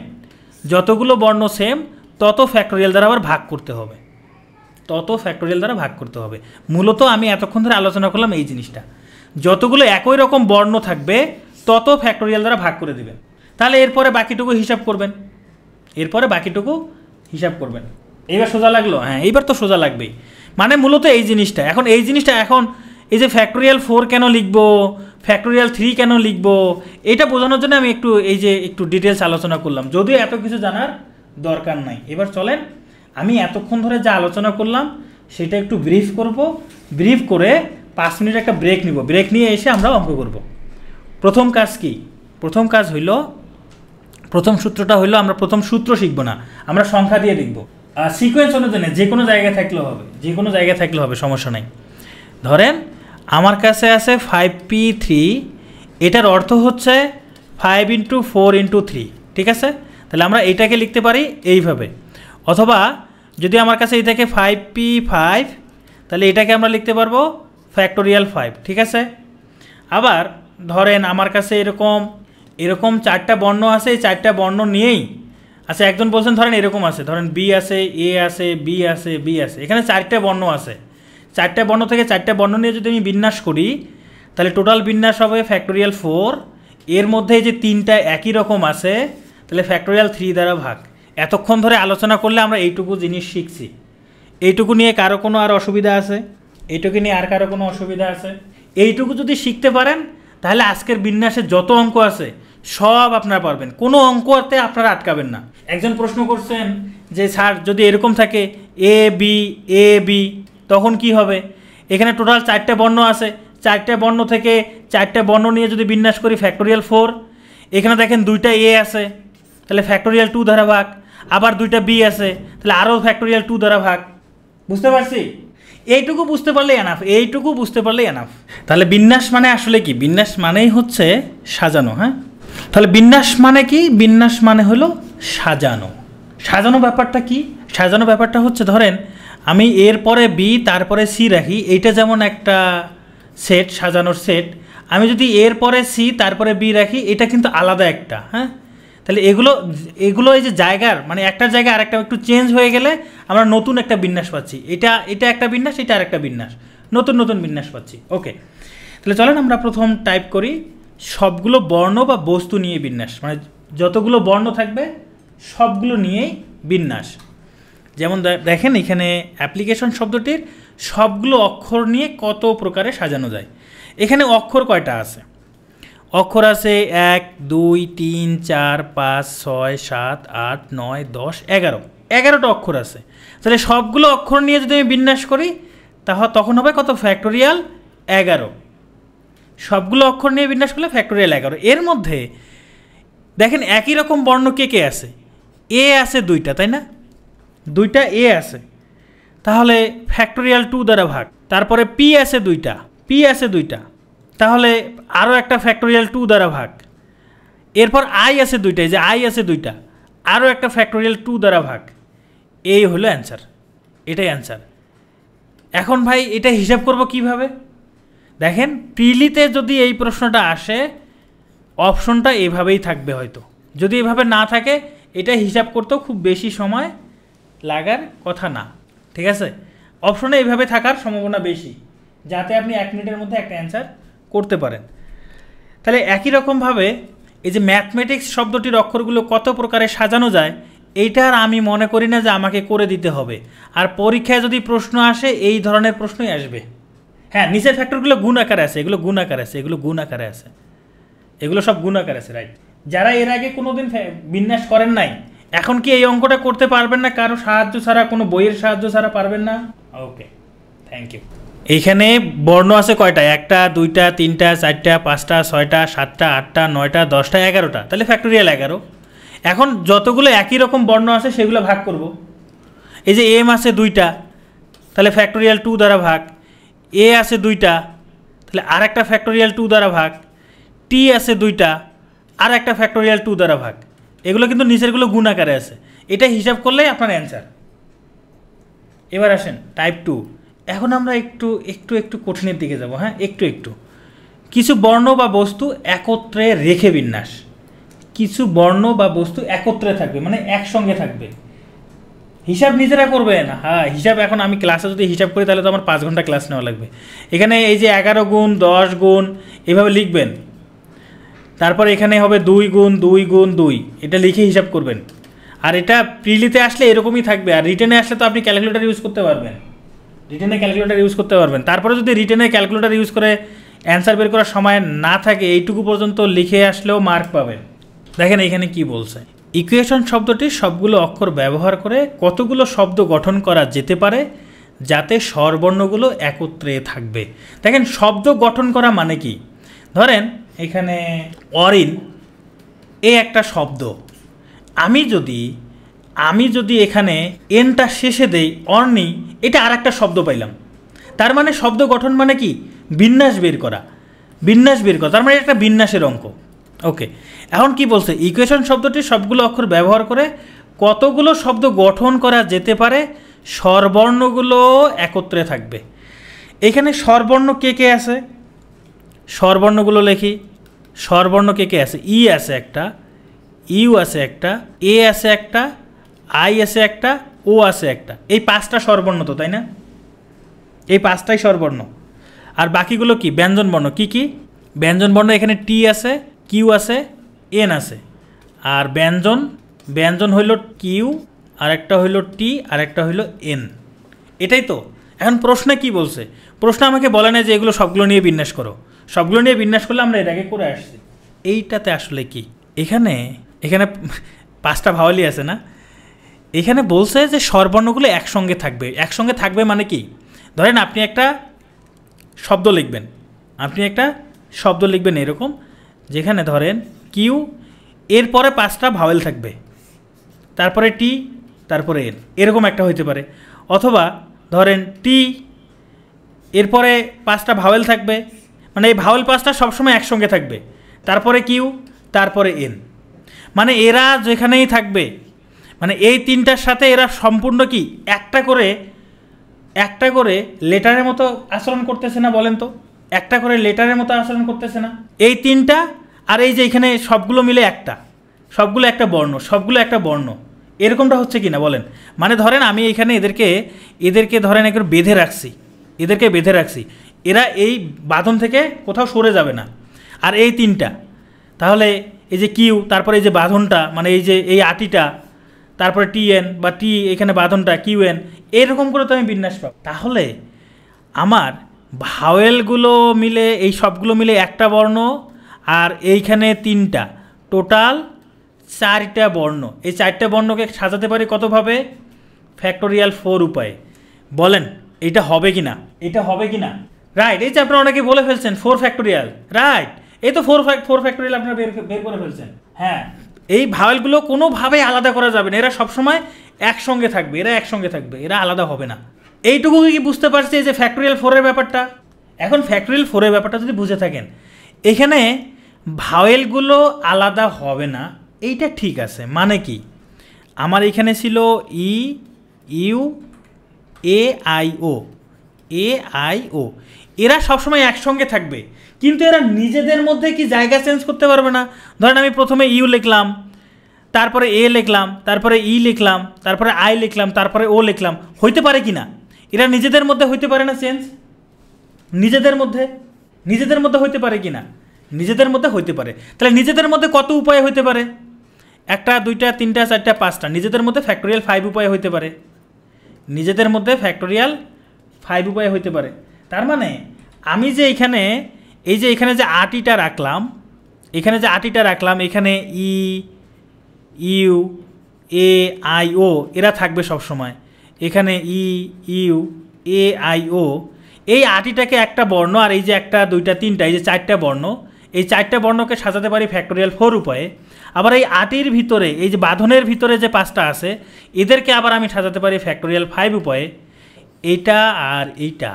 যতগুলো বর্ণ সেম তত ফ্যাক্টোরিয়াল দ্বারা আবার ভাগ করতে হবে, মূলত আমি এতক্ষণ ধরে আলোচনা করলাম এই জিনিসটা। যতগুলো একই রকম বর্ণ থাকবে তত ফ্যাক্টোরিয়াল দ্বারা ভাগ করে দেবেন। তাহলে এরপরে বাকিটুকু হিসাব করবেন। এইবার সোজা লাগলো? হ্যাঁ, এইবার তো সোজা লাগবেই। মানে মূলত এই জিনিসটা এখন এই যে ফ্যাক্টোরিয়াল 4 কেন লিখবো, ফ্যাক্টোরিয়াল 3 কেন লিখবো, এটা বোঝানোর জন্য আমি একটু ডিটেলস আলোচনা করলাম, যদিও এত কিছু জানার দরকার নাই। এবার চলেন আমি এতক্ষণ ধরে যা আলোচনা করলাম সেটা একটু ব্রিফ করে 5 মিনিট একটা ব্রেক নিব। ব্রেক নিয়ে এসে আমরা অঙ্ক করব। প্রথম কাজ কি? প্রথম সূত্রটা হইলো, আমরা প্রথম সূত্র শিখব না, আমরা সংখ্যা দিয়ে লিখব। সিকোয়েন্স অনুযায়ী যে কোনো জায়গায় থাকলে হবে, সমস্যা নাই। ধরেন আমার কাছে আছে 5p3, এটার অর্থ হচ্ছে 5 × 4 × 3, ঠিক আছে? তাহলে আমরা এইটাকে লিখতে পারি এইভাবে, অথবা যদি আমার কাছে এই থাকে 5p5, তাহলে এটাকে আমরা লিখতে পারবো ফ্যাক্টোরিয়াল 5, ঠিক আছে? আবার ধরেন আমার কাছে এরকম 4টা বর্ণ আছে, এই 4টা বর্ণ নিয়েই আচ্ছা একজন বলছেন ধরেন এরকম আছে, ধরেন বি আছে, এ আছে, বি আছে, এখানে 4টা বর্ণ আছে, 4টা বর্ণ থেকে 4টা বর্ণ নিয়ে যদি আমি বিন্যাস করি তাহলে টোটাল বিন্যাস হবে ফ্যাক্টোরিয়াল 4। এর মধ্যে যে 3টা একই রকম আছে তাহলে ফ্যাক্টোরিয়াল 3 দ্বারা ভাগ। এতক্ষণ ধরে আলোচনা করলে আমরা এইটুকু জিনিস শিখছি। এইটুকু নিয়ে কারো কোনো আর অসুবিধা আছে? এইটুকু যদি শিখতে পারেন তাহলে আজকের বিন্যাসে যত অঙ্ক আছে সব আপনারা পারবেন, কোনো অঙ্কতে আপনারা আটকাবেন না। একজন প্রশ্ন করছেন যে স্যার যদি এরকম থাকে এ বি তখন কি হবে? এখানে টোটাল 4টা বর্ণ আছে, 4টা বর্ণ থেকে 4টা বর্ণ নিয়ে যদি বিন্যাস করি ফ্যাক্টোরিয়াল 4। এখানে দেখেন 2টা এ আছে, তাহলে ফ্যাক্টোরিয়াল 2 দ্বারা ভাগ, আবার 2টা বি আছে, তাহলে আরও ফ্যাক্টোরিয়াল 2 দ্বারা ভাগ। বুঝতে পারছি? এইটুকু বুঝতে পারলেই এনাফ। তাহলে বিন্যাস মানে আসলে কি? বিন্যাস মানেই হচ্ছে সাজানো। হ্যাঁ, তাহলে বিন্যাস মানে কি? বিন্যাস মানে হলো সাজানো। ব্যাপারটা কি? সাজানো ব্যাপারটা হচ্ছে ধরেন আমি এর পরে বি তারপরে সি রাখি, এইটা যেমন একটা সেট, সাজানোর সেট। আমি যদি এর পরে সি তারপরে বি রাখি, এটা কিন্তু আলাদা একটা। হ্যাঁ, তাহলে এগুলো এই যে জায়গার মানে একটার জায়গায় আরেকটা একটু চেঞ্জ হয়ে গেলে আমরা নতুন একটা বিন্যাস পাচ্ছি। এটা একটা বিন্যাস, এটা আরেকটা বিন্যাস, নতুন বিন্যাস পাচ্ছি। ওকে, তাহলে চলেন আমরা প্রথম টাইপ করি সবগুলো বর্ণ বা বস্তু নিয়ে বিন্যাস, মানে যতগুলো বর্ণ থাকবে সবগুলো নিয়েই বিন্যাস। যেমন দেখেন এখানে অ্যাপ্লিকেশন শব্দটির সবগুলো অক্ষর নিয়ে কত প্রকারে সাজানো যায়। এখানে অক্ষর কয়টা আছে? অক্ষর আছে 1 2 3 4 5 6 7 8 9 10 11, 11টা অক্ষর আছে। তাহলে সবগুলো অক্ষর নিয়ে যদি আমি বিন্যাস করি তখন হবে কত? ফ্যাক্টোরিয়াল 11। সবগুলো অক্ষর নিয়ে বিন্যাস করলে ফ্যাক্টোরিয়াল 11। এর মধ্যে দেখেন একই রকম বর্ণ কে কে আছে? এ আছে 2টা, তাই না? 2টা এ আছে, তাহলে ফ্যাক্টোরিয়াল 2 দ্বারা ভাগ। তারপরে পি আছে 2টা, পি আছে 2টা, তাহলে আরও একটা ফ্যাক্টোরিয়াল 2 দ্বারা ভাগ। এরপর আই আছে 2টা, যে আই আছে 2টা, আরও একটা ফ্যাক্টোরিয়াল 2 দ্বারা ভাগ। এই হলো অ্যান্সার, এটাই অ্যান্সার। এখন ভাই এটা হিসাব করব কিভাবে? দেখেন প্রিলিতে যদি এই প্রশ্নটা আসে অপশনটা এভাবেই থাকবে, হয়তো যদি এভাবে না থাকে এটা হিসাব করতেও খুব বেশি সময় লাগার কথা না, ঠিক আছে? অপশনে এইভাবে থাকার সম্ভাবনা বেশি, যাতে আপনি 1 মিনিটের মধ্যে একটা অ্যান্সার করতে পারেন। তাহলে একই রকমভাবে এই যে ম্যাথমেটিক্স শব্দটির অক্ষরগুলো কত প্রকারে সাজানো যায়, এইটার আমি মনে করি না যে আমাকে করে দিতে হবে। আর পরীক্ষায় যদি প্রশ্ন আসে এই ধরনের প্রশ্নই আসবে। হ্যাঁ, নিচের ফ্যাক্টরগুলো গুণ আকারে আছে, এগুলো গুণ আকারে আছে, এগুলো গুণ আকারে আছে, এগুলো সব গুণ আকারে আছে, রাইট? যারা এর আগে কোনোদিন বিন্যাস করেন নাই, এখন কি এই অঙ্কটা করতে পারবেন না? কারো সাহায্য ছাড়া, কোনো বইয়ের সাহায্য ছাড়া পারবেন না? ওকে, থ্যাংক ইউ। এইখানে বর্ণ আছে কয়টা? 1টা 2টা 3টা 4টা 5টা 6টা 7টা 8টা 9টা 10টা 11টা, তাহলে ফ্যাক্টোরিয়াল 11। এখন যতগুলো একই রকম বর্ণ আছে সেগুলো ভাগ করব। এই যে এম আছে 2টা, তাহলে ফ্যাক্টোরিয়াল 2 দ্বারা ভাগ। এ আছে 2টা, তাহলে আর একটা ফ্যাক্টোরিয়াল 2 দ্বারা ভাগ। টি আছে 2টা, আর একটা ফ্যাক্টোরিয়াল 2 দ্বারা ভাগ। এগুলো কিন্তু নিচেরগুলো গুণ আকারে আছে, এটা হিসাব করলেই আপনার অ্যান্সার। এবার আসেন টাইপ 2। এখন আমরা একটু একটু একটু কঠিনের দিকে যাব। হ্যাঁ, একটু একটু কিছু বর্ণ বা বস্তু একত্রে রেখে বিন্যাস। কিছু বর্ণ বা বস্তু একত্রে থাকবে, মানে একসঙ্গে থাকবে। হিসাব নিজেরা করবে না। হ্যাঁ, হিসাব এখন আমি ক্লাসে যদি হিসাব করি তাহলে তো আমার 5 ঘন্টা ক্লাস নেওয়া লাগবে। এখানে এই যে 11 গুণ 10 গুণ এভাবে লিখবেন, তারপর এখানে হবে 2 গুণ 2 গুণ 2, এটা লিখে হিসাব করবেন। আর এটা প্রিলিতে আসলে এরকমই থাকবে, আর রিটেনে আসলে তো আপনি ক্যালকুলেটর ইউজ করতে পারবেন, রিটেনে ক্যালকুলেটর ইউজ করতে পারবেন। তারপরে যদি রিটেনে ক্যালকুলেটর ইউজ করে অ্যান্সার বের করার সময় না থাকে, এইটুকু পর্যন্ত লিখে আসলেও মার্ক পাবেন। দেখেন এখানে কি বলছে, ইকুয়েশন শব্দটি সবগুলো অক্ষর ব্যবহার করে কতগুলো শব্দ গঠন করা যেতে পারে যাতে স্বরবর্ণগুলো একত্রে থাকবে। দেখেন শব্দ গঠন করা মানে কি? ধরেন এখানে অরিন এ একটা শব্দ, আমি যদি এখানে এনটা শেষে দেই অর্নি, এটা আর একটা শব্দ পাইলাম। তার মানে শব্দ গঠন মানে কি? বিন্যাস বের করা, বিন্যাস বের করা, তার মানে একটা বিন্যাসের অঙ্ক। ওকে, এখন কি বলছে? ইকুয়েশন শব্দটি সবগুলো অক্ষর ব্যবহার করে কতগুলো শব্দ গঠন করা যেতে পারে স্বরবর্ণগুলো একত্রে থাকবে। এখানে স্বরবর্ণ কে কে আছে? স্বরবর্ণগুলো লিখি। স্বরবর্ণ কে কে আছে? ই আছে একটা, ইউ আছে একটা, এ আছে একটা, আই আছে একটা, ও আছে একটা। এই 5টা স্বরবর্ণ তো, তাই না? এই 5টাই স্বরবর্ণ। আর বাকিগুলো কি? ব্যঞ্জনবর্ণ। কি কি ব্যঞ্জনবর্ণ? এখানে টি আছে, কিউ আছে, এন আছে। আর ব্যঞ্জন হইল কিউ, আর একটা হইল টি, আর একটা হইল এন। এটাই তো। এখন প্রশ্নে কি বলছে? প্রশ্ন আমাকে বলে না যে এগুলো সবগুলো নিয়ে বিন্যাস করো। সবগুলো নিয়ে বিন্যাস করলে আমরা এর আগে করে আসছি। এইটাতে আসলে কি? এখানে 5টা ভাওয়ালি আছে না? এখানে বলছে যে স্বরবর্ণগুলো একসঙ্গে থাকবে। একসঙ্গে থাকবে মানে কি? ধরেন আপনি একটা শব্দ লিখবেন এরকম, যেখানে ধরেন কিউ, এরপরে 5টা ভাওয়েল থাকবে, তারপরে টি, তারপরে এন, এরকম একটা হইতে পারে। অথবা ধরেন টি, এরপরে 5টা ভাওয়েল থাকবে, মানে এই ভাওয়েল 5টা সবসময় একসঙ্গে থাকবে, তারপরে কিউ, তারপরে এন। মানে এরা যেখানেই থাকবে, মানে এই 3টার সাথে এরা সম্পূর্ণ কি একটা করে লেটারের মতো আচরণ করতেছে না? বলেন তো, একটা করে লেটারের মতো আচরণ করতেছে না? এই 3টা, আর এই যে এখানে সবগুলো মিলে সবগুলো একটা বর্ণ, এরকমটা হচ্ছে কি না বলেন? মানে ধরেন আমি এখানে এদেরকে ধরেন একটু বেঁধে রাখছি, এরা এই বাঁধন থেকে কোথাও সরে যাবে না। আর এই তিনটা, তাহলে এই যে কিউ, তারপরে এই যে বাঁধনটা মানে এই যে এই আটিটা, তারপরে টি এন বা টি এখানে বাঁধনটা কিউ এন, এরকম করে তো আমি বিন্যাস পাবো। তাহলে আমার ভাওয়েলগুলো মিলে এই সবগুলো মিলে একটা বর্ণ, আর এইখানে তিনটা, টোটাল 4টা বর্ণ। এই 4টা বর্ণকে সাজাতে পারি কতভাবে? ফ্যাক্টোরিয়াল 4 উপায়ে। বলেন এটা হবে কি না? এটা হবে কি না? রাইট, এই যে আপনারা অনেকে বলে ফেলছেন 4 ফ্যাক্টোরিয়াল, রাইট, এই তো 4 ফ্যাক্টোরিয়াল আপনারা বের করে ফেলছেন। হ্যাঁ, এই ভাওয়েলগুলো কোনোভাবেই আলাদা করা যাবে না, এরা সবসময় একসঙ্গে থাকবে, এরা আলাদা হবে না। এইটুকু কি বুঝতে পারছি যে ফ্যাক্টোরিয়াল 4-এর ব্যাপারটা? এখন ফ্যাক্টোরিয়াল 4-এর ব্যাপারটা যদি বুঝে থাকেন, এখানে ভাওয়েলগুলো আলাদা হবে না, এইটা ঠিক আছে। মানে কি, আমার এখানে ছিল ই, ইউ, এ আই ও, এরা সবসময় একসঙ্গে থাকবে, কিন্তু এরা নিজেদের মধ্যে কি জায়গা চেঞ্জ করতে পারবে না? ধরেন আমি প্রথমে ইউ লিখলাম, তারপরে এ লিখলাম, তারপরে ই লিখলাম, তারপরে আই লিখলাম, তারপরে ও লিখলাম, হইতে পারে কি না? এরা নিজেদের মধ্যে হইতে পারে না চেঞ্জ? নিজেদের মধ্যে হইতে পারে কি না? নিজেদের মধ্যে হইতে পারে। তাহলে নিজেদের মধ্যে কত উপায় হইতে পারে? 1টা 2টা 3টা 4টা 5টা। নিজেদের মধ্যে ফ্যাক্টোরিয়াল 5 উপায় হইতে পারে। নিজেদের মধ্যে ফ্যাক্টোরিয়াল 5 উপায় হইতে পারে। তার মানে আমি যে এখানে এই যে এখানে যে আটিটা রাখলাম, এখানে ই, ইউ, এ আই ও এরা থাকবে সব সময়। এখানে ই, ইউ, এ আই ও, এই আটিটাকে একটা বর্ণ, আর এই যে 1টা 2টা 3টা এই যে 4টা বর্ণ, এই 4টা বর্ণকে সাজাতে পারি ফ্যাক্টোরিয়াল 4 উপায়ে। আবার এই আটির ভিতরে এই যে বাঁধনের ভিতরে যে 5টা আছে, এদেরকে আবার আমি সাজাতে পারি ফ্যাক্টোরিয়াল 5 উপায়ে। এইটা আর এইটা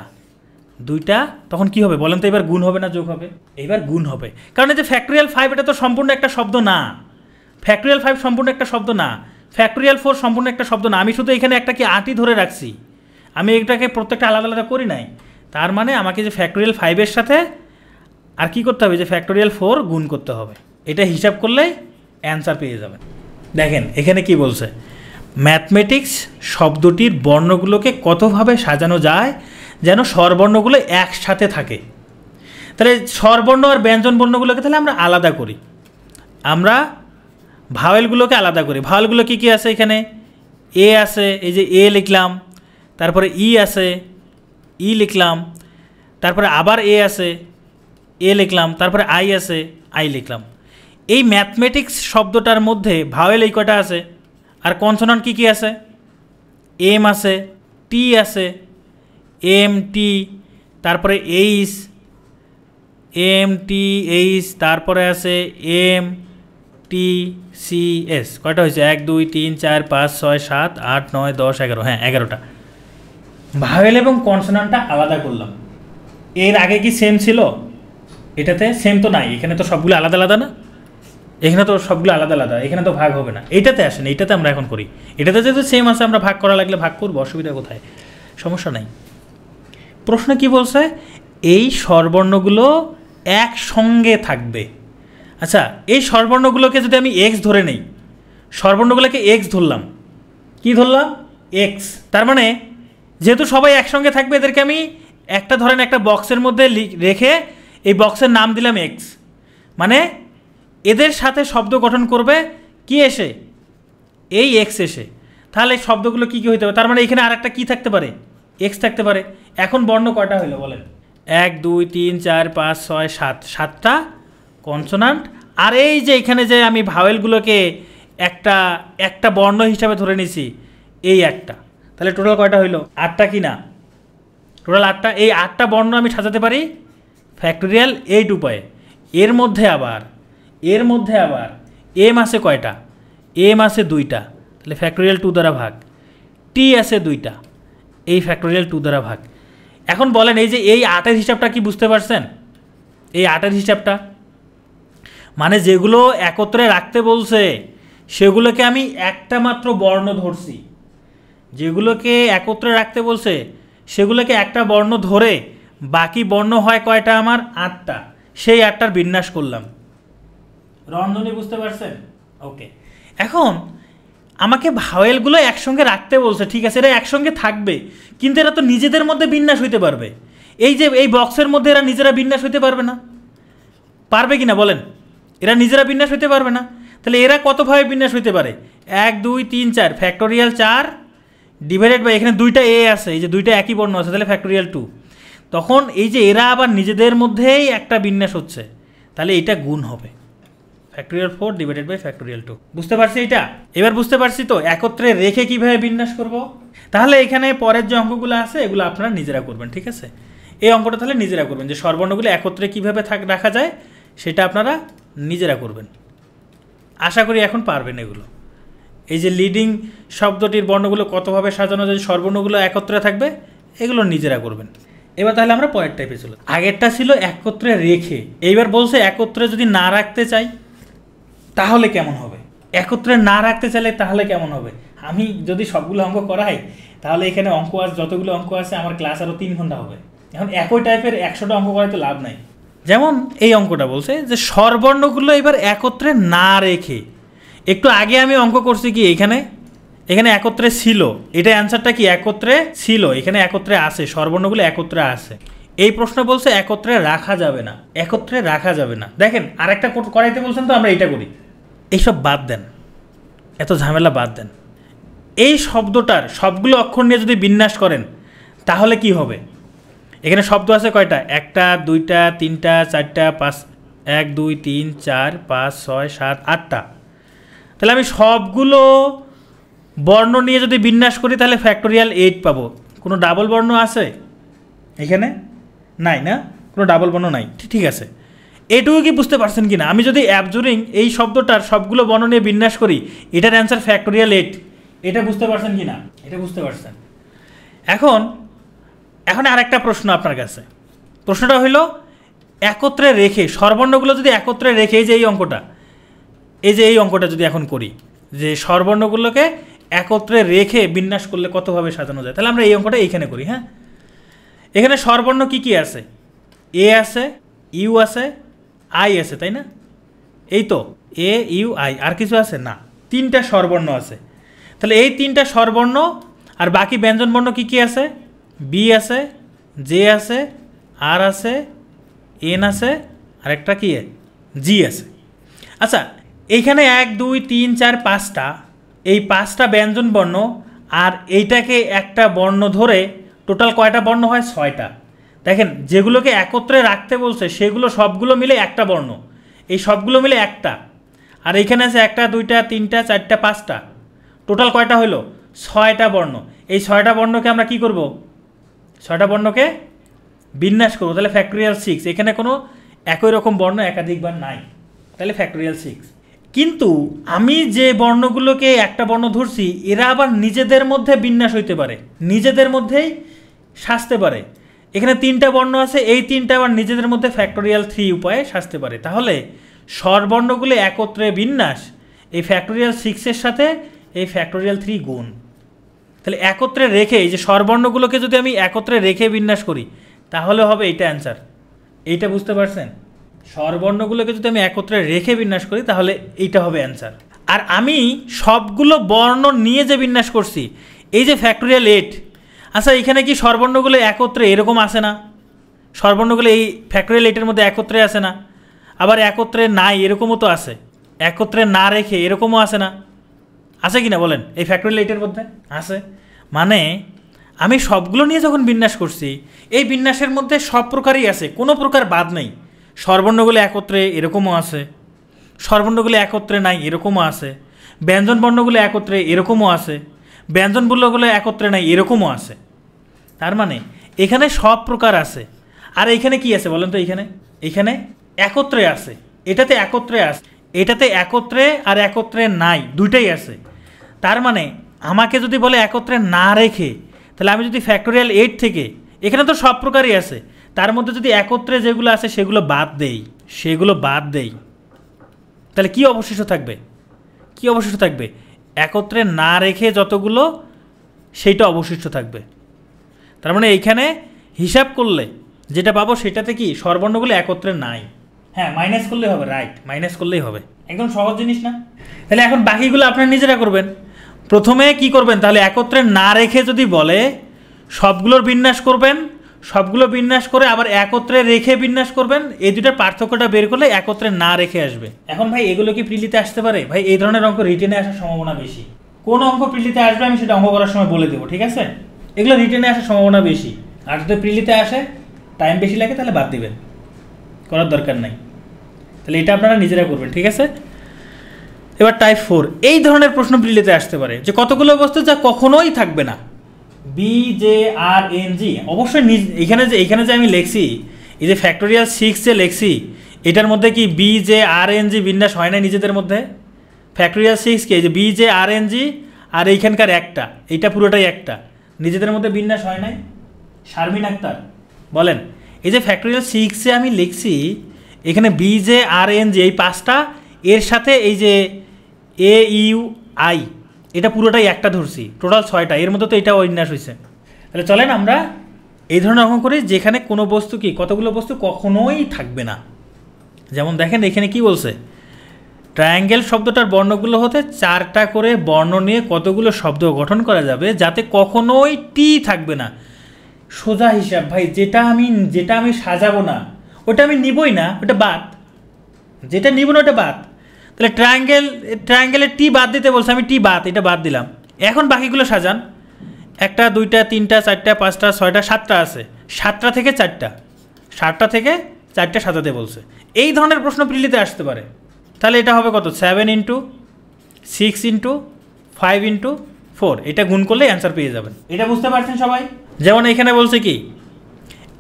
2টা, তখন কি হবে বলেন তো? এবার গুণ হবে না যোগ হবে? এবার গুণ হবে, কারণ এই যে ফ্যাক্টোরিয়াল 5 এটা তো সম্পূর্ণ একটা শব্দ না, ফ্যাক্টোরিয়াল 5 সম্পূর্ণ একটা শব্দ না, ফ্যাক্টোরিয়াল 4 সম্পূর্ণ একটা শব্দ না। আমি শুধু এখানে একটা কি আটি ধরে রাখছি, আমি এটাকে প্রত্যেকটা আলাদা আলাদা করি নাই। তার মানে আমাকে যে ফ্যাক্টোরিয়াল 5-এর সাথে আর কি করতে হবে? যে ফ্যাক্টোরিয়াল 4 গুণ করতে হবে। এটা হিসাব করলেই অ্যান্সার পেয়ে যাবেন। দেখেন এখানে কি বলছে, ম্যাথমেটিক্স শব্দটির বর্ণগুলোকে কতভাবে সাজানো যায় যেন স্বরবর্ণগুলো একসাথে থাকে। তাহলে স্বরবর্ণ আর ব্যঞ্জন বর্ণগুলোকে তাহলে আমরা আলাদা করি, আমরা ভাওয়েলগুলোকে আলাদা করি। ভাওয়েলগুলো কী কী আছে? এখানে এ আছে, এই যে এ লিখলাম, তারপরে ই আছে, ই লিখলাম, তারপরে আবার এ আছে, এ লিখলাম, তারপরে আই আছে, আই লিখলাম। এই ম্যাথমেটিক্স শব্দটার মধ্যে ভাওয়েল এই কটা আছে, আর কনসোনান্ট কী কী আছে? এম আছে, টি আছে, এম টি, তারপরে এইচ, এম টি এইচ, তারপরে আছে এম টি সি এস। কয়টা হয়েছে? 1 2 3 4 5 6 7 8 9 10 11, হ্যাঁ 11টা। ভাওয়েল এবং কনসোনান্টটা আলাদা করলাম। এর আগে কি সেম ছিল? এটাতে সেম তো নাই, এখানে তো সবগুলো আলাদা আলাদা না, এখানে তো সবগুলো আলাদা আলাদা, এখানে তো ভাগ হবে না। এইটাতে আসেন, এইটাতে আমরা এখন করি। এটাতে যেহেতু সেম আছে, আমরা ভাগ করা লাগলে ভাগ করবো, অসুবিধা কোথায়? সমস্যা নাই। প্রশ্ন কি বলছে? এই স্বরবর্ণগুলো একসঙ্গে থাকবে। আচ্ছা, এই স্বরবর্ণগুলোকে যদি আমি এক্স ধরে নেই, স্বরবর্ণগুলোকে এক্স ধরলাম, কি ধরলাম? এক্স। তার মানে যেহেতু সবাই একসঙ্গে থাকবে, এদেরকে আমি একটা ধরেন একটা বক্সের মধ্যে রেখে এই বক্সের নাম দিলাম এক্স। মানে এদের সাথে শব্দ গঠন করবে কি এসে? এই এক্স এসে। তাহলে শব্দগুলো কী কী হইতে পারে? তার মানে এখানে আর একটা কী থাকতে পারে? এক্স থাকতে পারে। এখন বর্ণ কয়টা হইলো বলেন? 1 2 3 4 5 6 7, 7টা কনসোনান্ট। আর এই যে এখানে যে আমি ভাওয়েলগুলোকে একটা বর্ণ হিসাবে ধরে নিছি, এই একটা, তাহলে টোটাল কয়টা হইলো? 8টা কি না? টোটাল 8টা। এই 8টা বর্ণ আমি সাজাতে পারি ফ্যাক্টোরিয়াল 8 উপায়ে। এর মধ্যে আবার এম আছে কয়টা? এম আছে 2টা, তাহলে ফ্যাক্টোরিয়াল 2 দ্বারা ভাগ। টি আছে 2টা, এই ফ্যাক্টোরিয়াল 2 দ্বারা ভাগ। এখন বলেন এই যে এই 8-এর হিসাবটা কি বুঝতে পারছেন? এই 8-এর হিসাবটা মানে যেগুলো একত্রে রাখতে বলছে সেগুলোকে আমি একটা মাত্র বর্ণ ধরছি, যেগুলোকে একত্রে রাখতে বলছে সেগুলোকে একটা বর্ণ ধরে বাকি বর্ণ হয় কয়টা আমার? 8টা। সেই 8টার বিন্যাস করলাম। রন্ধনী বুঝতে পারছেন? ওকে। এখন আমাকে ভাওয়েলগুলো একসঙ্গে রাখতে বলছে, ঠিক আছে, এরা একসঙ্গে থাকবে, কিন্তু এরা তো নিজেদের মধ্যে বিন্যাস হইতে পারবে। এই যে এই বক্সের মধ্যে এরা নিজেরা বিন্যাস হইতে পারবে না, পারবে কি না বলেন? এরা নিজেরা বিন্যাস হইতে পারবে না। তাহলে এরা কতভাবে বিন্যাস হইতে পারে? 1 2 3 4 ফ্যাক্টোরিয়াল 4 ডিভাইডেড বাই এখানে দুইটা এ আছে, এই যে দুইটা একই বর্ণ আছে, তাহলে ফ্যাক্টোরিয়াল 2। তখন এই যে এরা আবার নিজেদের মধ্যেই একটা বিন্যাস হচ্ছে, তাহলে এটা গুণ হবে ফ্যাক্টোরিয়াল 4 ডিভাইডেড বাই ফ্যাক্টোরিয়াল 2। বুঝতে পারছি এটা? এবার বুঝতে পারছি তো একত্রে রেখে কিভাবে বিন্যাস করব। তাহলে এখানে পরের যে অঙ্কগুলো আছে এগুলো আপনারা নিজেরা করবেন, ঠিক আছে? এই অঙ্কটা তাহলে নিজেরা করবেন, যে স্বরবর্ণগুলো একত্রে কীভাবে রাখা যায় সেটা আপনারা নিজেরা করবেন। আশা করি এখন পারবেন এগুলো। এই যে লিডিং শব্দটির বর্ণগুলো কতভাবে সাজানো যায়, স্বরবর্ণগুলো একত্রে থাকবে, এগুলো নিজেরা করবেন। এবার তাহলে আমরা পরের টাইপে চলো। আগেরটা ছিল একত্রে রেখে, এইবার বলছে একত্রে যদি না রাখতে চাই তাহলে কেমন হবে। একত্রে না রাখতে চাইলে তাহলে কেমন হবে? আমি যদি সবগুলো অঙ্ক করাই তাহলে এখানে অঙ্ক আর যতগুলো অঙ্ক আছে আমার ক্লাস আরও 3 ঘন্টা হবে। এখন একই টাইপের 100টা অঙ্ক করাইতে লাভ নাই। যেমন এই অঙ্কটা বলছে যে স্বরবর্ণগুলো এবার একত্রে না রেখে, একটু আগে আমি অঙ্ক করছি কি এখানে একত্রে ছিল, এটা অ্যান্সারটা কি একত্রে ছিল, এখানে একত্রে আছে, স্বরবর্ণগুলো একত্রে আছে। এই প্রশ্ন বলছে একত্রে রাখা যাবে না, একত্রে রাখা যাবে না। দেখেন আরেকটা করাইতে বলছেন, তো আমরা এইটা করি। এইসব বাদ দেন, এত ঝামেলা বাদ দেন। এই শব্দটার সবগুলো অক্ষর নিয়ে যদি বিন্যাস করেন তাহলে কি হবে? এখানে শব্দ আছে কয়টা? 1টা 2টা 3টা 4টা 5, 1 2 3 4 5 6 7 8টা। তাহলে আমি সবগুলো বর্ণ নিয়ে যদি বিন্যাস করি তাহলে ফ্যাক্টোরিয়াল 8 পাবো। কোনো ডাবল বর্ণ আছে এখানে? নাই না, কোনো ডাবল বর্ণ নাই, ঠিক আছে। এটুকু কি বুঝতে পারছেন কি না? আমি যদি অ্যাবজুরিং এই শব্দটার সবগুলো বর্ণ নিয়ে বিন্যাস করি, এটার অ্যান্সার ফ্যাক্টোরিয়াল 8। এটা বুঝতে পারছেন কি না? এটা বুঝতে পারছেন। এখন আরেকটা প্রশ্ন আপনার কাছে। প্রশ্নটা হইল একত্রে রেখে, স্বরবর্ণগুলো যদি একত্রে রেখে, এই যে এই অঙ্কটা যদি এখন করি, যে স্বরবর্ণগুলোকে একত্রে রেখে বিন্যাস করলে কতভাবে সাজানো যায়, তাহলে আমরা এই অঙ্কটা এইখানে করি। হ্যাঁ, এখানে স্বরবর্ণ কি কি আছে? এ আছে, ইউ আছে, আই আছে, তাই না? এই তো এ ইউ আই, আর কিছু আছে না? 3টা স্বরবর্ণ আছে। তাহলে এই 3টা স্বরবর্ণ আর বাকি ব্যঞ্জনবর্ণ কি কি আছে? বি আছে, জে আছে, আর আছে, এন আছে, আর একটা কি জি আছে। আচ্ছা, এইখানে 1 2 3 4 5টা, এই 5টা ব্যঞ্জন বর্ণ, আর এইটাকে একটা বর্ণ ধরে টোটাল কয়টা বর্ণ হয়? 6টা। দেখেন যেগুলোকে একত্রে রাখতে বলছে সেগুলো সবগুলো মিলে একটা বর্ণ, এই সবগুলো মিলে একটা। আর এইখানে আছে 1টা 2টা 3টা 4টা 5টা, টোটাল কয়টা হলো? 6টা বর্ণ। এই 6টা বর্ণকে আমরা কি করব? 6টা বর্ণকে বিন্যাস করবো, তাহলে ফ্যাক্টোরিয়াল 6। এখানে কোনো একই রকম বর্ণ একাধিকবার নাই, তাহলে ফ্যাক্টোরিয়াল 6। কিন্তু আমি যে বর্ণগুলোকে একটা বর্ণ ধরছি এরা আবার নিজেদের মধ্যে বিন্যাস হইতে পারে, নিজেদের মধ্যেই সাজতে পারে। এখানে 3টা বর্ণ আছে, এই 3টা আবার নিজেদের মধ্যে ফ্যাক্টোরিয়াল 3 উপায়ে সাজতে পারে। তাহলে স্বরবর্ণগুলো একত্রে বিন্যাস এই ফ্যাক্টোরিয়াল 6-এর সাথে এই ফ্যাক্টোরিয়াল 3 গুণ। তাহলে একত্রে রেখে, এই যে স্বরবর্ণগুলোকে যদি আমি একত্রে রেখে বিন্যাস করি তাহলে হবে এইটা অ্যান্সার। এইটা বুঝতে পারছেন? স্বরবর্ণগুলোকে যদি আমি একত্রে রেখে বিন্যাস করি তাহলে এইটা হবে অ্যান্সার। আর আমি সবগুলো বর্ণ নিয়ে যে বিন্যাস করছি, এই যে ফ্যাক্টোরিয়াল 8, আচ্ছা এখানে কি স্বরবর্ণগুলো একত্রে এরকম আসে না? স্বরবর্ণগুলো এই ফ্যাক্টোরিয়াল 8-এর মধ্যে একত্রে আসে না? আবার একত্রে নাই এরকমও তো আছে, একত্রে না রেখে এরকমও আসে না? আছে কি না বলেন? এই ফ্যাক্টোরিয়াল 8-এর মধ্যে আছে। মানে আমি সবগুলো নিয়ে যখন বিন্যাস করছি, এই বিন্যাসের মধ্যে সব প্রকারই আছে, কোনো প্রকার বাদ নেই। স্বরবর্ণগুলো একত্রে এরকমও আছে, স্বরবর্ণগুলো একত্রে নাই এরকমও আছে, ব্যঞ্জন বর্ণগুলো একত্রে এরকমও আছে, ব্যঞ্জন বর্ণগুলো একত্রে নাই এরকমও আছে। তার মানে এখানে সব প্রকার আছে। আর এইখানে কি আছে বলেন তো? এইখানে একত্রে আছে, এটাতে একত্রে আছে, এটাতে একত্রে আর একত্রে নাই, দুইটাই আছে। তার মানে আমাকে যদি বলে একত্রে না রেখে, তাহলে আমি যদি ফ্যাক্টোরিয়াল 8 থেকে, এখানে তো সব প্রকারই আছে, তার মধ্যে যদি একত্রে যেগুলো আছে সেগুলো বাদ দেই, তাহলে কি অবশিষ্ট থাকবে? একত্রে না রেখে যতগুলো সেইটা অবশিষ্ট থাকবে। তার মানে এইখানে হিসাব করলে যেটা পাবো সেটাতে কি স্বরবর্ণগুলো একত্রে নাই। হ্যাঁ, মাইনাস করলেই হবে, রাইট, মাইনাস করলেই হবে। একদম সহজ জিনিস না? তাহলে এখন বাকিগুলো আপনারা নিজেরা করবেন। প্রথমে কি করবেন? তাহলে একত্রে না রেখে যদি বলে সবগুলোর বিন্যাস করবেন, সবগুলো বিন্যাস করে আবার একত্রে রেখে বিন্যাস করবেন, এই দুটার পার্থক্যটা বের করলে একত্রে না রেখে আসবে। এখন ভাই এগুলো কি প্রিলিতে আসতে পারে? ভাই এই ধরনের অঙ্ক রিটেনে আসার সম্ভাবনা বেশি। কোন অঙ্ক প্রিলিতে আসবে আমি সেটা অঙ্ক করার সময় বলে দেবো, ঠিক আছে? এগুলো রিটেনে আসার সম্ভাবনা বেশি, আর যদি প্রিলিতে আসে টাইম বেশি লাগে তাহলে বাদ দিবেন, করার দরকার নাই। তাহলে এটা আপনারা নিজেরা করবেন, ঠিক আছে? এবার টাইপ 4, এই ধরনের প্রশ্ন প্রিলিতে আসতে পারে যে কতগুলো বস্তু যা কখনোই থাকবে না। BJRNG অবশ্যই এখানে যে আমি লিখছি, এই যে ফ্যাক্টোরিয়াল 6 যে লিখছি, এটার মধ্যে কি BJRNG বিন্যাস হয় না নিজেদের মধ্যে? ফ্যাক্টোরিয়াল 6 কি এই যে BJRNG আর এইখানকার একটা, এইটা পুরোটাই একটা, নিজেদের মধ্যে বিন্যাস হয় নাই? শারমিন আক্তার বলেন, এই যে ফ্যাক্টোরিয়াল 6 আমি লিখছি, এখানে BJRNG এই 5টা, এর সাথে এই যে AUI এটা পুরোটাই একটা ধরছি, টোটাল 6টা, এর মধ্যে তো এটা বিন্যাস হয়েছে। তাহলে চলেন আমরা এই ধরনের অঙ্ক করি যেখানে কোনো বস্তু কি কতগুলো বস্তু কখনোই থাকবে না। যেমন দেখেন এখানে কি বলছে, ট্রায়াঙ্গেল শব্দটার বর্ণগুলো হতে 4টা করে বর্ণ নিয়ে কতগুলো শব্দ গঠন করা যাবে যাতে কখনোই টি থাকবে না। সোজা হিসাব ভাই, যেটা আমি সাজাবো না ওটা আমি নিবই না, ওটা বাদ। যেটা নিব না ওটা বাদ। তাহলে ট্রায়াঙ্গেলের টি বাদ দিতে বলছে, আমি টি বাদ, এটা বাদ দিলাম। এখন বাকিগুলো সাজান, 1টা 2টা 3টা 4টা 5টা 6টা 7টা আছে, 7টা থেকে 4টা, 7টা থেকে 4টা সাজাতে বলছে। এই ধরনের প্রশ্ন প্রিলিতে আসতে পারে। তাহলে এটা হবে কত? 7 × 6 × 5 × 4, এটা গুণ করলে অ্যান্সার পেয়ে যাবেন। এটা বুঝতে পারছেন সবাই? যেমন এখানে বলছে কি,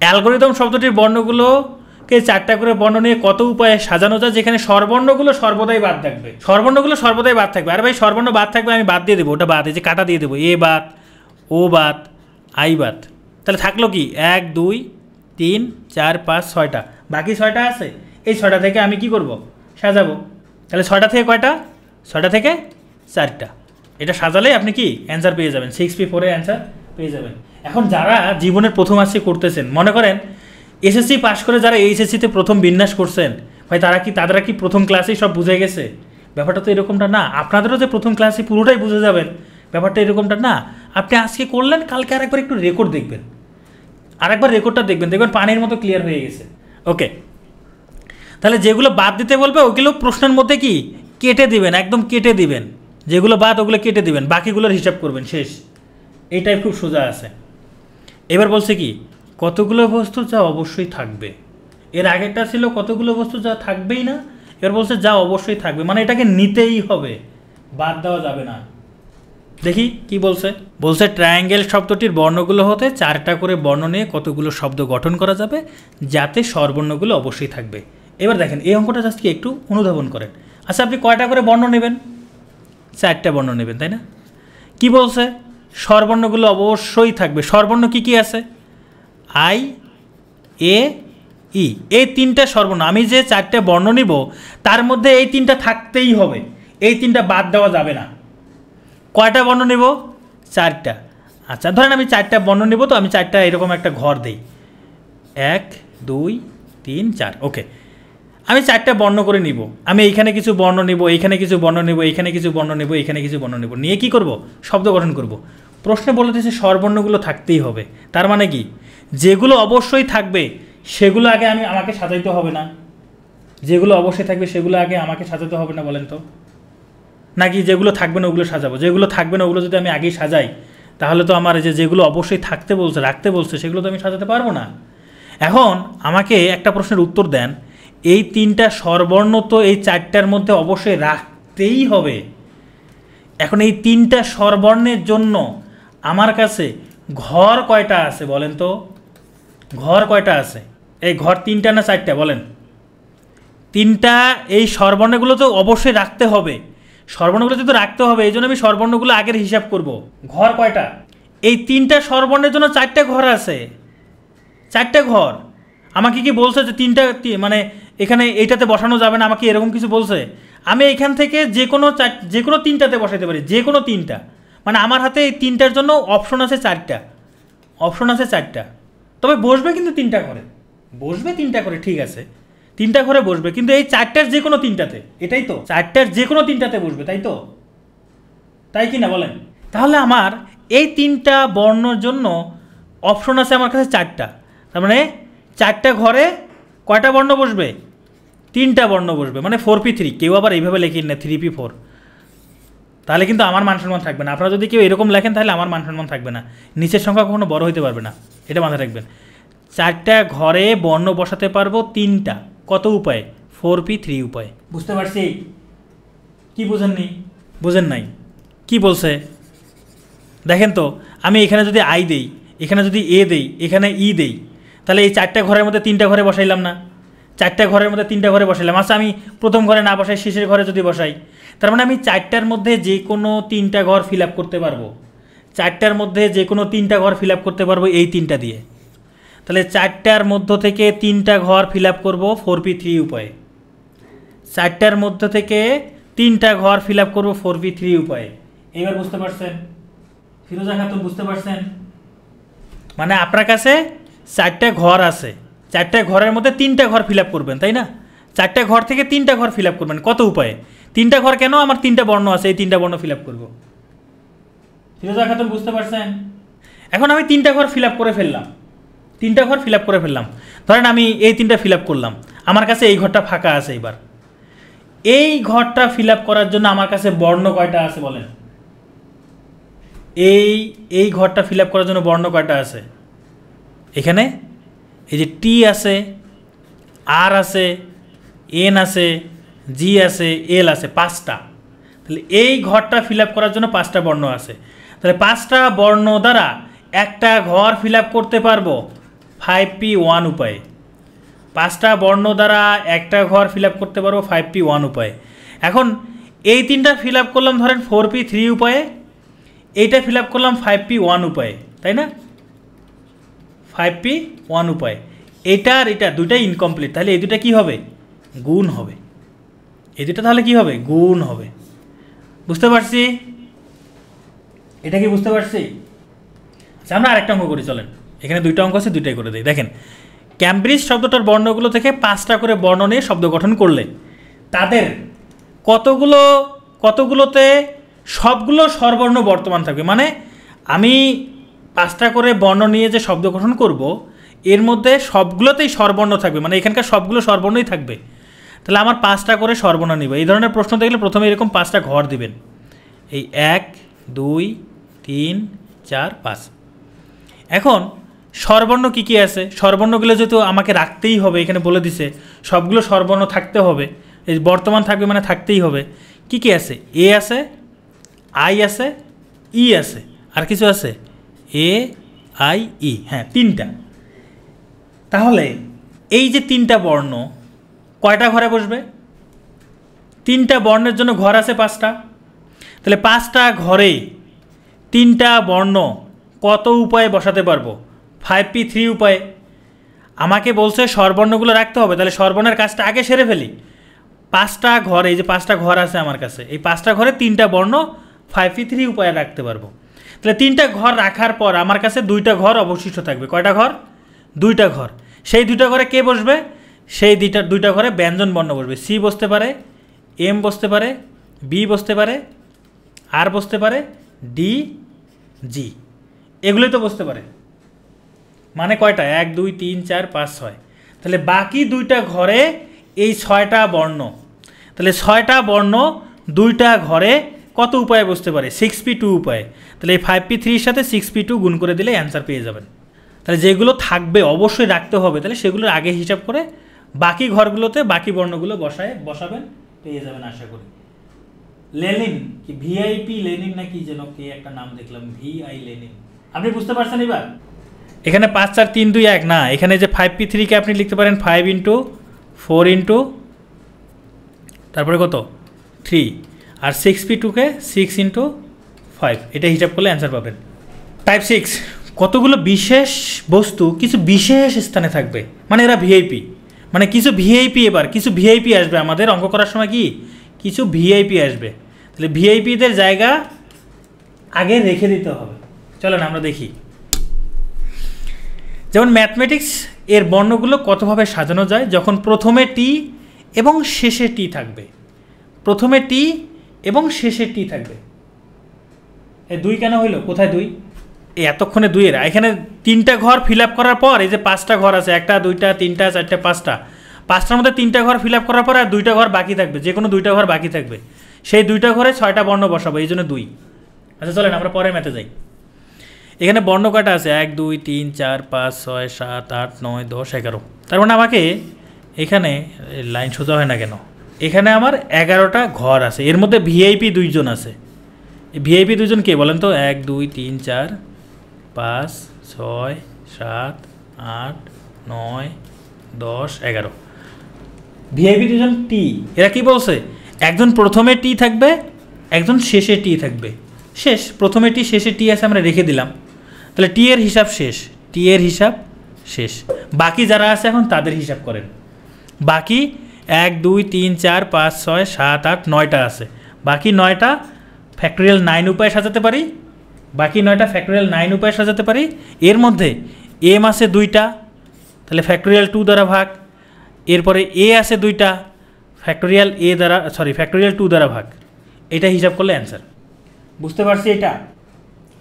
অ্যালগরিদম শব্দটির বর্ণগুলোকে 4টা করে বর্ণ নিয়ে কত উপায়ে সাজানো যায় যেখানে স্বরবর্ণগুলো সর্বদাই বাদ থাকবে। স্বরবর্ণগুলো সর্বদাই বাদ থাকবে। আর ভাই স্বরবর্ণ বাদ থাকবে, আমি বাদ দিয়ে দেবো, ওটা বাদ, এই যে কাটা দিয়ে দেবো, এ বাদ, ও বাদ, আই বাদ। তাহলে থাকলো কি 1 2 3 4 5 6টা, বাকি 6টা আছে, এই 6টা থেকে আমি কি করব? সাজাবো। তাহলে 6টা থেকে কয়টা? 6টা থেকে 4টা। এটা সাজালে আপনি কি অ্যান্সার পেয়ে যাবেন, 6P4 এর অ্যান্সার পেয়ে যাবেন। এখন যারা জীবনের প্রথম আসছে করতেছেন, মনে করেন এসএসসি পাশ করে যারা এইচএসসিতে প্রথম বিন্যাস করছেন, ভাই তারা কি প্রথম ক্লাসেই সব বুঝে গেছে? ব্যাপারটা তো এরকমটা না। আপনাদেরও যে প্রথম ক্লাসে পুরোটাই বুঝে যাবেন, ব্যাপারটা এরকমটা না। আপনি আজকে করলেন, কালকে আরেকবার একটু রেকর্ড দেখবেন, আরেকবার রেকর্ডটা দেখবেন পানির মতো ক্লিয়ার হয়ে গেছে। ওকে, তাহলে যেগুলো বাদ দিতে বলবে ওগুলো প্রশ্নের মধ্যে কি কেটে দিবেন, একদম কেটে দিবেন। যেগুলো বাদ ওগুলো কেটে দিবেন, বাকিগুলোর হিসাব করবেন, শেষ। এইটাই খুব সোজা আছে। এবার বলছে কি কতগুলো বস্তু যা অবশ্যই থাকবে। এর আগেরটা ছিল কতগুলো বস্তু যা থাকবেই না, এবার বলছে যা অবশ্যই থাকবে, মানে এটাকে নিতেই হবে, বাদ দেওয়া যাবে না। দেখি কি বলছে। বলছে ট্রায়াঙ্গেল শব্দটির বর্ণগুলো হতে 4টা করে বর্ণ নিয়ে কতগুলো শব্দ গঠন করা যাবে যাতে স্বরবর্ণগুলো অবশ্যই থাকবে। এবার দেখেন এই অঙ্কটা জাস্ট কি একটু অনুধাবন করেন। আচ্ছা, আপনি কয়টা করে বর্ণ নেবেন? 4টা বর্ণ নেবেন, তাই না? কি বলছে? স্বরবর্ণগুলো অবশ্যই থাকবে। স্বরবর্ণ কি কি আছে? আই, এ, ই, এই 3টা স্বরবর্ণ। আমি যে 4টে বর্ণ নিব তার মধ্যে এই 3টা থাকতেই হবে, এই 3টা বাদ দেওয়া যাবে না। কয়টা বর্ণ নেব? 4টা। আচ্ছা, ধরেন আমি 4টা বর্ণ নেব, তো আমি 4টা এরকম একটা ঘর দেই, 1 2 3 4। ওকে, আমি 4টা বর্ণ করে নিব। আমি এইখানে কিছু বর্ণ নেব, এইখানে কিছু বর্ণ নেব, এইখানে কিছু বর্ণ নেব, এইখানে কিছু বর্ণ নেব, নিয়ে কি করব? শব্দ গঠন করব। প্রশ্নে বলে দিয়েছে স্বরবর্ণগুলো থাকতেই হবে। তার মানে কি যেগুলো অবশ্যই থাকবে সেগুলো আগে আমাকে সাজাইতে হবে না? যেগুলো অবশ্যই থাকবে সেগুলো আগে আমাকে সাজাতে হবে না, বলেন তো? নাকি যেগুলো থাকবে না ওগুলো সাজাবো? যেগুলো থাকবে না ওগুলো যদি আমি আগেই সাজাই তাহলে তো আমার যেগুলো অবশ্যই থাকতে বলছে, রাখতে বলছে, সেগুলো তো আমি সাজাতে পারবো না। এখন আমাকে একটা প্রশ্নের উত্তর দেন, এই 3টা স্বরবর্ণ তো এই 4টার মধ্যে অবশ্যই রাখতেই হবে। এখন এই 3টা স্বরবর্ণের জন্য আমার কাছে ঘর কয়টা আছে বলেন তো? ঘর কয়টা আছে? এই ঘর 3টা না 4টা বলেন? 3টা। এই স্বরবর্ণগুলো তো অবশ্যই রাখতে হবে, স্বরবর্ণগুলো তো রাখতে হবে, এই জন্য আমি স্বরবর্ণগুলো আগের হিসাব করব। ঘর কয়টা? এই 3টা স্বরবর্ণের জন্য 4টা ঘর আছে, 4টা ঘর। আমাকে কি বলছে যে 3টা মানে এখানে এইটাতে বসানো যাবে না, আমাকে এরকম কিছু বলছে? আমি এখান থেকে যে কোনো 3টাতে বসাইতে পারি, যে কোনো 3টা। মানে আমার হাতে এই 3টার জন্য অপশন আছে 4টা, অপশন আছে 4টা। তবে বসবে কিন্তু 3টা ঘরে, বসবে 3টা করে, ঠিক আছে 3টা ঘরে বসবে, কিন্তু এই 4টার যে কোনো 3টাতে, এটাই তো 4টার যে কোনো 3টাতে বসবে, তাই তো? তাই কি না বলেন? তাহলে আমার এই 3টা বর্ণের জন্য অপশন আছে আমার কাছে 4টা। তার মানে 4টা ঘরে কয়টা বর্ণ বসবে? 3টা বর্ণ বসবে, মানে 4p3। কেউ আবার এইভাবে লেখেন না 3p4, তাহলে কিন্তু আমার মান সম্মান থাকবে না। আপনারা যদি কেউ এরকম লেখেন তাহলে আমার মান সম্মান থাকবে না, নিচের সংখ্যা কখনো বড় হইতে পারবে না, এটা মাথায় রাখবেন। 4টা ঘরে বর্ণ বসাতে পারবো 3টা, কত উপায়ে? 4p3 উপায়ে। বুঝতে পারছি? কি বুঝেননি? বুঝেন নাই? কি বলছে দেখেন তো, আমি এখানে যদি আই দেই, এখানে যদি এ দেই, এখানে ই দেই, তাহলে এই 4টা ঘরের মধ্যে 3টা ঘরে বসাইলাম না? 4টা ঘরের মধ্যে 3টা ঘরে বসাইলাম। আচ্ছা আমি প্রথম ঘরে না বসাই, শেষের ঘরে যদি বসাই, তার মানে আমি 4টার মধ্যে যে কোনো 3টা ঘর ফিল আপ করতে পারবো। 4টার মধ্যে যে কোনো 3টা ঘর ফিল আপ করতে পারবো এই 3টা দিয়ে। তাহলে 4টার মধ্য থেকে 3টা ঘর ফিল আপ করবো 4p3 উপায়ে। 4টার মধ্য থেকে 3টা ঘর ফিল আপ করবো 4p3 উপায়ে। এবার বুঝতে পারছেন? ফিরোজা খাতুন বুঝতে পারছেন? মানে আপনার কাছে 4টা ঘর আছে, 4টা ঘরের মধ্যে 3টা ঘর ফিল আপ করবেন, তাই না? 4টা ঘর থেকে 3টা ঘর ফিল আপ করবেন, কত উপায়ে? 3টা ঘর কেন? আমার 3টা বর্ণ আছে, এই 3টা বর্ণ ফিল আপ করবো। ফিরোজা খাতুন বুঝতে পারছেন? এখন আমি 3টা ঘর ফিল আপ করে ফেললাম, 3টা ঘর ফিল আপ করে ফেললাম। ধরেন আমি এই 3টা ফিল আপ করলাম, আমার কাছে এই ঘরটা ফাঁকা আছে। এবার এই ঘরটা ফিল আপ করার জন্য আমার কাছে বর্ণ কয়টা আছে বলেন? এই ঘরটা ফিল আপ করার জন্য বর্ণ কয়টা আছে? এখানে এই যে টি আছে, আর আছে, এন আছে, জি আছে, এল আছে, 5টা। তাহলে এই ঘরটা ফিল আপ করার জন্য 5টা বর্ণ আছে। তাহলে 5টা বর্ণ দ্বারা একটা ঘর ফিল আপ করতে পারবো 5p1 উপায়ে। 5টা বর্ণ দ্বারা একটা ঘর ফিল আপ করতে পারবো 5p1 উপায়ে। এখন এই 3টা ফিল আপ করলাম ধরেন 4p3 উপায়ে, এইটা ফিল আপ করলাম 5p1 উপায়ে, তাই না? 5p1 উপায়ে। এটা আর এটা দুইটাই ইনকমপ্লিট, তাহলে এই দুটা কী হবে? গুণ হবে। এই দুটা তাহলে কী হবে? গুণ হবে। বুঝতে পারছি? এটা কি বুঝতে পারছি? আচ্ছা আমরা আরেকটা অঙ্ক করি, চলেন। এখানে 2টা অঙ্ক আছে, 2টাই করে দিই। দেখেন, ক্যামব্রিজ শব্দটার বর্ণগুলো থেকে 5টা করে বর্ণ নিয়ে শব্দ গঠন করলে তাদের কতগুলোতে সবগুলো স্বরবর্ণ বর্তমান থাকবে। মানে আমি 5টা করে বর্ণ নিয়ে যে শব্দ গঠন করব, এর মধ্যে সবগুলোতেই স্বরবর্ণ থাকবে, মানে এখানকার সবগুলো স্বরবর্ণই থাকবে। তাহলে আমার 5টা করে স্বরবর্ণ নিব। এই ধরনের প্রশ্ন দেখলে প্রথমে এরকম 5টা ঘর দিবেন, এই 1 2 3 4 5। এখন স্বরবর্ণ কী কী আছে? স্বরবর্ণগুলো যেহেতু আমাকে রাখতেই হবে, এখানে বলে দিছে সবগুলো স্বরবর্ণ থাকতে হবে, এই বর্তমান থাকবে মানে থাকতেই হবে। কী কী আছে? এ আছে, আই আছে, ই আছে, আর কিছু আছে? এ আই ই, হ্যাঁ 3টা। তাহলে এই যে 3টা বর্ণ কয়টা ঘরে বসবে? 3টা বর্ণের জন্য ঘর আছে 5টা। তাহলে 5টা ঘরে 3টা বর্ণ কত উপায়ে বসাতে পারবো? 5p3 উপায়ে। আমাকে বলছে স্বরবর্ণগুলো রাখতে হবে, তাহলে স্বরবর্ণের কাজটা আগে সেরে ফেলি। 5টা ঘরে, এই যে 5টা ঘর আছে আমার কাছে, এই 5টা ঘরে 3টা বর্ণ 5p3 উপায়ে রাখতে পারবো। তাহলে 3টা ঘর রাখার পর আমার কাছে 2টা ঘর অবশিষ্ট থাকবে। কয়টা ঘর? 2টা ঘর। সেই 2টা ঘরে কে বসবে? সেই 2টা ঘরে ব্যঞ্জন বর্ণ বসবে। সি বসতে পারে, এম বসতে পারে, বি বসতে পারে, আর বসতে পারে, ডি জি, এগুলোই তো বসতে পারে। মানে কয়টা? 1 2 3 4 5 6। তাহলে বাকি 2টা ঘরে এই 6টা বর্ণ, তাহলে 6টা বর্ণ 2টা ঘরে কত উপায়ে বসতে পারে? 6p2 উপায়ে। তাহলে এই 5p3 সাথে 6p2 গুণ করে দিলে অ্যান্সার পেয়ে যাবেন। তাহলে যেগুলো থাকবে অবশ্যই রাখতে হবে, তাহলে সেগুলোর আগে হিসাব করে বাকি ঘরগুলোতে বাকি বর্ণগুলো বসাবেন, পেয়ে যাবেন আশা করি। লেনিন কি ভিআইপি লেনিন নাকি যেন কে একটা নাম দেখলাম, ভিআই লেনিন। আপনি বুঝতে পারছেন? এবার এখানে 5 4 3 2 1 না, এখানে যে 5p3 কে আপনি লিখতে পারেন 5 × 4 × তারপরে কত 3, আর 6p2 কে 6 × 5, এটা হিসাব করলে অ্যান্সার পাবেন। টাইপ 6, কতগুলো বিশেষ বস্তু কিছু বিশেষ স্থানে থাকবে, মানে এরা ভিআইপি, মানে কিছু ভিআইপি। এবার কিছু ভিআইপি আসবে আমাদের অঙ্ক করার সময়, কি কিছু ভিআইপি আসবে। তাহলে ভিআইপিদের জায়গা আগে রেখে দিতে হবে। চলেন আমরা দেখি। যেমন ম্যাথমেটিক্স এর বর্ণগুলো কতভাবে সাজানো যায়, যখন প্রথমে টি এবং শেষে টি থাকবে। প্রথমে টি এবং শেষে টি থাকবে। এই 2 কেন হইল? কোথায় 2? এই এতক্ষণে 2 এর, এখানে 3টা ঘর ফিল আপ করার পর এই যে 5টা ঘর আছে, 1টা 2টা 3টা 4টা 5টার মধ্যে 3টা ঘর ফিল আপ করার পর আর 2টা ঘর বাকি থাকবে, যে কোনো 2টা ঘর বাকি থাকবে, সেই 2টা ঘরে 6টা বর্ণ বসাবো, এই জন্য 2। আচ্ছা চলেন আমরা পরের ম্যাথে যাই। এখানে বর্ণ কয়টা আছে? 1 2 3 4 5 6 7 8 9 10 11। তার মানে আমাকে এখানে লাইন সোজা হয় না কেন, এখানে আমার 11টা ঘর আছে, এর মধ্যে ভিআইপি 2জন আছে। এই ভিআইপি 2জন কে বলেন তো? 1 2 3 4 5 6 7 8 9 10 11। ভিআইপি 2জন টি। এরা কি বলছে? একজন প্রথমে টি থাকবে, একজন শেষে টি থাকবে। শেষ, প্রথমে টি শেষে টি আছে, আমরা রেখে দিলাম। তাহলে টি এর হিসাব শেষ, টি এর হিসাব শেষ। বাকি যারা আছে এখন তাদের হিসাব করেন। বাকি 1 2 3 4 5 6 7 8 9টা আছে, বাকি 9টা ফ্যাক্টরিয়াল 9 উপায়ে সাজাতে পারি, বাকি 9টা ফ্যাক্টরিয়াল 9 উপায়ে সাজাতে পারি। এর মধ্যে এম আছে 2টা, তাহলে ফ্যাক্টরিয়াল 2 দ্বারা ভাগ। এরপরে এ আছে 2টা, ফ্যাক্টরিয়াল এ দ্বারা ফ্যাক্টরিয়াল 2 দ্বারা ভাগ। এটা হিসাব করলে অ্যান্সার। বুঝতে পারছি এটা?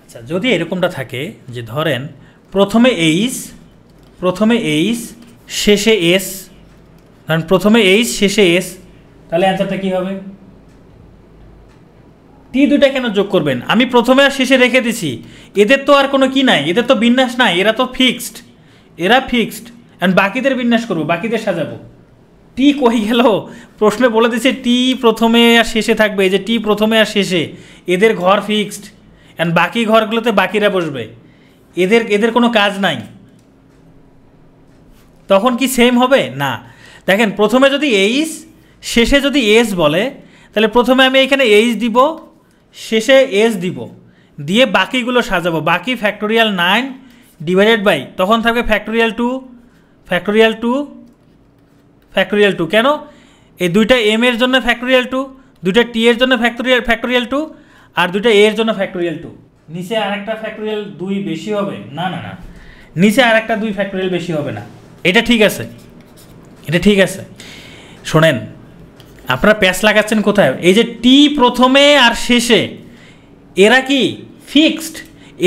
আচ্ছা, যদি এরকমটা থাকে যে ধরেন প্রথমে এইচ শেষে এস, ধরেন প্রথমে এইচ শেষে এস, তাহলে অ্যান্সারটা কী হবে? টি 2টা কেন যোগ করবেন? আমি প্রথমে আর শেষে রেখে দিছি, এদের তো আর কোনো কি নাই, এদের তো বিন্যাস নাই, এরা তো ফিক্সড, এরা ফিক্সড। অ্যান্ড বাকিদের বিন্যাস করবো, বাকিদের সাজাবো। টি কই গেল? প্রশ্নে বলে দিচ্ছে টি প্রথমে আর শেষে থাকবে, এই যে টি প্রথমে আর শেষে, এদের ঘর ফিক্সড, অ্যান্ড বাকি ঘরগুলোতে বাকিরা বসবে, এদের কোনো কাজ নাই। তখন কি সেম হবে? না। দেখেন প্রথমে যদি এইচ শেষে যদি এস বলে, তাহলে প্রথমে আমি এখানে এইচ দিব, শেষে এস দিব, দিয়ে বাকিগুলো সাজাবো। বাকি ফ্যাক্টোরিয়াল 9 ডিভাইডেড বাই, তখন থাকবে ফ্যাক্টোরিয়াল 2 ফ্যাক্টোরিয়াল 2 ফ্যাক্টোরিয়াল 2। কেন? এই 2টা এম এর জন্য ফ্যাক্টোরিয়াল 2, 2টা টি এর জন্য ফ্যাক্টোরিয়াল 2, আর 2টা এ এর জন্য ফ্যাক্টোরিয়াল 2। নিচে আরেকটা ফ্যাক্টোরিয়াল 2 বেশি হবে? না না না, নিচে আরেকটা 2 ফ্যাক্টোরিয়াল বেশি হবে না। এটা ঠিক আছে, এটা ঠিক আছে। শোনেন, আপনারা প্যাচ লাগাচ্ছেন কোথায়? এই যে টি প্রথমে আর শেষে, এরা কি ফিক্সড,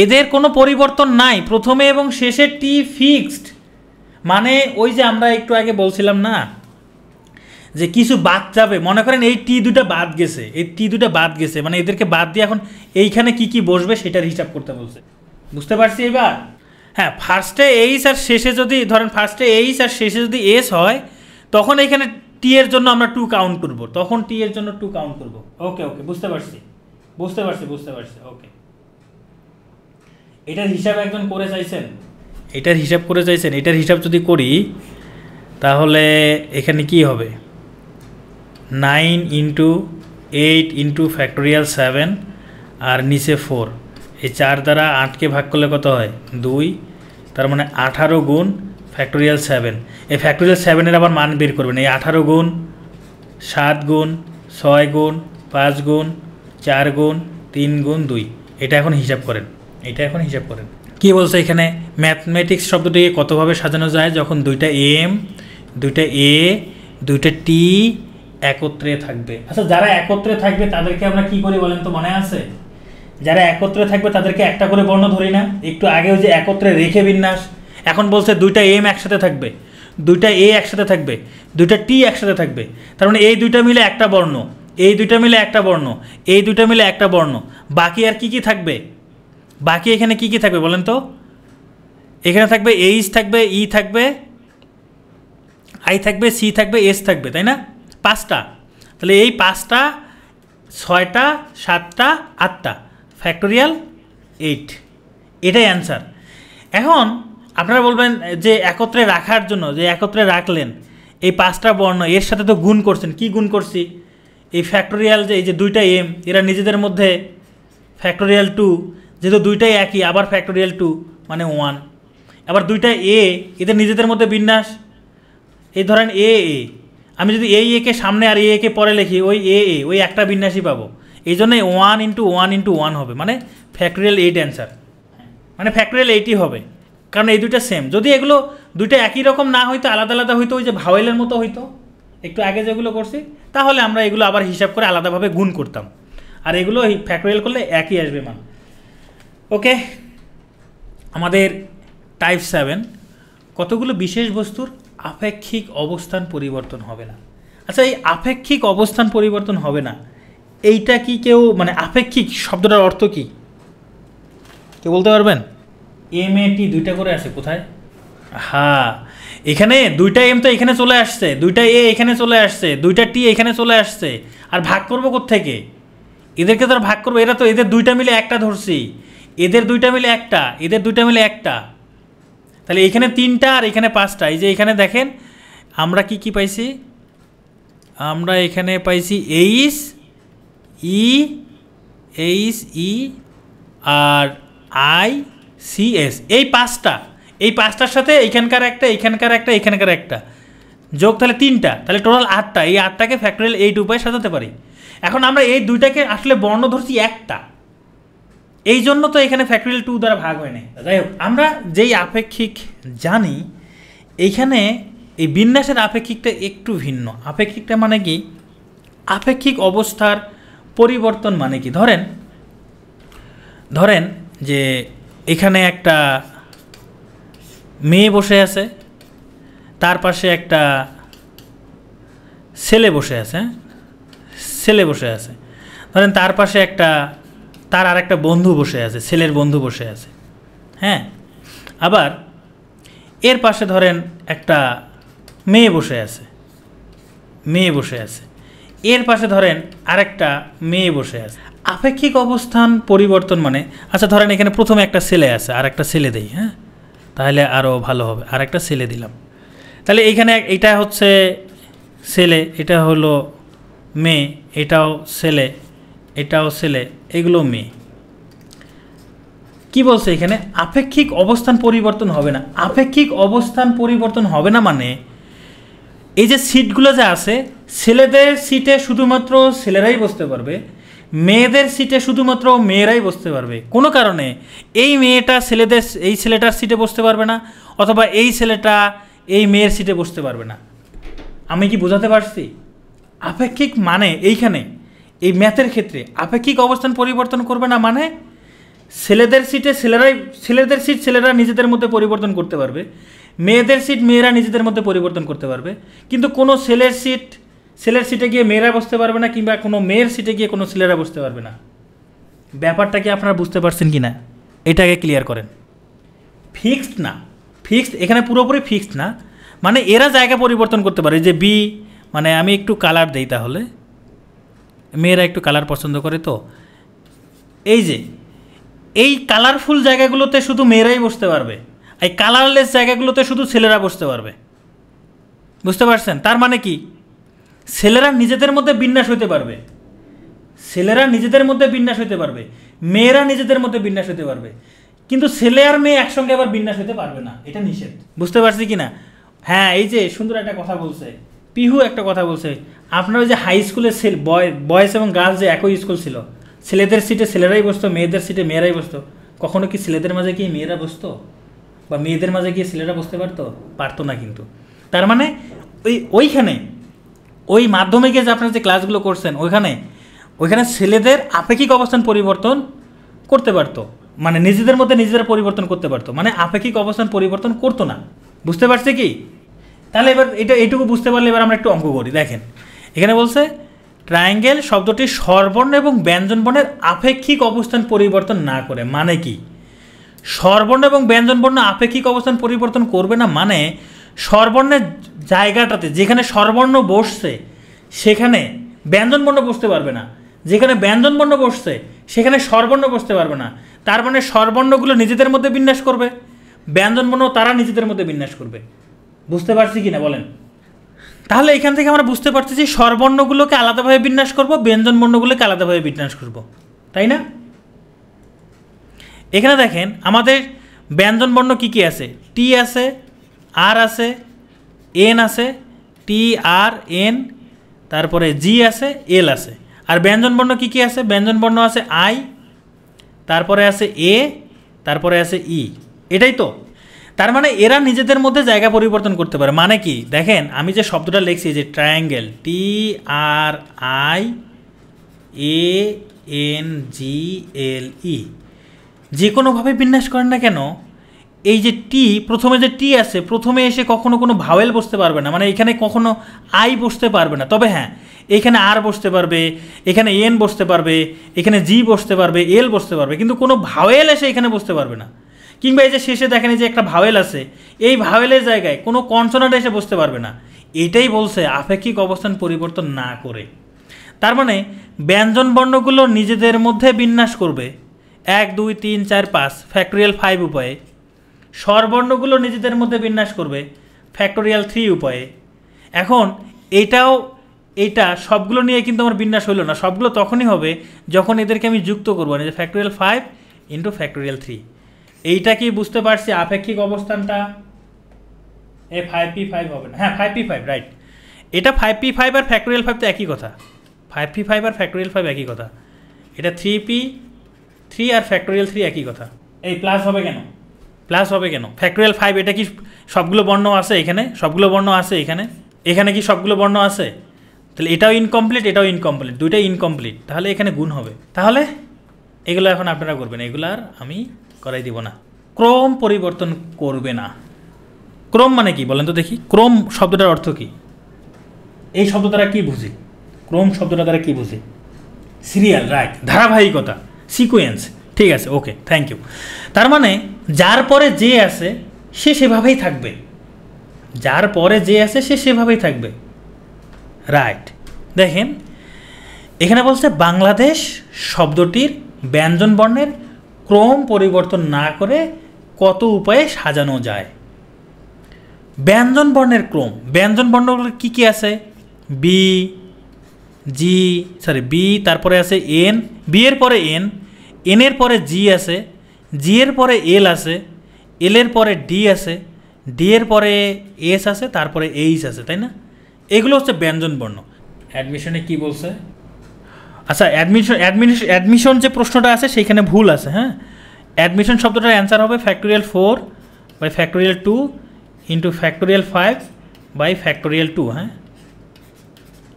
এদের কোনো পরিবর্তন নাই, প্রথমে এবং শেষে টি ফিক্সড। মানে ওই যে আমরা একটু আগে বলছিলাম না যে কিছু বাদ যাবে, মনে করেন এই টি 2টা বাদ গেছে, এই টি 2টা বাদ গেছে, মানে এদেরকে বাদ দিয়ে এখন এইখানে কি কি বসবে সেটার হিসাব করতে বলছে। বুঝতে পারছি এবার? হ্যাঁ, ফার্স্টে এইচ আর শেষে যদি ধরেন ফার্স্টে এইচ আর শেষে যদি এস হয়, তখন এখানে টি এর জন্য আমরা 2 কাউন্ট করব, তখন টি এর জন্য 2 কাউন্ট করব। ওকে ওকে, বুঝতে পারছি। ওকে, এটার হিসাব একজন করে চাইছেন, এটার হিসাব যদি করি তাহলে এখানে কি হবে? 9 × 8 × ফ্যাক্টোরিয়াল 7 আর নিচে 4, এই 4 দ্বারা 8কে ভাগ করলে কত হয়? 2। তার মানে 18 গুণ ফ্যাক্টোরিয়াল 7। এই ফ্যাক্টোরিয়াল 7-এর আবার মান বের করবেন। এই 18 গুণ 7 গুণ 6 গুণ 5 গুণ 4 গুণ 3 গুণ 2। এটা এখন হিসাব করেন, কি বলছে এখানে? ম্যাথমেটিক্স শব্দটিকে কতভাবে সাজানো যায় যখন 2টা এম 2টা এ 2টা টি একত্রে থাকবে। আচ্ছা, যারা একত্রে থাকবে তাদেরকে আমরা কি করি বলেন তো? মনে আছে? যারা একত্রে থাকবে তাদেরকে একটা করে বর্ণ ধরি না? একটু আগে ওই যে একত্রে রেখে বিন্যাস, এখন বলছে 2টা এম একসাথে থাকবে, 2টা এ একসাথে থাকবে, 2টা টি একসাথে থাকবে। তার মানে এই 2টা মিলে একটা বর্ণ, এই 2টা মিলে একটা বর্ণ, এই 2টা মিলে একটা বর্ণ। বাকি আর কি থাকবে? বাকি এখানে কি থাকবে বলেন তো? এখানে থাকবে এইচ থাকবে, ই থাকবে, আই থাকবে, সি থাকবে, এস থাকবে, তাই না? 5টা। তাহলে এই 5টা 6টা 7টা 8টা ফ্যাক্টোরিয়াল 8, এটাই অ্যান্সার। এখন আপনারা বলবেন যে একত্রে রাখার জন্য, যে একত্রে রাখলেন এই 5টা বর্ণ, এর সাথে তো গুণ করছেন। কি গুণ করছি? এই ফ্যাক্টোরিয়াল যে এই যে 2টা এম, এরা নিজেদের মধ্যে ফ্যাক্টোরিয়াল 2, যেহেতু 2টাই একই, আবার ফ্যাক্টোরিয়াল 2 মানে 1। আবার 2টা এ, এদের নিজেদের মধ্যে বিন্যাস। এই ধরেন এ, আমি যদি এই একে সামনে আর একে পরে লিখি, ওই ওই একটা বিন্যাসই পাবো। এই জন্য 1 × 1 × 1 হবে, মানে ফ্যাক্টোরিয়াল 8 অ্যান্সার, মানে ফ্যাক্টোরিয়াল 8ই হবে। কারণ এই 2টা সেম। যদি এগুলো 2টা একই রকম না হইতো, আলাদা আলাদা হইতো, ওই যে ভাওয়েলের মতো হইতো একটু আগে যেগুলো করছি, তাহলে আমরা এগুলো আবার হিসাব করে আলাদাভাবে গুণ করতাম, আর এগুলো ফ্যাক্টোরিয়াল করলে একই আসবে মান। ওকে, আমাদের টাইপ 7 কতগুলো বিশেষ বস্তুর আপেক্ষিক অবস্থান পরিবর্তন হবে না। আচ্ছা, এই আপেক্ষিক অবস্থান পরিবর্তন হবে না, এইটা কি কেউ মানে আপেক্ষিক শব্দটার অর্থ কি কেউ বলতে পারবেন? এম এ টি দুইটা করে আসে কোথায়? হ্যাঁ, এখানে দুইটা এম তো এখানে চলে আসছে, দুইটা এ এখানে চলে আসছে, দুইটা টি এখানে চলে আসছে, আর ভাগ করবো কোত্থেকে? এদেরকে তো আর ভাগ করবো, এরা তো এদের দুইটা মিলে একটা ধরছি, এদের দুইটা মিলে একটা, এদের দুইটা মিলে একটা, তাহলে এখানে 3টা আর এখানে 5টা। এই যে এখানে দেখেন আমরা কি কি পাইছি, আমরা এখানে পাইছি এইচ ই আর আই সি এস, এই 5টা, এই 5টার সাথে এখানকার একটা, এখানকার একটা, এখানকার একটা যোগ, তাহলে 3টা, তাহলে টোটাল 8টা। এই 8টাকে ফ্যাক্টরিয়াল 8 উপায়ে সাজাতে পারি। এখন আমরা এই দুইটাকে আসলে বর্ণ ধরছি একটা, এই জন্য তো এখানে ফ্যাক্টরিয়াল 2 দ্বারা ভাগ হয় না। যাই হোক, আমরা যেই আপেক্ষিক জানি, এইখানে এই বিন্যাসের আপেক্ষিকটা একটু ভিন্ন। আপেক্ষিকটা মানে কি? আপেক্ষিক অবস্থার পরিবর্তন মানে কি? ধরেন যে এখানে একটা মেয়ে বসে আছে, তার পাশে একটা ছেলে বসে আছে, ধরেন তার পাশে তার আর একটা বন্ধু বসে আছে, ছেলের বন্ধু বসে আছে। হ্যাঁ, আবার এর পাশে ধরেন একটা মেয়ে বসে আছে, এর পাশে ধরেন আরেকটা মেয়ে বসে আছে। আপেক্ষিক অবস্থান পরিবর্তন মানে, আচ্ছা ধরেন এখানে প্রথমে একটা ছেলে আছে, আর একটা ছেলে দেই, হ্যাঁ তাহলে আরও ভালো হবে, আর একটা ছেলে দিলাম। তাহলে এইখানে এটা হচ্ছে ছেলে, এটা হলো মেয়ে, এটাও ছেলে, এটাও ছেলে, এগুলো মেয়ে। কি বলছে এখানে? আপেক্ষিক অবস্থান পরিবর্তন হবে না। আপেক্ষিক অবস্থান পরিবর্তন হবে না মানে এই যে সিটগুলো যে আছে, ছেলেদের সিটে শুধুমাত্র ছেলেরাই বসতে পারবে, মেয়েদের সিটে শুধুমাত্র মেয়েরাই বসতে পারবে। কোনো কারণে এই মেয়েটা এই ছেলেটার সিটে বসতে পারবে না, অথবা এই ছেলেটা এই মেয়ের সিটে বসতে পারবে না। আমি কি বোঝাতে পারছি? আপেক্ষিক মানে এইখানে এই ম্যাথের ক্ষেত্রে আপেক্ষিক অবস্থান পরিবর্তন করবে না মানে ছেলেদের সিট ছেলেরা নিজেদের মধ্যে পরিবর্তন করতে পারবে, মেয়েদের সিট মেয়েরা নিজেদের মধ্যে পরিবর্তন করতে পারবে, কিন্তু কোনো ছেলের সিটে গিয়ে মেয়েরা বসতে পারবে না, কিংবা কোনো মেয়ের সিটে গিয়ে কোনো ছেলেরা বসতে পারবে না। ব্যাপারটা কি আপনারা বুঝতে পারছেন কি না? এটাকে ক্লিয়ার করেন। ফিক্সড না, এখানে পুরোপুরি ফিক্সড না, মানে এরা জায়গা পরিবর্তন করতে পারে। যে বি, মানে আমি একটু কালার দেই, তাহলে মেয়েরা একটু কালার পছন্দ করে, তো এই যে এই কালারফুল জায়গাগুলোতে শুধু মেয়েরাই বসতে পারবে, এই কালারলেস জায়গাগুলোতে শুধু ছেলেরা বসতে পারবে। বুঝতে পারছেন? তার মানে কি, ছেলেরা নিজেদের মধ্যে বিন্যাস হইতে পারবে, মেয়েরা নিজেদের মধ্যে বিন্যাস হইতে পারবে, কিন্তু ছেলে আর মেয়ে একসঙ্গে আবার বিন্যাস হইতে পারবে না, এটা নিষেধ। বুঝতে পারছি কি না? হ্যাঁ, এই যে সুন্দর একটা কথা বলছে পিহু, একটা কথা বলছে, আপনার ওই যে হাই স্কুলে বয়েজ এবং গার্লস যে একই স্কুল ছিল, ছেলেদের সিটে ছেলেরাই বসতো, মেয়েদের সিটে মেয়েরাই বসতো, কখনো কি ছেলেদের মাঝে গিয়ে মেয়েরা বসতো, বা মেয়েদের মাঝে গিয়ে ছেলেরা বসতে পারতো না। কিন্তু তার মানে ওইখানে ওই মাধ্যমিকে যে আপনারা যে ক্লাসগুলো করছেন, ওইখানে ছেলেদের আপেক্ষিক অবস্থান পরিবর্তন করতে পারতো, মানে নিজেদের মধ্যে নিজেরা পরিবর্তন করতে পারতো, মানে আপেক্ষিক অবস্থান পরিবর্তন করতো না। বুঝতে পারছে কি? তাহলে এবার এইটুকু বুঝতে পারলে এবার আমরা একটু অঙ্ক করি। দেখেন এখানে বলছে ট্রায়াঙ্গেল শব্দটি স্বরবর্ণ এবং ব্যঞ্জনবর্ণের আপেক্ষিক অবস্থান পরিবর্তন না করে। মানে কি? স্বরবর্ণ এবং ব্যঞ্জনবর্ণ আপেক্ষিক অবস্থান পরিবর্তন করবে না মানে স্বরবর্ণের জায়গাটাতে যেখানে স্বরবর্ণ বসছে সেখানে ব্যঞ্জনবর্ণ বসতে পারবে না, যেখানে ব্যঞ্জনবর্ণ বসছে সেখানে স্বরবর্ণ বসতে পারবে না। তার মানে স্বরবর্ণগুলো নিজেদের মধ্যে বিন্যাস করবে, ব্যঞ্জনবর্ণ তারা নিজেদের মধ্যে বিন্যাস করবে। বুঝতে পারছি কি না বলেন? তাহলে এখান থেকে আমরা বুঝতে পারছি যে স্বরবর্ণগুলোকে আলাদাভাবে বিন্যাস করব, ব্যঞ্জনবর্ণগুলোকে আলাদাভাবে বিন্যাস করব, তাই না? এখানে দেখেন আমাদের ব্যঞ্জনবর্ণ কি কি আছে? টি আছে, আর আছে, এন আছে, টি আর এন, তারপরে জি আছে, এল আছে। আর ব্যঞ্জনবর্ণ কি কি আছে? ব্যঞ্জনবর্ণ আছে আই, তারপরে আছে এ, তারপরে আছে ই। এটাই তো। তার মানে এরা নিজেদের মধ্যে জায়গা পরিবর্তন করতে পারে। মানে কি? দেখেন আমি যে শব্দটা লিখছি যে triangle, T R I A N G L E, যে কোনোভাবে বিন্যাস করেন না কেন এই যে টি, প্রথমে যে টি আছে, প্রথমে এসে কখনো কোনো ভাওয়েল বসতে পারবে না, মানে এখানে কখনো আই বসতে পারবে না। তবে হ্যাঁ, এখানে আর বসতে পারবে, এখানে এন বসতে পারবে, এখানে জি বসতে পারবে, এল বসতে পারবে, কিন্তু কোনো ভাওয়েল এসে এখানে বসতে পারবে না। কিংবা এই যে শেষে দেখেন এই যে একটা ভাওয়েল আছে, এই ভাওয়েলের জায়গায় কোনো কনসোনান্ট এসে বসতে পারবে না। এটাই বলছে আপেক্ষিক অবস্থান পরিবর্তন না করে। তার মানে ব্যঞ্জন বর্ণগুলো নিজেদের মধ্যে বিন্যাস করবে 1 2 3 4 5 ফ্যাক্টোরিয়াল 5 উপায়ে, স্বরবর্ণগুলো নিজেদের মধ্যে বিন্যাস করবে ফ্যাক্টোরিয়াল 3 উপায়ে। এখন এইটা সবগুলো নিয়ে কিন্তু আমার বিন্যাস হইল না, সবগুলো তখনই হবে যখন এদেরকে আমি যুক্ত করবো, যে ফ্যাক্টোরিয়াল 5 ইন্টু ফ্যাক্টোরিয়াল 3। এইটা কি বুঝতে পারছি আপেক্ষিক অবস্থানটা? এ 5p5 হবে না, হ্যাঁ 5p5 রাইট। এটা 5p5 আর ফ্যাক্টোরিয়াল 5 তো একই কথা, 5p5 আর ফ্যাক্টোরিয়াল 5 একই কথা। এটা 3p3 আর ফ্যাক্টোরিয়াল 3 একই কথা। এই প্লাস হবে কেন? প্লাস হবে কেন? ফ্যাক্টোরিয়াল 5 এটা কি সবগুলো বর্ণ আছে এখানে? সবগুলো বর্ণ আছে এখানে? এখানে কি সবগুলো বর্ণ আছে? তাহলে এটাও ইনকমপ্লিট, এটাও ইনকমপ্লিট, দুইটাই ইনকমপ্লিট, তাহলে এখানে গুণ হবে। তাহলে এগুলো এখন আপনারা করবেন, এগুলো আর আমি করাই দিব না। ক্রম পরিবর্তন করবে না। ক্রম মানে কি বলেন তো দেখি? ক্রম শব্দটার অর্থ কি? এই শব্দ দ্বারা কি বুঝি? ক্রম শব্দটা দ্বারা কি বুঝি? সিরিয়াল, রাইট, ধারাবাহিকতা, সিকোয়েন্স। ঠিক আছে, ওকে, থ্যাংক ইউ। তার মানে যার পরে যে আছে সে সেভাবেই থাকবে, যার পরে যে আছে সে সেভাবেই থাকবে, রাইট। দেখেন এখানে বলছে বাংলাদেশ শব্দটির ব্যঞ্জন বর্ণের ক্রম পরিবর্তন না করে কত উপায়ে সাজানো যায়। ব্যঞ্জন বর্ণের ক্রম, ব্যঞ্জন বর্ণগুলো কী কী আছে? বি, বি, তারপরে আছে এন, বি এর পরে এন, এনের পরে জি আছে, জি এর পরে এল আছে, এল এর পরে ডি আছে, ডি এর পরে এস আছে, তারপরে এইচ আছে, তাই না? এগুলো হচ্ছে ব্যঞ্জন বর্ণ। অ্যাডমিশনে কি বলছে? আচ্ছা, অ্যাডমিশন যে প্রশ্নটা আছে সেইখানে ভুল আছে। হ্যাঁ, অ্যাডমিশন শব্দটার অ্যান্সার হবে factorial 4 by factorial 2 into factorial 5 by factorial 2। হ্যাঁ,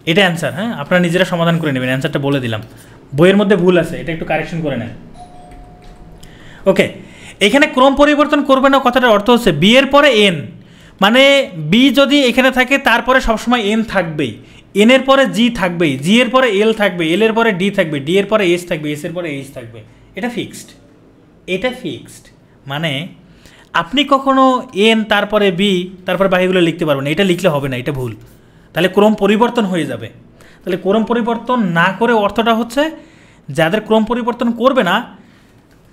এটা অ্যান্সার। হ্যাঁ, আপনারা নিজেরা সমাধান করে নেবেন, অ্যান্সারটা বলে দিলাম। বইয়ের মধ্যে ভুল আছে, এটা একটু কারেকশন করে নেন। ওকে, এখানে ক্রম পরিবর্তন করবে না কথাটার অর্থ হচ্ছে বি এর পরে এন, মানে বি যদি এখানে থাকে তারপরে সবসময় এন থাকবেই, এন এর পরে জি থাকবেই, জি এর পরে এল থাকবে, এল এর পরে ডি থাকবে, ডি এর পরে এস থাকবে, এস এর পরে এইচ থাকবে। এটা ফিক্সড, এটা ফিক্সড। মানে আপনি কখনো এন তারপরে বি তারপরে বাকিগুলো লিখতে পারবেন না, এটা লিখলে হবে না, এটা ভুল। তাহলে ক্রম পরিবর্তন হয়ে যাবে। তাহলে ক্রম পরিবর্তন না করে অর্থটা হচ্ছে যাদের ক্রম পরিবর্তন করবে না,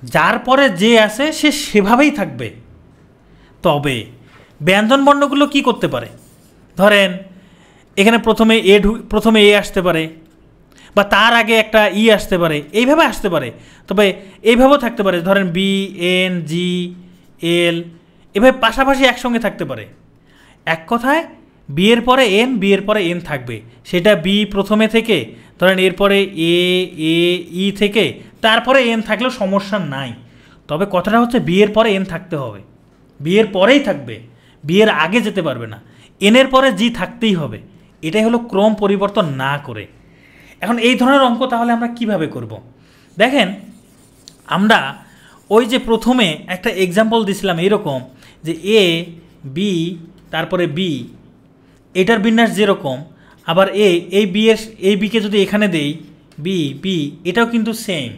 যার পরে যে আছে সে সেভাবেই থাকবে। তবে ব্যঞ্জন বর্ণগুলো কি করতে পারে? ধরেন এখানে প্রথমে এ আসতে পারে, বা তার আগে একটা ই আসতে পারে, এইভাবে আসতে পারে। তবে এইভাবেও থাকতে পারে, ধরেন বি, এন, জি, এল, এভাবে পাশাপাশি একসঙ্গে থাকতে পারে। এক কথায় বি এর পরে এন, বি এর পরে এন থাকবে, সেটা বি প্রথমে থেকে, ধরেন এরপরে ই থেকে, তারপরে এন থাকলেও সমস্যা নাই। তবে কথাটা হচ্ছে বি এর পরে এন থাকতে হবে, বি এর পরেই থাকবে, বি এর আগে যেতে পারবে না, এনের পরে জি থাকতেই হবে। এটাই হলো ক্রম পরিবর্তন না করে। এখন এই ধরনের অঙ্ক তাহলে আমরা কিভাবে করব? দেখেন, আমরা ওই যে প্রথমে একটা এক্সাম্পল দিছিলাম এইরকম, যে এ বি তারপরে বি, এটার বিন্যাস যেরকম, আবার এই বিকে যদি এখানে দেই বি, এটাও কিন্তু সেম,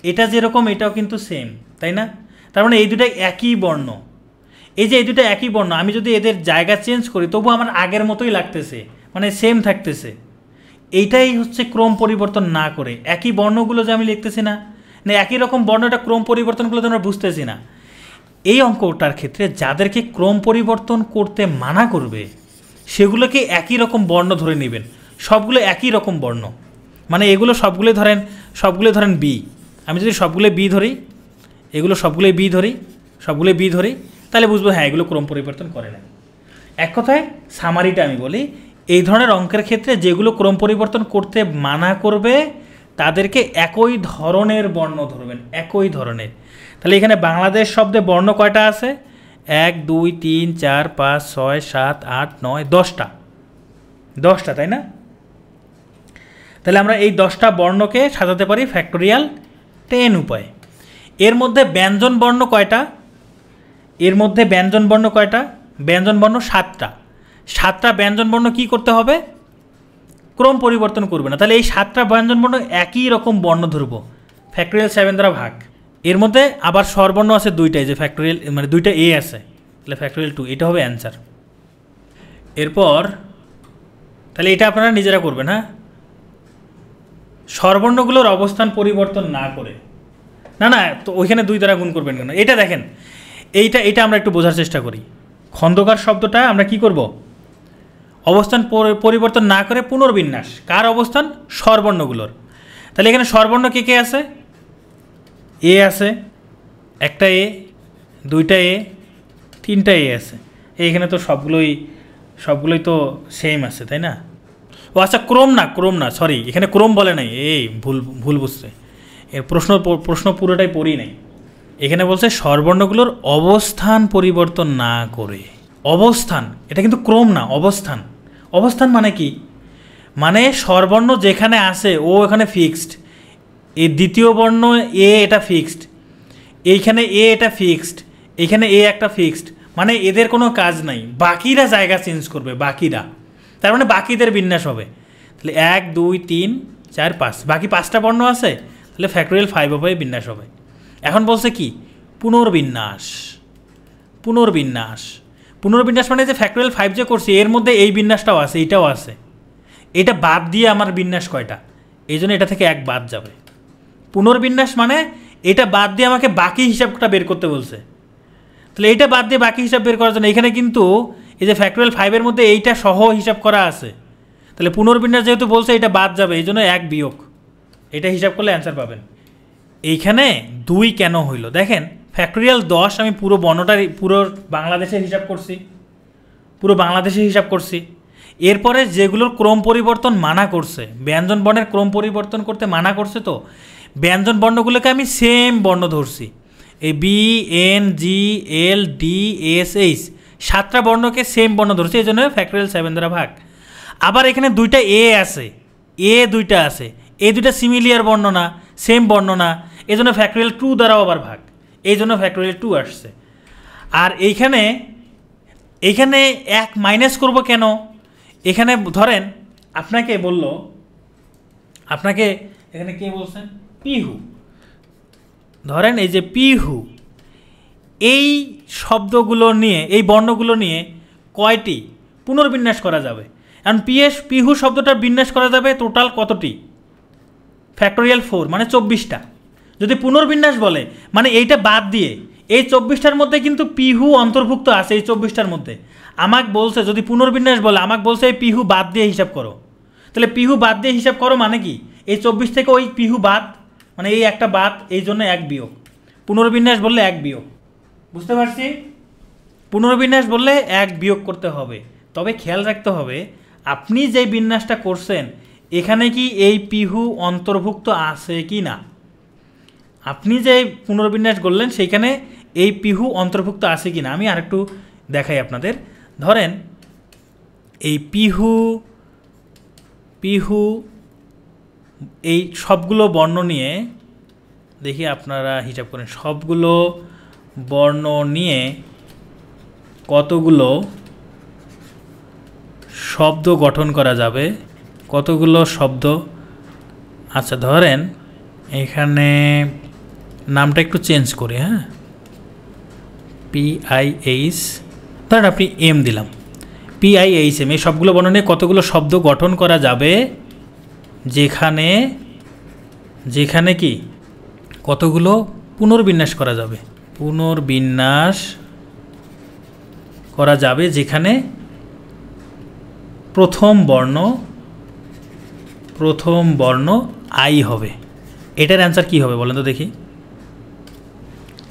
এটা যেরকম এটাও কিন্তু সেম, তাই না? তার মানে এই দুটাই একই বর্ণ। এই যে এই দুটো একই বর্ণ, আমি যদি এদের জায়গা চেঞ্জ করি তবু আমার আগের মতোই লাগতেছে, মানে সেম থাকতেছে। এইটাই হচ্ছে ক্রম পরিবর্তন না করে। একই বর্ণগুলো যে আমি লিখতেছি না, একই রকম বর্ণটা ক্রম পরিবর্তনগুলো তো আমরা বুঝতেছি না। এই অঙ্কটার ক্ষেত্রে যাদেরকে ক্রম পরিবর্তন করতে মানা করবে সেগুলোকে একই রকম বর্ণ ধরে নেবেন, সবগুলো একই রকম বর্ণ। মানে এগুলো সবগুলোই ধরেন বি, আমি যদি সবগুলোই বি ধরি, এগুলো সবগুলোই বি ধরি, তাহলে বুঝবো হ্যাঁ এগুলো ক্রম পরিবর্তন করে না। এক কথায় সামারিটা আমি বলি, এই ধরনের অঙ্কের ক্ষেত্রে যেগুলো ক্রম পরিবর্তন করতে মানা করবে তাদেরকে একই ধরনের বর্ণ ধরবেন, একই ধরনের। তাহলে এখানে বাংলাদেশ শব্দে বর্ণ কয়টা আছে? 1 2 3 4 5 6 7 8 9 10টা, তাই না? তাহলে আমরা এই 10টা বর্ণকে সাজাতে পারি ফ্যাক্টোরিয়াল 10 উপায়ে। এর মধ্যে ব্যঞ্জন বর্ণ কয়টা? এর মধ্যে ব্যঞ্জনবর্ণ কয়টা? ব্যঞ্জনবর্ণ 7টা। 7টা ব্যঞ্জনবর্ণ কী করতে হবে? ক্রম পরিবর্তন করবে না। তাহলে এই 7টা ব্যঞ্জনবর্ণ একই রকম বর্ণ ধরব, ফ্যাক্টরিয়াল 7 দ্বারা ভাগ। এর মধ্যে আবার স্বরবর্ণ আছে 2টাই, যে ফ্যাক্টরিয়াল মানে 2টা এ আছে, তাহলে ফ্যাক্টরিয়াল 2, এটা হবে অ্যান্সার। এরপর তাহলে এটা আপনারা নিজেরা করবেন। হ্যাঁ, স্বরবর্ণগুলোর অবস্থান পরিবর্তন না করে, না না তো ওইখানে 2 দ্বারা গুণ করবেন কেন? এটা দেখেন, এইটা আমরা একটু বোঝার চেষ্টা করি। খন্দকার শব্দটা আমরা কি করব? অবস্থান পরিবর্তন না করে পুনর্বিন্যাস। কার অবস্থান? স্বরবর্ণগুলোর। তাহলে এখানে স্বরবর্ণ কে কে আছে? এ আছে, একটা এ, 2টা এ, 3টা এ আছে। এইখানে তো সবগুলোই তো সেম আছে, তাই না? ও আচ্ছা, ক্রম না, সরি, এখানে ক্রম বলে নাই, এই ভুল বুঝছে। এর প্রশ্ন পুরোটাই পড়ি নাই। এখানে বলছে স্বরবর্ণগুলোর অবস্থান পরিবর্তন না করে। অবস্থান, এটা কিন্তু ক্রম না, অবস্থান। অবস্থান মানে কি? মানে স্বরবর্ণ যেখানে আছে ও এখানে ফিক্সড, এই দ্বিতীয় বর্ণ এ এটা ফিক্সড, এইখানে এ এটা ফিক্সড, এইখানে এ একটা ফিক্সড, মানে এদের কোনো কাজ নাই, বাকিরা জায়গা চেঞ্জ করবে, বাকিরা। তার মানে বাকিদের বিন্যাস হবে। তাহলে 1 2 3 4 5, বাকি 5টা বর্ণ আছে, তাহলে ফ্যাক্টরিয়াল 5 হবে, বিন্যাস হবে। এখন বলছে কি? পুনর্বিন্যাস। পুনর্বিন্যাস মানে যে ফ্যাক্টরিয়াল 5 যে করছি এর মধ্যে এই বিন্যাসটাও আছে, এইটাও আছে। এটা বাদ দিয়ে আমার বিন্যাস কয়টা? এই জন্য এটা থেকে 1 বাদ যাবে। পুনর্বিন্যাস মানে এটা বাদ দিয়ে আমাকে বাকি হিসাবটা বের করতে বলছে। তাহলে এইটা বাদ দিয়ে বাকি হিসাব বের করার জন্য এখানে কিন্তু এই যে ফ্যাক্টরিয়াল 5-এর মধ্যে এইটা সহ হিসাব করা আছে। তাহলে পুনর্বিন্যাস যেহেতু বলছে এটা বাদ যাবে, এই জন্য 1 বিয়োগ, এটা হিসাব করলে অ্যান্সার পাবেন। এইখানে 2 কেন হইল? দেখেন, ফ্যাক্টরিয়াল 10 আমি পুরো বর্ণটার পুরো বাংলাদেশে হিসাব করছি। এরপরে যেগুলোর ক্রম পরিবর্তন মানা করছে, ব্যঞ্জন বর্ণের ক্রম পরিবর্তন করতে মানা করছে, তো ব্যঞ্জন বর্ণগুলোকে আমি সেম বর্ণ ধরছি। এই B N G L D S H 7টা বর্ণকে সেম বর্ণ ধরছি, এই জন্য ফ্যাক্টরিয়াল 7 দ্বারা ভাগ। আবার এখানে 2টা এ আছে, এ 2টা আছে, এই 2টা সিমিলিয়ার বর্ণ না, সেম বর্ণ না, এই জন্য ফ্যাক্টরিয়াল 2 দ্বারাও আবার ভাগ, এই জন্য ফ্যাক্টরিয়াল 2 আসছে। আর এইখানে 1 মাইনাস করব কেন? এখানে ধরেন আপনাকে এখানে কে বলছেন? পিহু। ধরেন এই যে পিহু, এই শব্দগুলো নিয়ে, এই বর্ণগুলো নিয়ে কয়টি পুনর্বিন্যাস করা যাবে? কারণ পিহু শব্দটার বিন্যাস করা যাবে টোটাল কতটি? ফ্যাক্টরিয়াল 4, মানে 24টা। যদি পুনর্বিন্যাস বলে মানে এইটা বাদ দিয়ে এই 24টার মধ্যে কিন্তু পিহু অন্তর্ভুক্ত আছে। এই 24টার মধ্যে আমাকে বলছে, যদি পুনর্বিন্যাস বলে আমাকে বলছে এই পিহু বাদ দিয়ে হিসাব করো। তাহলে পিহু বাদ দিয়ে হিসাব করো মানে কি? এই 24 থেকে ওই পিহু বাদ, মানে এই একটা বাদ, এই জন্য 1 বিয়োগ। পুনর্বিন্যাস বললে 1 বিয়োগ, বুঝতে পারছি? পুনর্বিন্যাস বললে 1 বিয়োগ করতে হবে। তবে খেয়াল রাখতে হবে আপনি যে বিন্যাসটা করছেন এখানে কি এই পিহু অন্তর্ভুক্ত আছে কি না। আপনি যে পুনর্বিন্যাস করলেন সেইখানে এই পিহু অন্তর্ভুক্ত আছে কি না। আমি আরেকটু দেখাই আপনাদের। ধরেন এই পিহু এই সবগুলো বর্ণ নিয়ে দেখি, আপনারা হিসাব করেন সবগুলো বর্ণ নিয়ে কতগুলো শব্দ গঠন করা যাবে, কতগুলো শব্দ। আচ্ছা ধরেন এখানে নামটা একটু চেঞ্জ করে, হ্যাঁ, PIH, ধরেন আপনি এম দিলাম, PIHM, এই সবগুলো বর্ণ নিয়ে কতগুলো শব্দ গঠন করা যাবে যেখানে কি কতগুলো পুনর্বিন্যাস করা যাবে। পুনর্বিন্যাস করা যাবে যেখানে প্রথম বর্ণ আই হবে। এটার অ্যান্সার কি হবে বলেন তো দেখি?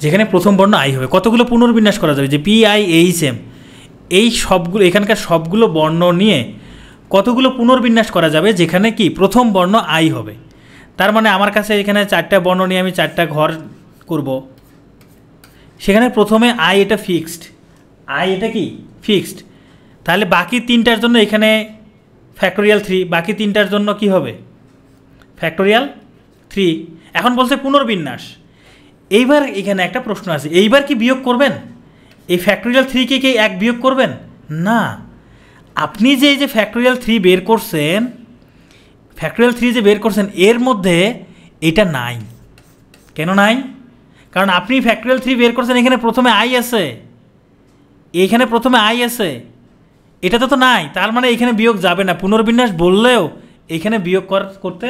যেখানে প্রথম বর্ণ আই হবে কতগুলো পুনর্বিন্যাস করা যাবে, যে PIHM এই সবগুলো, এখানকার সবগুলো বর্ণ নিয়ে কতগুলো পুনর্বিন্যাস করা যাবে যেখানে কি প্রথম বর্ণ আই হবে। তার মানে আমার কাছে এখানে 4টা বর্ণ নিয়ে আমি 4টা ঘর করব, সেখানে প্রথমে আই এটা ফিক্সড, আই এটা কি ফিক্সড। তাহলে বাকি 3টার জন্য এখানে ফ্যাক্টরিয়াল 3, বাকি 3টার জন্য কি হবে? ফ্যাক্টরিয়াল 3। এখন বলছে পুনর্বিন্যাস। এইবার এখানে একটা প্রশ্ন আছে, এইবার কি বিয়োগ করবেন? এই ফ্যাক্টোরিয়াল 3 কে কি 1 বিয়োগ করবেন না। আপনি যে এই যে ফ্যাক্টোরিয়াল 3 বের করছেন, ফ্যাক্টোরিয়াল 3 যে বের করছেন এর মধ্যে এটা নাই। কেন নাই? কারণ আপনি ফ্যাক্টোরিয়াল 3 বের করছেন, এখানে প্রথমে আই আছে, এইখানে প্রথমে আই আছে, এটাতে তো নাই। তার মানে এখানে বিয়োগ যাবে না। পুনর্বিন্যাস বললেও এখানে বিয়োগ করতে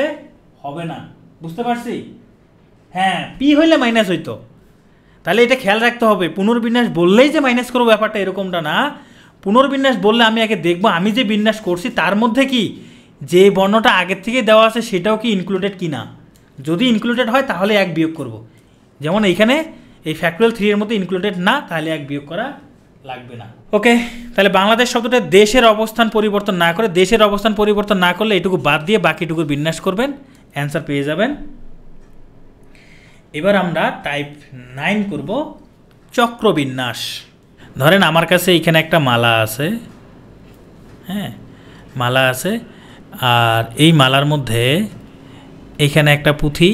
হবে না। বুঝতে পারছি? হ্যাঁ, পি হইলে মাইনাস হইতো। তাহলে এটা খেয়াল রাখতে হবে, পুনর্বিন্যাস বললেই যে মাইনাস করবো ব্যাপারটা এরকমটা না। পুনর্বিন্যাস বললে আমি আগে দেখব আমি যে বিন্যাস করছি তার মধ্যে কি যে বর্ণটা আগের থেকে দেওয়া আছে সেটাও কি ইনক্লুডেড কি না। যদি ইনক্লুডেড হয় তাহলে 1 বিয়োগ করব। যেমন এইখানে এই ফ্যাক্টোরিয়াল 3 এর মধ্যে ইনক্লুডেড না, তাহলে 1 বিয়োগ করা লাগবে না। ওকে, তাহলে বাংলাদেশ শব্দটা দেশের অবস্থান পরিবর্তন না করে, দেশের অবস্থান পরিবর্তন না করলে এটুকু বাদ দিয়ে বাকিটুকুর বিন্যাস করবেন, অ্যান্সার পেয়ে যাবেন। এবার আমরা টাইপ 9 করব চক্রবিন্যাস। ধরেন আমার কাছে এইখানে একটা মালা আছে, হ্যাঁ মালা আছে, আর এই মালার মধ্যে এইখানে একটা পুঁথি,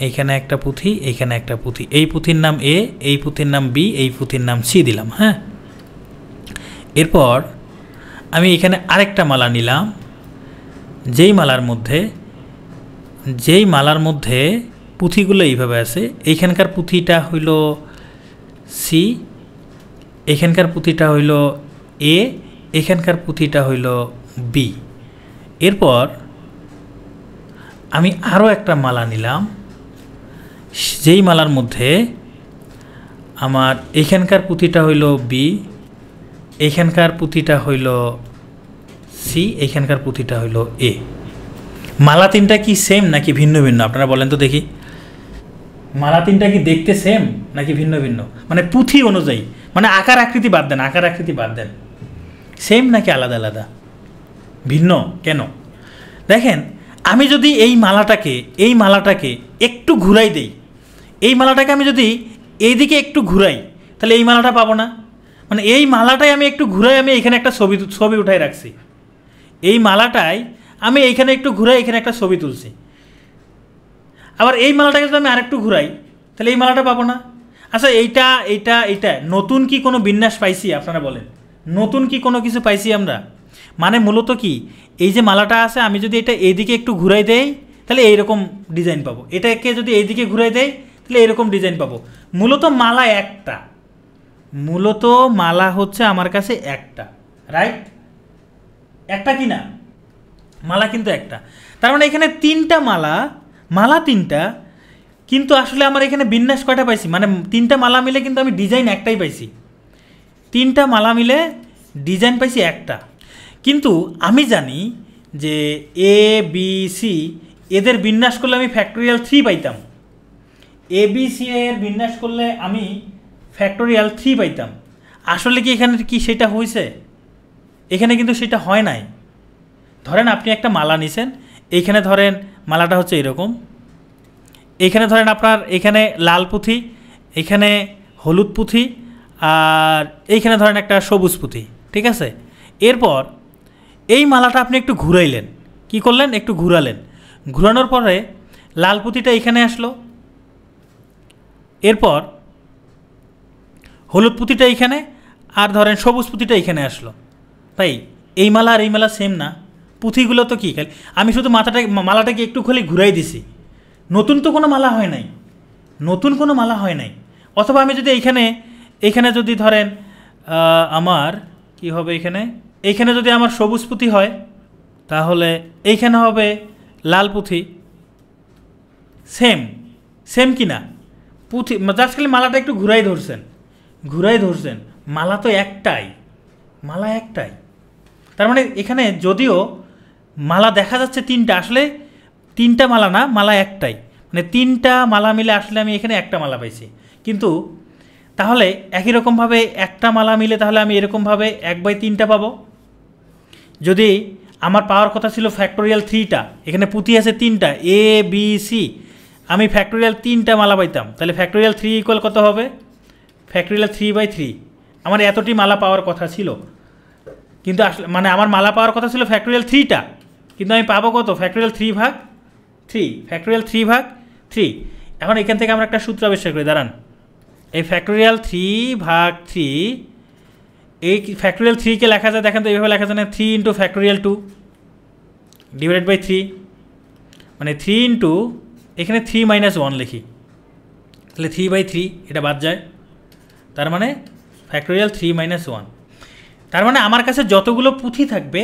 এইখানে একটা পুঁথি, এইখানে একটা পুঁথি, এই পুঁথির নাম এ, এই পুঁথির নাম বি, এই পুঁথির নাম সি দিলাম। হ্যাঁ, এরপর আমি এখানে আরেকটা মালা নিলাম, যেই মালার মধ্যে পুঁথিগুলো এইভাবে আছে। এইখানকার পুঁথিটা হইল সি, এখানকার পুঁথিটা হইল এ, এখানকার পুঁথিটা হইল বি। এরপর আমি আরও একটা মালা নিলাম, যেই মালার মধ্যে আমার এখানকার পুঁথিটা হইল বি, এখানকার পুঁথিটা হইল সি, এখানকার পুঁথিটা হইল এ। মালা তিনটা কি সেম নাকি ভিন্ন ভিন্ন আপনারা বলেন তো দেখি। মালা তিনটা কি দেখতে সেম নাকি ভিন্ন ভিন্ন? মানে পুঁথি অনুযায়ী, মানে আকার আকৃতি বাদ দেন, আকার আকৃতি বাদ দেন, সেম নাকি আলাদা আলাদা ভিন্ন? কেন? দেখেন, আমি যদি এই মালাটাকে একটু ঘুরাই দেই, এই মালাটাকে আমি যদি এইদিকে একটু ঘুরাই তাহলে এই মালাটা পাবো না। মানে এই মালাটাই আমি একটু ঘুরাই, আমি এখানে একটা ছবি উঠাই রাখছি, এই মালাটাই আমি এইখানে একটু ঘুরাই, এখানে একটা ছবি তুলছি। আবার এই মালাটাকে যদি আমি আরেকটু ঘুরাই তাহলে এই মালাটা পাবো না। আচ্ছা, এইটা নতুন কি কোনো বিন্যাস পাইছি? আপনারা বলেন, নতুন কি কোনো কিছু পাইছি আমরা? মানে মূলত কি, এই যে মালাটা আছে আমি যদি এটা এইদিকে একটু ঘুরাই দেই তাহলে এইরকম ডিজাইন পাবো, এটাকে যদি এইদিকে ঘুরাই দেই তাহলে এরকম ডিজাইন পাবো। মূলত মালা একটা, মূলত মালা হচ্ছে আমার কাছে একটা, রাইট? একটা কি না? মালা কিন্তু একটা। তার মানে এখানে তিনটা মালা তিনটা, কিন্তু আসলে আমার এখানে বিন্যাস কয়টা পাইছি? মানে তিনটা মালা মিলে কিন্তু আমি ডিজাইন একটাই পাইছি, তিনটা মালা মিলে ডিজাইন পাইছি একটা। কিন্তু আমি জানি যে এ বি সি এদের বিন্যাস করলে আমি ফ্যাক্টোরিয়াল 3 পাইতাম, এ বি সি এর বিন্যাস করলে আমি ফ্যাক্টোরিয়াল 3 পাইতাম। আসলে কি এখানে কি সেটা হয়েছে? এখানে কিন্তু সেটা হয় নাই। ধরেন আপনি একটা মালা নিছেন, এইখানে ধরেন মালাটা হচ্ছে এরকম, এইখানে ধরেন আপনার এখানে লাল পুঁথি, এখানে হলুদ পুঁথি, আর এইখানে ধরেন একটা সবুজ পুঁথি, ঠিক আছে? এরপর এই মালাটা আপনি একটু ঘুরাইলেন, কি করলেন? একটু ঘুরালেন, ঘুরানোর পরে লাল পুঁথিটা এখানে আসলো, এরপর হলুদ পুঁথিটা এইখানে, আর ধরেন সবুজ পুঁথিটা এইখানে আসলো। তাই এই মালা আর এই মালা সেম না। পুঁথিগুলো তো কী, আমি শুধু মালাটাকে একটু খালি ঘুরাই দিছি, নতুন তো কোনো মালা হয় নাই, নতুন কোনো মালা হয় নাই। অথবা আমি যদি এইখানে যদি ধরেন আমার কি হবে, এইখানে যদি আমার সবুজ পুঁথি হয় তাহলে এইখানে হবে লাল পুঁথি, সেম কি না? পুঁথি জাস্ট খালি মালাটা একটু ঘুরাই ধরছেন, মালা তো একটাই, মালা একটাই। তার মানে এখানে যদিও মালা দেখা যাচ্ছে তিনটা, আসলে তিনটা মালা না, মালা একটাই। মানে তিনটা মালা মিলে আসলে আমি এখানে একটা মালা পাইছি। কিন্তু তাহলে একই রকমভাবে একটা মালা মিলে তাহলে আমি এরকমভাবে 1/3টা পাবো। যদি আমার পাওয়ার কথা ছিল ফ্যাক্টোরিয়াল 3টা, এখানে পুঁথি আছে 3টা এ বি সি, আমি ফ্যাক্টোরিয়াল 3টা মালা পাইতাম, তাহলে ফ্যাক্টোরিয়াল 3 ইকুয়াল কত হবে? ফ্যাক্টোরিয়াল 3/3। আমার এতটি মালা পাওয়ার কথা ছিল, কিন্তু আসলে মানে আমার মালা পাওয়ার কথা ছিল ফ্যাক্টোরিয়াল 3টা, কিন্তু আমি পাবো কত? Factorial 3/3, factorial 3/3। এখন এখান থেকে আমরা একটা সূত্র আবিষ্কার করি, দাঁড়ান এই ফ্যাক্টোরিয়াল 3/3, এই ফ্যাক্টোরিয়াল 3কে লেখা যায়, দেখেন তো এইভাবে লেখা যায় না, 3 ইন্টু ফ্যাক্টোরিয়াল 2 ডিভাইডেড বাই 3, মানে 3 ইন্টু এখানে 3 - 1 লিখি, তাহলে 3/3 এটা বাদ যায়, তার মানে ফ্যাক্টোরিয়াল 3 - 1। তার মানে আমার কাছে যতগুলো পুঁথি থাকবে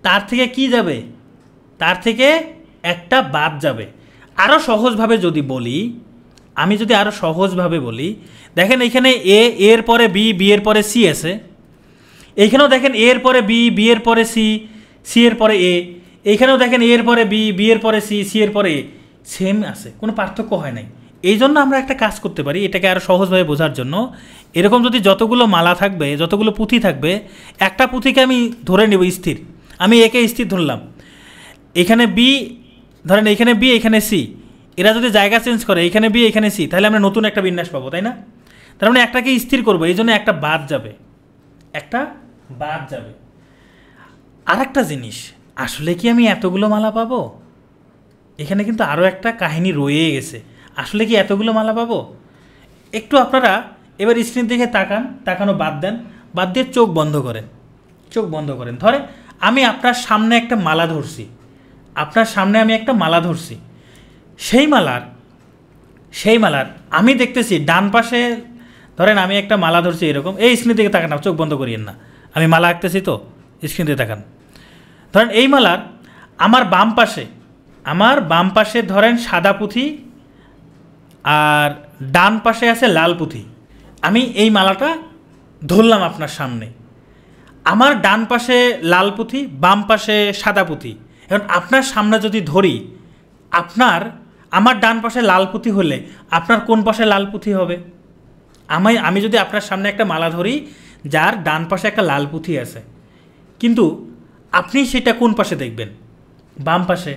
তার থেকে কি যাবে, তার থেকে একটা বাদ যাবে। আরও সহজভাবে যদি বলি, আমি যদি আরও সহজভাবে বলি, দেখেন এখানে এর পরে বি, বি এর পরে সি আছে, এইখানেও দেখেন এর পরে বি, বি এর পরে সি, সি এর পরে এ, এইখানেও দেখেন এর পরে বি, বি এর পরে সি, সি এর পরে এ, সেম আছে, কোনো পার্থক্য হয় নাই। এই জন্য আমরা একটা কাজ করতে পারি, এটাকে আরও সহজভাবে বোঝার জন্য, এরকম যদি যতগুলো মালা থাকবে, যতগুলো পুঁথি থাকবে, একটা পুঁথিকে আমি ধরে নেব স্থির, আমি একে স্থির ধরলাম, এখানে বি ধরেন, এখানে বি, এখানে সি, এরা যদি জায়গা চেঞ্জ করে, এখানে বি, এখানে সি, তাহলে আমরা নতুন একটা বিন্যাস পাবো, তাই না? তার মানে একটাকে স্থির করবো, এই জন্য একটা বাদ যাবে, একটা বাদ যাবে। আর একটা জিনিস, আসলে কি আমি এতগুলো মালা পাবো? এখানে কিন্তু আরও একটা কাহিনী রয়ে গেছে, আসলে কি এতগুলো মালা পাবো? একটু আপনারা এবার স্ক্রিন দেখে তাকান, তাকানো বাদ দেন, বাদ দিয়ে চোখ বন্ধ করেন, চোখ বন্ধ করেন। ধরেন আমি আপনার সামনে একটা মালা ধরছি, আপনার সামনে আমি একটা মালা ধরছি, সেই মালার আমি দেখতেছি ডান পাশে, ধরেন আমি একটা মালা ধরছি এরকম, এই স্ক্রিন দিকে তাকান, চোখ বন্ধ করিয়েন না, আমি মালা আঁকতেছি তো, স্ক্রিন দিকে তাকান। ধরেন এই মালার আমার বাম পাশে ধরেন সাদা পুঁথি, আর ডান পাশে আছে লাল পুঁথি। আমি এই মালাটা ধরলাম আপনার সামনে, আমার ডান পাশে লাল পুঁথি, বাম পাশে সাদা পুঁথি। এখন আপনার সামনে যদি ধরি, আমার ডান পাশে লাল পুঁথি হলে আপনার কোন পাশে লাল পুঁথি হবে? আমি যদি আপনার সামনে একটা মালা ধরি যার ডান পাশে একটা লাল পুঁথি আছে, কিন্তু আপনি সেটা কোন পাশে দেখবেন? বাম পাশে।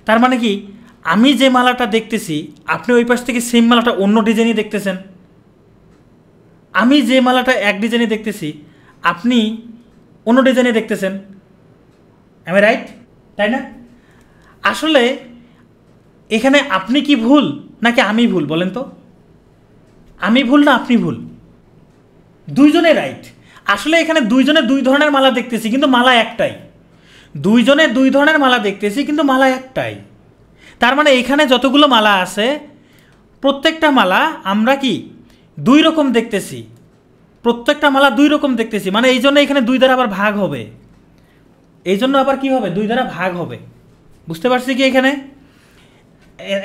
তার মানে কি, আমি যে মালাটা দেখতেছি আপনি ওই পাশ থেকে সেম মালাটা অন্য ডিজাইনই দেখতেছেন, আমি যে মালাটা এক ডিজাইনে দেখতেছি আপনি অন্য ডিজাইনে দেখতেছেন। আমি রাইট, তাই না? আসলে এখানে আপনি কি ভুল নাকি আমি ভুল বলেন তো? আমি ভুল না আপনি ভুল? দুইজনে রাইট। আসলে এখানে দুইজনে দুই ধরনের মালা দেখতেছি কিন্তু মালা একটাই, দুইজনে দুই ধরনের মালা দেখতেছি কিন্তু মালা একটাই। তার মানে এখানে যতগুলো মালা আছে প্রত্যেকটা মালা আমরা কি দুই রকম দেখতেছি, প্রত্যেকটা মালা দুই রকম দেখতেছি, মানে এই জন্য এখানে দুই দ্বারা আবার ভাগ হবে, এই জন্য আবার কি হবে, দুই দ্বারা ভাগ হবে। বুঝতে পারছি কি? এখানে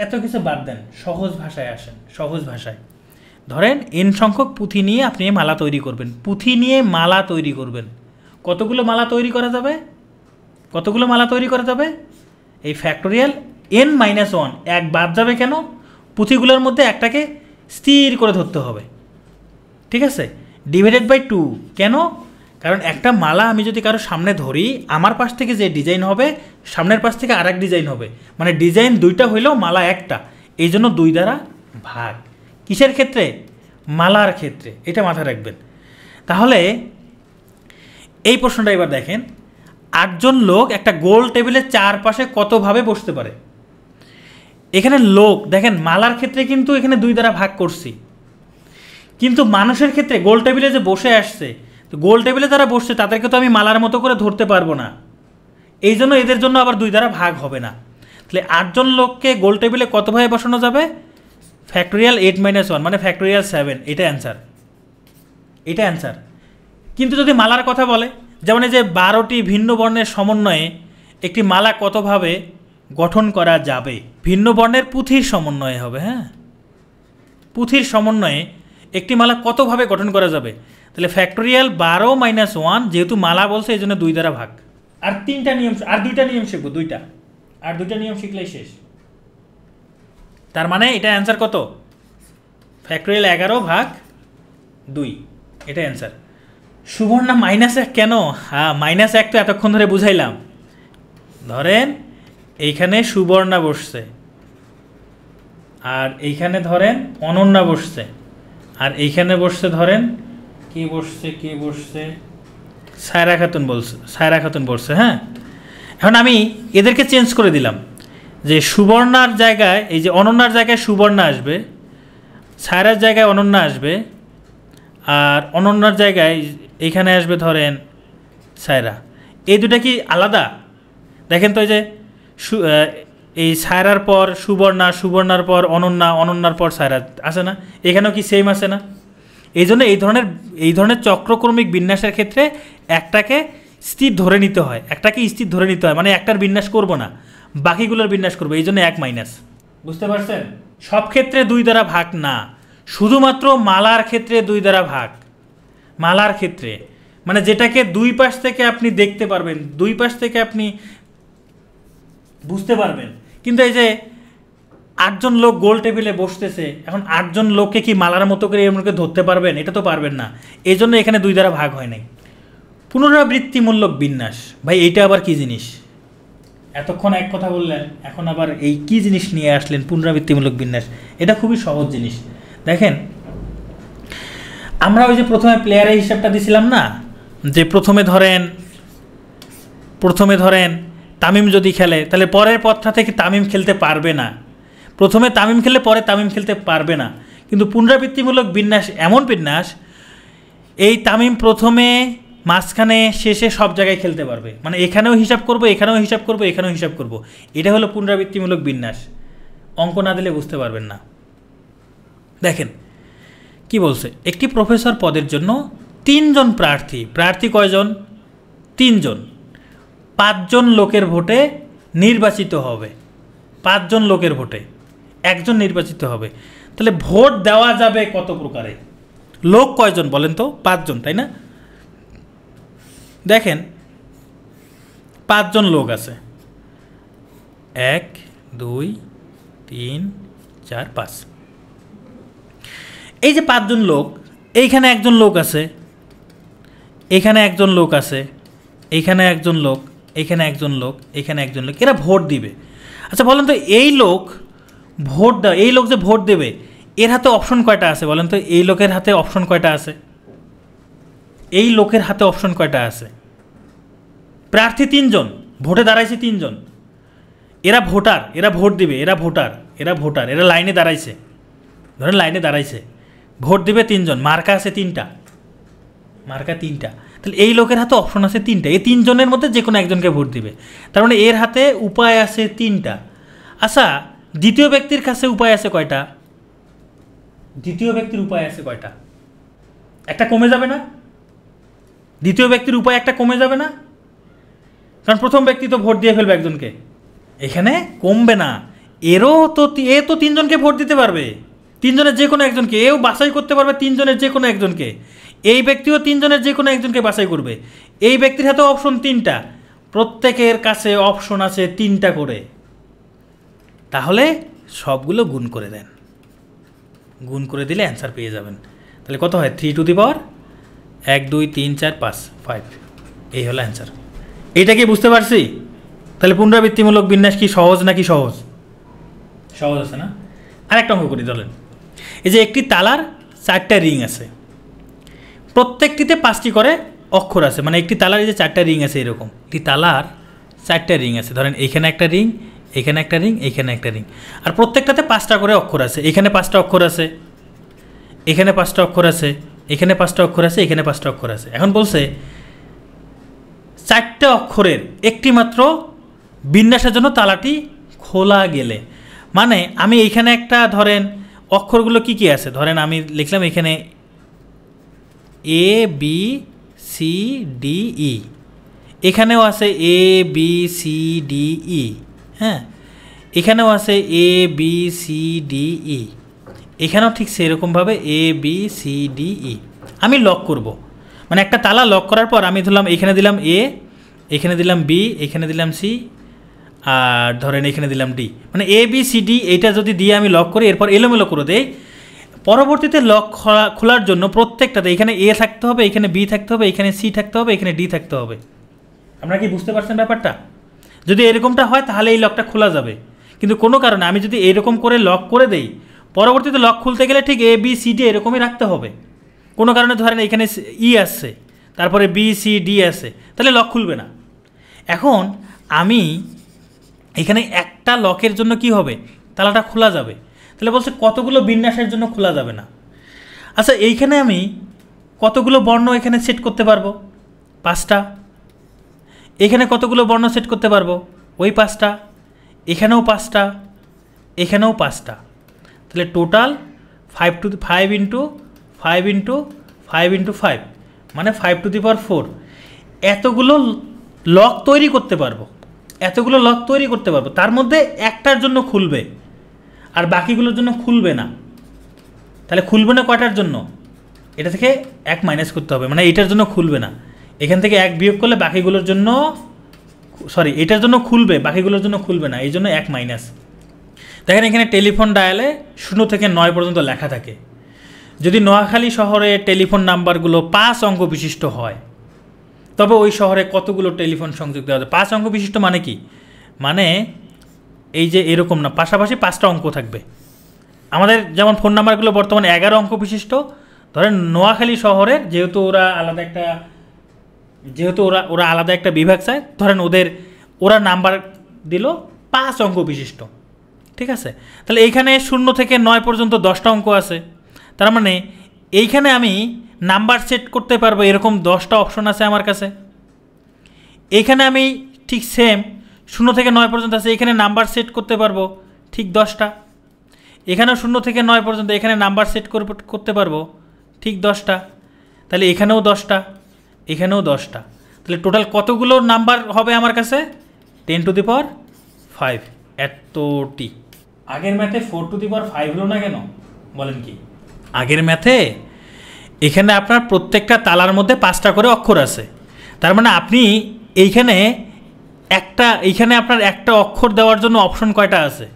এত কিছু বাদ দেন, সহজ ভাষায় আসেন। সহজ ভাষায় ধরেন এন সংখ্যক পুঁথি নিয়ে আপনি মালা তৈরি করবেন, পুঁথি নিয়ে মালা তৈরি করবেন। কতগুলো মালা তৈরি করা যাবে? কতগুলো মালা তৈরি করা যাবে? এই ফ্যাক্টোরিয়াল n-1 এক বাদ যাবে কেন? পুঁথিগুলোর মধ্যে একটাকে স্থির করে ধরতে হবে, ঠিক আছে? ডিভাইডেড বাই 2 কেন? কারণ একটা মালা আমি যদি কারো সামনে ধরি, আমার পাশ থেকে যে ডিজাইন হবে সামনের পাশ থেকে আরেক ডিজাইন হবে, মানে ডিজাইন দুইটা হইলেও মালা একটা, এই জন্য 2 দ্বারা ভাগ। কিসের ক্ষেত্রে? মালার ক্ষেত্রে, এটা মাথায় রাখবেন। তাহলে এই প্রশ্নটা এবার দেখেন, 8 জন লোক একটা গোল টেবিলের চারপাশে কতভাবে বসতে পারে? এখানে লোক দেখেন, মালার ক্ষেত্রে কিন্তু এখানে 2 দ্বারা ভাগ করছি, কিন্তু মানুষের ক্ষেত্রে গোল টেবিলে যে বসে আসছে, তো গোল টেবিলে যারা বসছে তাদেরকে তো আমি মালার মতো করে ধরতে পারবো না, এই জন্য এদের জন্য আবার 2 দ্বারা ভাগ হবে না। তাহলে 8 জন লোককে গোল টেবিলে কতভাবে বসানো যাবে? ফ্যাক্টোরিয়াল 8-1 মানে ফ্যাক্টোরিয়াল 7, এটা অ্যান্সার, এটা অ্যান্সার। কিন্তু যদি মালার কথা বলে, যেমন এই যে 12টি ভিন্ন বর্ণের সমন্বয়ে একটি মালা কতভাবে গঠন করা যাবে? ভিন্ন বর্ণের পুঁথির সমন্বয়ে হবে, হ্যাঁ, পুঁথির সমন্বয়ে একটি মালা কতভাবে গঠন করা যাবে? তাহলে ফ্যাক্টোরিয়াল 12-1, যেহেতু মালা বলছে এই জন্য 2 দ্বারা ভাগ। আর 3টা নিয়ম, আর 2টা নিয়ম শিখবো, 2টা, আর 2টা নিয়ম শিখলেই শেষ। তার মানে এটা অ্যান্সার কত? ফ্যাক্টোরিয়াল 11/2, এটা অ্যান্সার। সুবর্ণা -1 কেন? হ্যাঁ, -1 তো এতক্ষণ ধরে বুঝাইলাম। ধরেন এইখানে সুবর্ণা বসছে, আর এইখানে ধরেন অনন্যা বসছে, আর এইখানে বসছে ধরেন কে বসছে সায়রা খাতুন বসছে, হ্যাঁ। এখন আমি এদেরকে চেঞ্জ করে দিলাম, যে সুবর্ণার জায়গায়, এই যে অনন্যার জায়গায় সুবর্ণা আসবে, সায়রার জায়গায় অনন্যা আসবে, আর অনন্যার জায়গায় এইখানে আসবে ধরেন সায়রা। এই দুটা কি আলাদা? দেখেন তো, এই যে এই সায়রার পর সুবর্ণা, সুবর্ণার পর অনন্যা, অনন্যার পর সায়রা আছে না? এখানেও কি সেম আছে না? এই জন্য এই ধরনের চক্রক্রমিক বিন্যাসের ক্ষেত্রে একটাকে স্থির ধরে নিতে হয়, মানে একটার বিন্যাস করব না, বাকিগুলোর বিন্যাস করবো, এই জন্য 1 মাইনাস। বুঝতে পারছেন? সব ক্ষেত্রে 2 দ্বারা ভাগ না, শুধুমাত্র মালার ক্ষেত্রে 2 দ্বারা ভাগ। মালার ক্ষেত্রে মানে যেটাকে 2 পাশ থেকে আপনি দেখতে পারবেন, 2 পাশ থেকে আপনি বুঝতে পারবেন। কিন্তু এই যে 8 জন লোক গোল টেবিলে বসতেছে, এখন 8 জন লোককে কি মালার মতো করে এর মধ্যে ধরতে পারবেন? এটা তো পারবেন না। এই জন্য এখানে 2 দ্বারা ভাগ হয় নাই। পুনরাবৃত্তিমূলক বিন্যাস, ভাই এইটা আবার কি জিনিস? এতক্ষণ এক কথা বললেন, এখন আবার এই কি জিনিস নিয়ে আসলেন পুনরাবৃত্তিমূলক বিন্যাস? এটা খুবই সহজ জিনিস। দেখেন, আমরা ওই যে প্রথমে প্লেয়ারের হিসাবটা দিছিলাম না, যে প্রথমে ধরেন তামিম যদি খেলে তাহলে পরের পথটা থেকে তামিম খেলতে পারবে না, প্রথমে তামিম খেললে পরে তামিম খেলতে পারবে না। কিন্তু পুনরাবৃত্তিমূলক বিন্যাস এমন বিন্যাস, এই তামিম প্রথমে, মাঝখানে, শেষে সব জায়গায় খেলতে পারবে। মানে এখানেও হিসাব করব, এখানেও হিসাব করব, এখানেও হিসাব করব। এটা হলো পুনরাবৃত্তিমূলক বিন্যাস। অঙ্ক না দিলে বুঝতে পারবেন না। দেখেন কি বলছে, একটি প্রফেসর পদের জন্য 3 জন প্রার্থী কয়জন? 3 জন। 5 জন লোকের ভোটে নির্বাচিত হবে, 5 জন লোকের ভোটে 1 জন নির্বাচিত হবে। তাহলে ভোট দেওয়া যাবে কত প্রকারে? লোক কয়জন বলেন তো? 5 জন, তাই না? দেখেন 5 জন লোক আছে, 1 2 3 4 5। এই যে 5 জন লোক, এইখানে 1 জন লোক আছে, এখানে 1 জন লোক আছে, এইখানে 1 জন লোক, এখানে 1 জন লোক, এখানে 1 জন লোক, এরা ভোট দিবে। আচ্ছা বলেন তো, এই লোক যে ভোট দেবে, এর হাতে অপশন কয়টা আছে বলেন তো? এই লোকের হাতে অপশন কয়টা আছে? এই লোকের হাতে অপশন কয়টা আছে? প্রার্থী 3 জন, ভোটে দাঁড়াইছে 3 জন। এরা ভোটার, এরা ভোট দিবে, এরা ভোটার, এরা লাইনে দাঁড়াইছে, ধরেন লাইনে দাঁড়াইছে, ভোট দিবে 3 জন, মার্কা আছে 3টা, তাহলে এই লোকের হাতে অপশন আছে 3টা। এই 3 জনের মধ্যে যে কোনো একজনকে ভোট দিবে। তার মানে এর হাতে উপায় আছে 3টা। আচ্ছা, দ্বিতীয় ব্যক্তির কাছে উপায় আছে কয়টা? দ্বিতীয় ব্যক্তির উপায় আছে কয়টা? একটা কমে যাবে না? দ্বিতীয় ব্যক্তির উপায় একটা কমে যাবে না? কারণ প্রথম ব্যক্তি তো ভোট দিয়ে ফেলবে একজনকে, এখানে কমবে না। এ তো 3 জনকে ভোট দিতে পারবে, 3 জনের যে কোনো একজনকে। এও বাছাই করতে পারবে 3 জনের যে কোনো একজনকে। এই ব্যক্তিও 3 জনের যে কোনো একজনকে বাছাই করবে। এই ব্যক্তির হাতে অপশন 3টা, প্রত্যেকের কাছে অপশন আছে 3টা করে। তাহলে সবগুলো গুণ করে দেন, গুণ করে দিলে অ্যান্সার পেয়ে যাবেন। তাহলে কত হয়? 3 টু দি পাওয়ার 1 2 3 4 5 5, এই হলো অ্যান্সার। এইটা কি বুঝতে পারছি? তাহলে পুনরাবৃত্তিমূলক বিন্যাস কি সহজ নাকি? সহজ আছে না? আরেকটা অঙ্ক করি, চলেন। এই যে একটি তালার 4টা রিং আছে, প্রত্যেকটিতে 5টি করে অক্ষর আছে। মানে একটি তালার এই যে 4টা রিং আছে, এরকম একটি তালার 4টা রিং আছে। ধরেন এইখানে একটা রিং, এখানে একটা রিং, এখানে একটা রিং, আর প্রত্যেকটাতে 5টা করে অক্ষর আছে। এখানে 5টা অক্ষর আছে, এখানে 5টা অক্ষর আছে, এখানে 5টা অক্ষর আছে, এখানে 5টা অক্ষর আছে। এখন বলছে 4টে অক্ষরের একটি মাত্র বিন্যাসের জন্য তালাটি খোলা গেলে। মানে আমি এইখানে একটা, ধরেন অক্ষরগুলো কি কি আছে, ধরেন আমি লিখলাম এখানে A B C D E, এখানেও আছে A B C D E, হ্যাঁ, এখানেও আছে A B C D E, এখানেও ঠিক সেরকমভাবে A B C D E. আমি লক করব, মানে একটা তালা লক করার পর আমি ধরলাম এখানে দিলাম এ, এখানে দিলাম বি, এখানে দিলাম সি, আর ধরেন এখানে দিলাম ডি। মানে এ বি সি ডি এইটা যদি দিয়ে আমি লক করি, এরপর এলোমেলো করে দেই, পরবর্তীতে লক খোলার জন্য প্রত্যেকটাতে এখানে এ থাকতে হবে, এখানে বি থাকতে হবে, এখানে সি থাকতে হবে, এখানে ডি থাকতে হবে। আপনারা কি বুঝতে পারছেন ব্যাপারটা? যদি এরকমটা হয় তাহলে এই লকটা খোলা যাবে। কিন্তু কোনো কারণে আমি যদি এরকম করে লক করে দেই, পরবর্তীতে লক খুলতে গেলে ঠিক এ বি সি ডি এরকমই রাখতে হবে। কোনো কারণে ধরেন এখানে ই আসছে, তারপরে বি সি ডি আসছে, তাহলে লক খুলবে না। এখন আমি এখানে একটা লকের জন্য কি হবে, তালাটা খোলা যাবে। তাহলে বলছে কতগুলো বিন্যাসের জন্য খোলা যাবে না। আচ্ছা এইখানে আমি কতগুলো বর্ণ এখানে সেট করতে পারবো? 5টা। এখানে কতগুলো বর্ণ সেট করতে পারবো? ওই 5টা। এখানেও 5টা, এখানেও 5টা। তাহলে টোটাল 5 ইন্টু 5 ইন্টু 5 ইন্টু 5 মানে 5⁴ এতগুলো লক তৈরি করতে পারবো, এতগুলো লক তৈরি করতে পারবো। তার মধ্যে একটার জন্য খুলবে আর বাকিগুলোর জন্য খুলবে না। তাহলে খুলবে না কয়টার জন্য? এটা থেকে 1 মাইনাস করতে হবে, মানে এটার জন্য খুলবে না। এখান থেকে 1 বিয়োগ করলে বাকিগুলোর জন্য, সরি এটার জন্য খুলবে, বাকিগুলোর জন্য খুলবে না, এই জন্য 1 মাইনাস। দেখেন এখানে টেলিফোন ডায়ালে 0 থেকে 9 পর্যন্ত লেখা থাকে। যদি নোয়াখালী শহরে টেলিফোন নাম্বারগুলো 5 অঙ্ক বিশিষ্ট হয়, তবে ওই শহরে কতগুলো টেলিফোন সংযোগ দেওয়া যায়? 5 অঙ্ক বিশিষ্ট মানে কি? মানে এই যে এরকম না, পাশাপাশি 5টা অঙ্ক থাকবে। আমাদের যেমন ফোন নাম্বারগুলো বর্তমানে 11 অঙ্ক বিশিষ্ট, ধরেন নোয়াখালী শহরের যেহেতু ওরা আলাদা একটা বিভাগ চায়, ধরেন ওরা নাম্বার দিল 5 অঙ্ক বিশিষ্ট, ঠিক আছে? তাহলে এইখানে 0 থেকে 9 পর্যন্ত 10টা অঙ্ক আছে। তার মানে এইখানে আমি নাম্বার সেট করতে পারবো এরকম 10টা অপশন আছে আমার কাছে। এইখানে আমি ঠিক সেম 0 থেকে 9 পর্যন্ত আছে, এখানে নাম্বার সেট করতে পারবো ঠিক 10টা। এখানেও 0 থেকে 9 পর্যন্ত এখানে নাম্বার সেট করতে পারবো ঠিক 10টা। তাহলে এখানেও 10টা, এখানেও 10টা। তাহলে টোটাল কতগুলো নাম্বার হবে আমার কাছে? 10⁵ এতটি। আগের ম্যাথে 4⁵ হলো না কেন বলেন কি? আগের ম্যাথে এখানে আপনার প্রত্যেকটা তালার মধ্যে 5টা করে অক্ষর আছে। তার মানে আপনি এইখানে আপনার একটা অক্ষর দেওয়ার জন্য অপশন কয়টা আছে?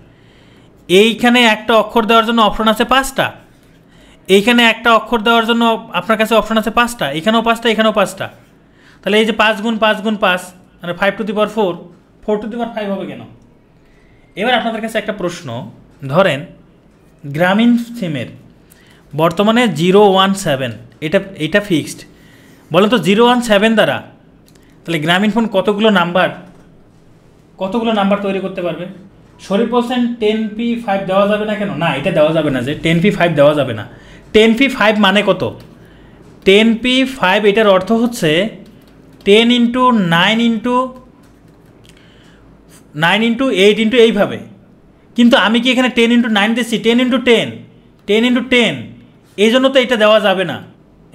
এইখানে একটা অক্ষর দেওয়ার জন্য অপশন আছে 5টা। এইখানে একটা অক্ষর দেওয়ার জন্য আপনার কাছে অপশন আছে 5টা, এখানেও 5টা, এখানেও 5টা। তাহলে এই যে 5 গুণ 5 গুণ 5 মানে 5⁴ হবে কেন? এবার আপনাদের কাছে একটা প্রশ্ন, ধরেন গ্রামীণ সিমের বর্তমানে 017, এটা ফিক্সড। বলেন তো 017 দ্বারা তাহলে গ্রামীণ ফোন কতগুলো নাম্বার তৈরি করতে পারবে? শরীফ বলছেন 10p5 দেওয়া যাবে না কেন? না, এটা দেওয়া যাবে না, যে 10p5 দেওয়া যাবে না। 10p5 মানে কত? 10p5 এটার অর্থ হচ্ছে 10 ইন্টু 9 ইন্টু 8 ইন্টু এইভাবে। কিন্তু আমি কি এখানে 10 ইন্টু 9 দিচ্ছি? 10 ইন্টু 10, এই জন্য তো এটা দেওয়া যাবে না।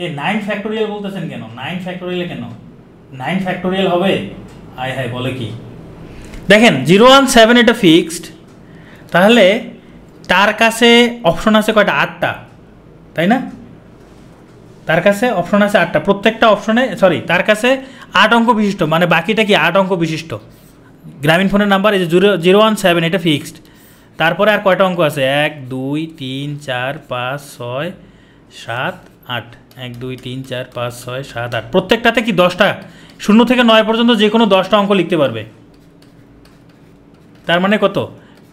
এই 9 ফ্যাক্টোরিয়াল বলতেছেন কেন? 9 ফ্যাক্টোরিয়াল কেন? 9 ফ্যাক্টোরিয়াল হবে? হায় হায়, বলে কি? দেখেন 017 এটা ফিক্সড, তাহলে তার কাছে অপশন আছে কয়টা? 8টা, তাই না? তার কাছে অপশন আছে 8টা, প্রত্যেকটা অপশনে, সরি তার কাছে 8 অঙ্ক বিশিষ্ট, মানে বাকিটা কি 8 অঙ্ক বিশিষ্ট গ্রামীণ ফোনের নাম্বার। এই যে 017 এটা ফিক্সড, তারপরে আর কয়টা অঙ্ক আছে? 1 2 3 4 5 6 7 8, 1 2 3 4 5 6 7 8, প্রত্যেকটাতে কি 10টা? 0 থেকে 9 পর্যন্ত যে কোনো 10টা অঙ্ক লিখতে পারবে। তার মানে কত?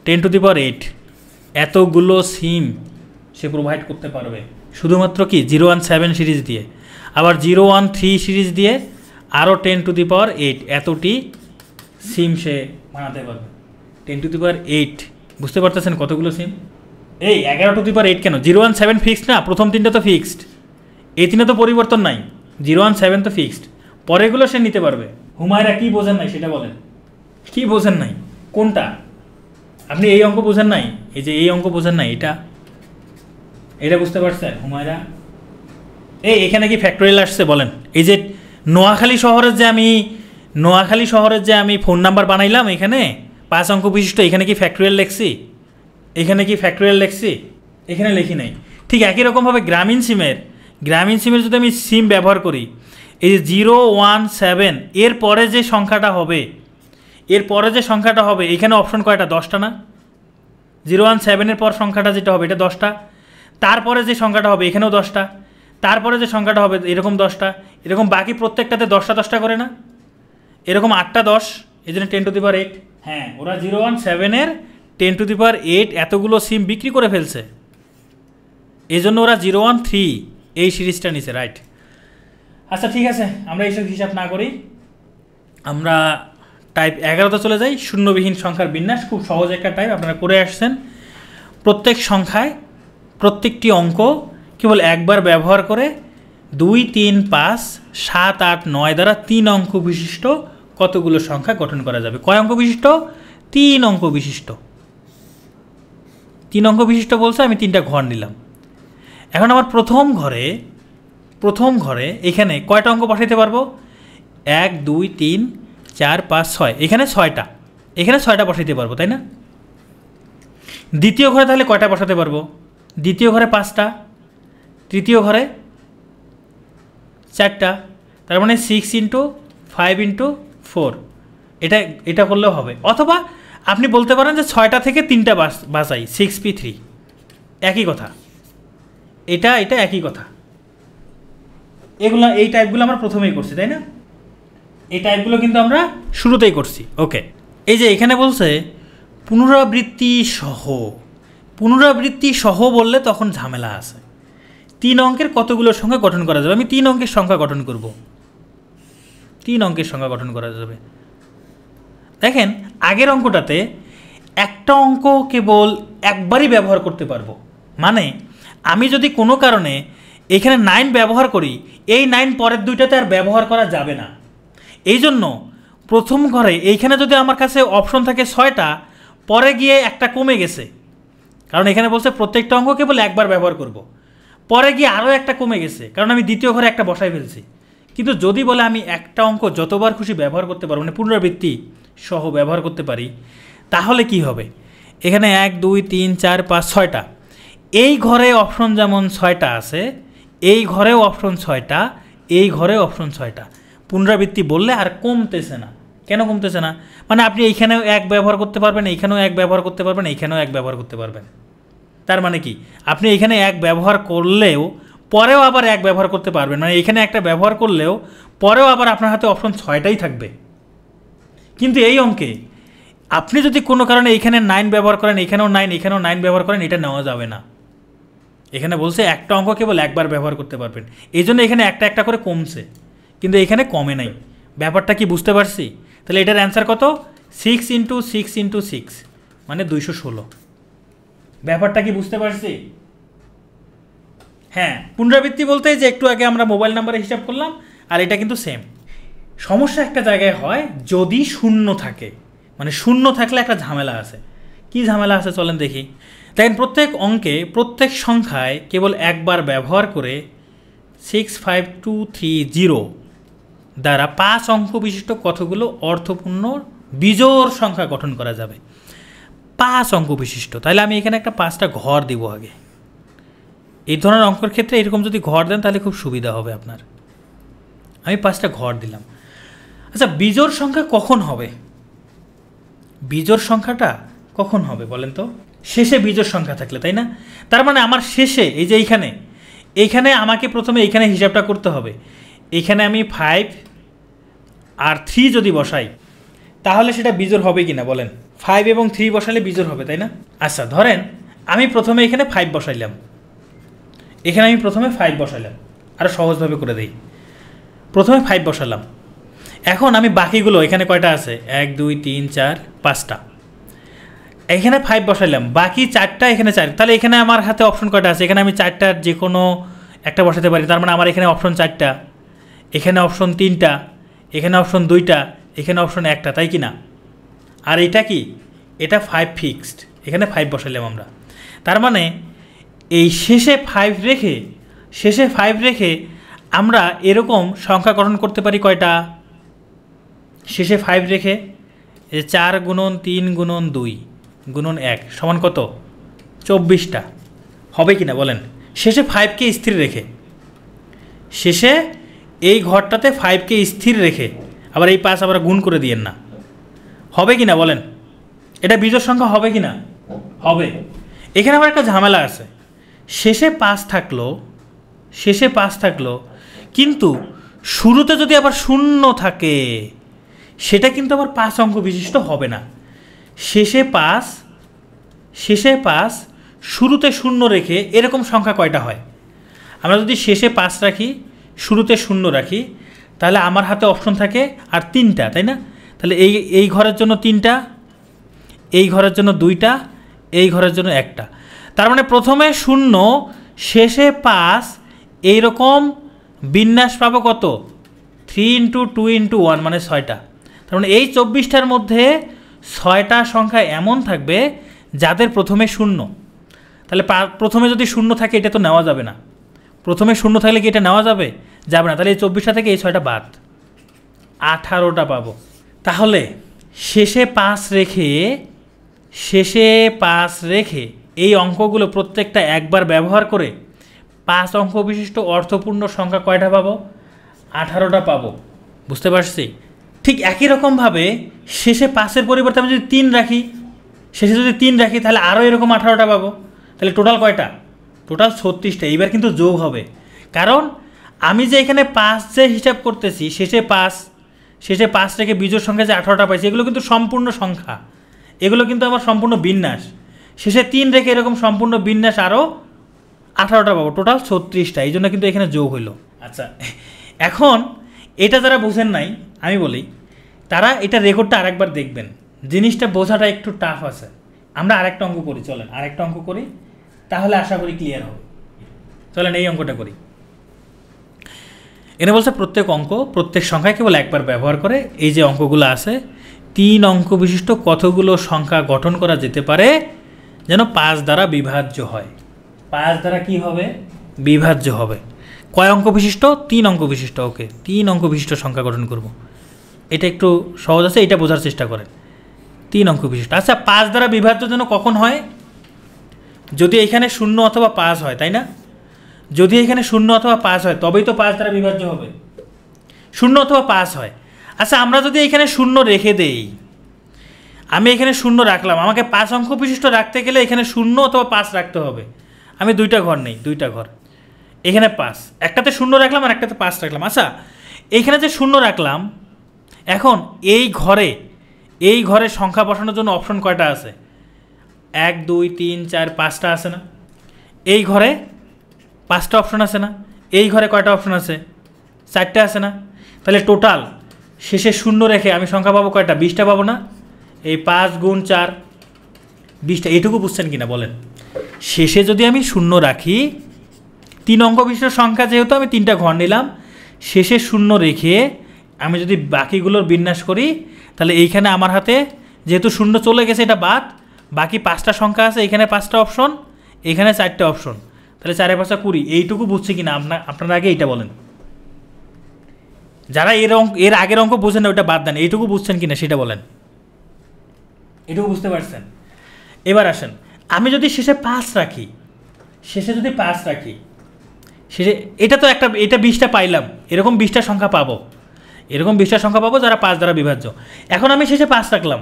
10⁸ এতগুলো সিম সে প্রোভাইড করতে পারবে শুধুমাত্র কি 017 সিরিজ দিয়ে। আবার 013 সিরিজ দিয়ে আরও 10⁸ এতটি সিম সে বানাতে পারবে। 10⁸, বুঝতে পারতেছেন কতগুলো সিম? এই 11⁸ কেন? 017 ফিক্সড না, প্রথম 3টা তো ফিক্সড, এই 3টা তো পরিবর্তন নাই। 017 তো ফিক্সড, পরেগুলো সে নিতে পারবে। হুমায়রা কি বোঝেন নাই সেটা বলেন, কি বোঝেন নাই? কোনটা? আপনি এই অঙ্ক বোঝেন নাই? এই যে এই অঙ্ক বোঝেন নাই, এটা বুঝতে পারছেন হুমায়রা? এখানে কি ফ্যাক্টোরিয়াল আসছে বলেন? এই যে নোয়াখালী শহরের যে আমি ফোন নাম্বার বানাইলাম, এখানে 5 অঙ্ক বিশিষ্ট, এখানে কি ফ্যাক্টোরিয়াল লেখছি? এখানে লিখি নাই। ঠিক একই রকমভাবে গ্রামীণ সিমের যদি আমি সিম ব্যবহার করি, এই যে 017 এর পরে যে সংখ্যাটা হবে, এখানে অপশন কয়টা? 10টা না? 017 এর পর সংখ্যাটা যেটা হবে এটা 10টা, তারপরে যে সংখ্যাটা হবে এখানেও 10টা, তারপরে যে সংখ্যাটা হবে এরকম 10টা, এরকম বাকি প্রত্যেকটাতে 10টা করে না? এরকম 8টা 10, এই জন্য 10⁸। হ্যাঁ, ওরা 017 এর 10⁸ এতগুলো সিম বিক্রি করে ফেলছে, এই জন্য ওরা 013 এই সিরিজটা নিছে, রাইট? আচ্ছা ঠিক আছে, আমরা এইসব হিসাব না করি, আমরা টাইপ 11তে চলে যাই। শূন্যবিহীন সংখ্যার বিন্যাস, খুব সহজ একটা টাইপ, আপনারা করে আসছেন। প্রত্যেক সংখ্যায় প্রত্যেকটি অঙ্ক কেবল একবার ব্যবহার করে 2 3 5 7 8 9 দ্বারা 3 অঙ্ক বিশিষ্ট কতগুলো সংখ্যা গঠন করা যাবে? কয় অঙ্ক বিশিষ্ট? 3 অঙ্ক বিশিষ্ট। 3 অঙ্ক বিশিষ্ট বলছে, আমি 3টা ঘর নিলাম। এখন আমার প্রথম ঘরে এখানে কয়টা অঙ্ক বসাইতে পারবো? 1 2 3 4 5 6, এখানে 6টা, এখানে 6টা বসাইতে পারবো, তাই না? দ্বিতীয় ঘরে তাহলে কয়টা বসাতে পারবো? দ্বিতীয় ঘরে 5টা, তৃতীয় ঘরে 4টা, তার মানে 6 × 5 × 4, এটা করলেও হবে। অথবা আপনি বলতে পারেন যে 6টা থেকে 3টা বাঁচাই, 6p3, একই কথা, এটা একই কথা। এই টাইপগুলো আমরা প্রথমেই করছি, তাই না? এই টাইপগুলো কিন্তু আমরা শুরুতেই করছি। ওকে, এই যে এখানে বলছে পুনরাবৃত্তি সহ বললে তখন ঝামেলা আছে। 3 অঙ্কের কতগুলো সংখ্যা গঠন করা যাবে? আমি 3 অঙ্কের সংখ্যা গঠন করব। 3 অঙ্কের সংখ্যা গঠন করা যাবে। দেখেন আগের অঙ্কটাতে একটা অঙ্ক কেবল একবারই ব্যবহার করতে পারবো, মানে আমি যদি কোনো কারণে এখানে 9 ব্যবহার করি, এই 9 পরের দুইটাতে আর ব্যবহার করা যাবে না। এই জন্য প্রথম ঘরে এইখানে যদি আমার কাছে অপশন থাকে 6টা, পরে গিয়ে একটা কমে গেছে, কারণ এখানে বলছে প্রত্যেকটা অঙ্ক কেবল একবার ব্যবহার করব। পরে গিয়ে আরও একটা কমে গেছে, কারণ আমি দ্বিতীয় ঘরে একটা বসাই ফেলছি। কিন্তু যদি বলে আমি একটা অঙ্ক যতবার খুশি ব্যবহার করতে পারবো, মানে পুনরাবৃত্তি সহ ব্যবহার করতে পারি, তাহলে কি হবে? এখানে 1 2 3 4 5 6টা, এই ঘরে অপশন যেমন 6টা আছে, এই ঘরেও অপশন 6টা, এই ঘরেও অপশন 6টা। পুনরাবৃত্তি বললে আর কমতেছে না। কেন কমতেছে না? মানে আপনি এইখানেও 1 ব্যবহার করতে পারবেন, এইখানেও 1 ব্যবহার করতে পারবেন, এইখানেও 1 ব্যবহার করতে পারবেন। তার মানে কি, আপনি এখানে 1 ব্যবহার করলেও পরেও আবার 1 ব্যবহার করতে পারবেন, মানে এখানে একটা ব্যবহার করলেও পরেও আবার আপনার হাতে অপশন 6টাই থাকবে। কিন্তু এই অঙ্কে আপনি যদি কোনো কারণে এখানে 9 ব্যবহার করেন, এখানেও 9, এখানেও 9 ব্যবহার করেন, এটা নেওয়া যাবে না। এখানে বলছে একটা অঙ্ক কেবল একবার ব্যবহার করতে পারবেন, এই জন্য এখানে একটা করে কমছে, কিন্তু এখানে কমে নাই। ব্যাপারটা কি বুঝতে পারছি? তাহলে এটার অ্যান্সার কত? 6 × 6 × 6, মানে 216। ব্যাপারটা কি বুঝতে পারছি? হ্যাঁ, পুনরাবৃত্তি বলতে যে একটু আগে আমরা মোবাইল নাম্বারে হিসাব করলাম, আর এটা কিন্তু সেম। সমস্যা একটা জায়গায় হয় যদি শূন্য থাকে, মানে শূন্য থাকলে একটা ঝামেলা আছে। কি ঝামেলা আছে চলেন দেখি। দেখেন প্রত্যেক অঙ্কে, প্রত্যেক সংখ্যায় কেবল একবার ব্যবহার করে 65230 দ্বারা 5 অঙ্ক বিশিষ্ট কতগুলো অর্থপূর্ণ বিজোড় সংখ্যা গঠন করা যাবে? 5 অঙ্ক বিশিষ্ট। তাহলে আমি এখানে একটা 5টা ঘর দিব আগে। এই ধরনের অঙ্কের ক্ষেত্রে এরকম যদি ঘর দেন তাহলে খুব সুবিধা হবে আপনার। আমি 5টা ঘর দিলাম। আচ্ছা, বিজোড় সংখ্যা কখন হবে? বিজোড় সংখ্যাটা কখন হবে বলেন তো? শেষে বিজোড় সংখ্যা থাকলে, তাই না? তার মানে আমার শেষে এই যে এইখানে আমাকে প্রথমে এইখানে হিসাবটা করতে হবে। এখানে আমি 5 আর 3 যদি বসাই তাহলে সেটা বিজোড় হবে কি না বলেন? 5 এবং 3 বসালে বিজোড় হবে, তাই না? আচ্ছা, ধরেন আমি প্রথমে এখানে 5 বসাইলাম, এখানে আমি প্রথমে 5 বসাইলাম, আরও সহজভাবে করে দিই। প্রথমে 5 বসালাম, এখন আমি বাকিগুলো, এখানে কয়টা আছে? 1 2 3 4 5টা, এখানে 5 বসাইলাম, বাকি 4টা, এখানে 4, তাহলে এখানে আমার হাতে অপশন কয়টা আছে? এখানে আমি 4টার যে কোনো একটা বসাতে পারি, তার মানে আমার এখানে অপশন 4টা, এখানে অপশন 3টা, এখানে অপশন 2টা, এখানে অপশন 1টা, তাই কি না? আর এটা কি? এটা 5 ফিক্সড, এখানে 5 বসাইলাম আমরা। তার মানে এই শেষে 5 রেখে আমরা এরকম সংখ্যা গঠন করতে পারি কয়টা? শেষে 5 রেখে 4 × 3 × 2 × 1 সমান কত? 24টা হবে কি না বলেন? শেষে 5কে স্থির রেখে, শেষে এই ঘরটাতে 5কে স্থির রেখে, আবার এই 5 আবার গুণ করে দিয়েন না, হবে কি না বলেন? এটা বিজোড় সংখ্যা হবে কি না? হবে। এখানে আবার একটা ঝামেলা আছে, শেষে 5 থাকলো, কিন্তু শুরুতে যদি আবার শূন্য থাকে সেটা কিন্তু আবার 5 অঙ্ক বিশিষ্ট হবে না। শেষে 5 শুরুতে শূন্য রেখে এরকম সংখ্যা কয়টা হয়? আমরা যদি শেষে 5 রাখি, শুরুতে শূন্য রাখি, তাহলে আমার হাতে অপশন থাকে আর 3টা, তাই না? তাহলে এই ঘরের জন্য 3টা, এই ঘরের জন্য 2টা, এই ঘরের জন্য 1টা। তার মানে প্রথমে 0, শেষে 5, এইরকম বিন্যাস পাবো কত 3 ইন্টু 2 ইন্টু 1 মানে 6টা। তার মানে এই 24টার মধ্যে 6টা সংখ্যা এমন থাকবে যাদের প্রথমে শূন্য। তাহলে প্রথমে যদি শূন্য থাকে এটা তো নেওয়া যাবে না। প্রথমে শূন্য থাকলে কি এটা নেওয়া যাবে? যাবে না। তাহলে এই 24টা থেকে এই 6টা বাদ, 18টা পাবো। তাহলে শেষে 5 রেখে এই অঙ্কগুলো প্রত্যেকটা একবার ব্যবহার করে 5 অঙ্ক বিশিষ্ট অর্থপূর্ণ সংখ্যা কয়টা পাবো? 18টা পাবো। বুঝতে পারছি? ঠিক একই রকমভাবে শেষে 5-এর পরিবর্তে আমি যদি 3 রাখি, তাহলে আরও এরকম 18টা পাবো। তাহলে টোটাল কয়টা? টোটাল 36টা। এইবার কিন্তু যোগ হবে, কারণ আমি যে এখানে 5 যে হিসাব করতেছি, শেষে 5 রেখে বিজোড় সংখ্যা যে 18টা পাইছি, এগুলো কিন্তু সম্পূর্ণ সংখ্যা, এগুলো কিন্তু আমার সম্পূর্ণ বিন্যাস। শেষে 3 রেখে এরকম সম্পূর্ণ বিন্যাস আরও 18টা পাবো, টোটাল 36টা। এই জন্য কিন্তু এখানে যোগ হইল। আচ্ছা, এখন এটা যারা বুঝেন নাই আমি বলি, তারা এটা রেকর্ডটা আরেকবার দেখবেন, জিনিসটা বোঝাটা একটু টাফ আছে। আমরা আরেকটা অঙ্ক করি, চলেন আরেকটা অঙ্ক করি, তাহলে আশা করি ক্লিয়ার হবে। চলেন এই অঙ্কটা করি। এনে বলছে প্রত্যেক সংখ্যায় কেবল একবার ব্যবহার করে এই যে অঙ্কগুলো আছে 3 অঙ্ক বিশিষ্ট কতগুলো সংখ্যা গঠন করা যেতে পারে যেন 5 দ্বারা বিভাজ্য হয়। 5 দ্বারা কি হবে? বিভাজ্য হবে। কয় অঙ্ক বিশিষ্ট? 3 অঙ্ক বিশিষ্ট। ওকে, 3 অঙ্ক বিশিষ্ট সংখ্যা গঠন করব। এটা একটু সহজ আছে, এটা বোঝার চেষ্টা করেন। 3 অঙ্ক বিশিষ্ট। আচ্ছা, 5 দ্বারা বিভাজ্য যেন কখন হয়? যদি এখানে 0 অথবা 5 হয়, তাই না? যদি এখানে 0 অথবা 5 হয় তবেই তো 5 দ্বারা বিভাজ্য হবে। 0 অথবা 5 হয়। আচ্ছা, আমরা যদি এখানে 0 রেখে দেই, আমি এখানে 0 রাখলাম, আমাকে 5 অঙ্ক বিশিষ্ট রাখতে গেলে এখানে 0 অথবা 5 রাখতে হবে। আমি 2টা ঘর নেই, 2টা ঘর, এখানে 5, একটাতে 0 রাখলাম আর একটাতে 5 রাখলাম। আচ্ছা, এইখানে যে 0 রাখলাম, এখন এই ঘরে সংখ্যা বসানোর জন্য অপশন কয়টা আছে? 1 2 3 4 5টা আছে না? এই ঘরে 5টা অপশন আছে না? এই ঘরে কয়টা অপশন আছে? 4টে আছে না? তাহলে টোটাল শেষে 0 রেখে আমি সংখ্যা পাবো কয়টা? 20টা পাবো না? এই 5 গুণ 4 20টা। এইটুকু বুঝছেন কিনা বলেন? শেষে যদি আমি 0 রাখি, 3 অঙ্ক বিশিষ্ট সংখ্যা যেহেতু আমি 3টা ঘর নিলাম, শেষে 0 রেখে আমি যদি বাকিগুলোর বিন্যাস করি, তাহলে এইখানে আমার হাতে যেহেতু 0 চলে গেছে এটা বাদ, বাকি 5টা সংখ্যা আছে, এখানে 5টা অপশন, এখানে 4টে অপশন, তাহলে 4 এ 5 20। এইটুকু বুঝছে কিনা আপনারা আগে এইটা বলেন। যারা এর আগের অঙ্ক বোঝেন না ওটা বাদ দেন, এইটুকু বুঝছেন কিনা সেটা বলেন। এটুকু বুঝতে পারছেন? এবার আসেন, আমি যদি শেষে 5 রাখি, শেষে এটা তো এটা 20টা পাইলাম, এরকম 20টা সংখ্যা পাবো, যারা 5 দ্বারা বিভাজ্য। এখন আমি শেষে 5 রাখলাম,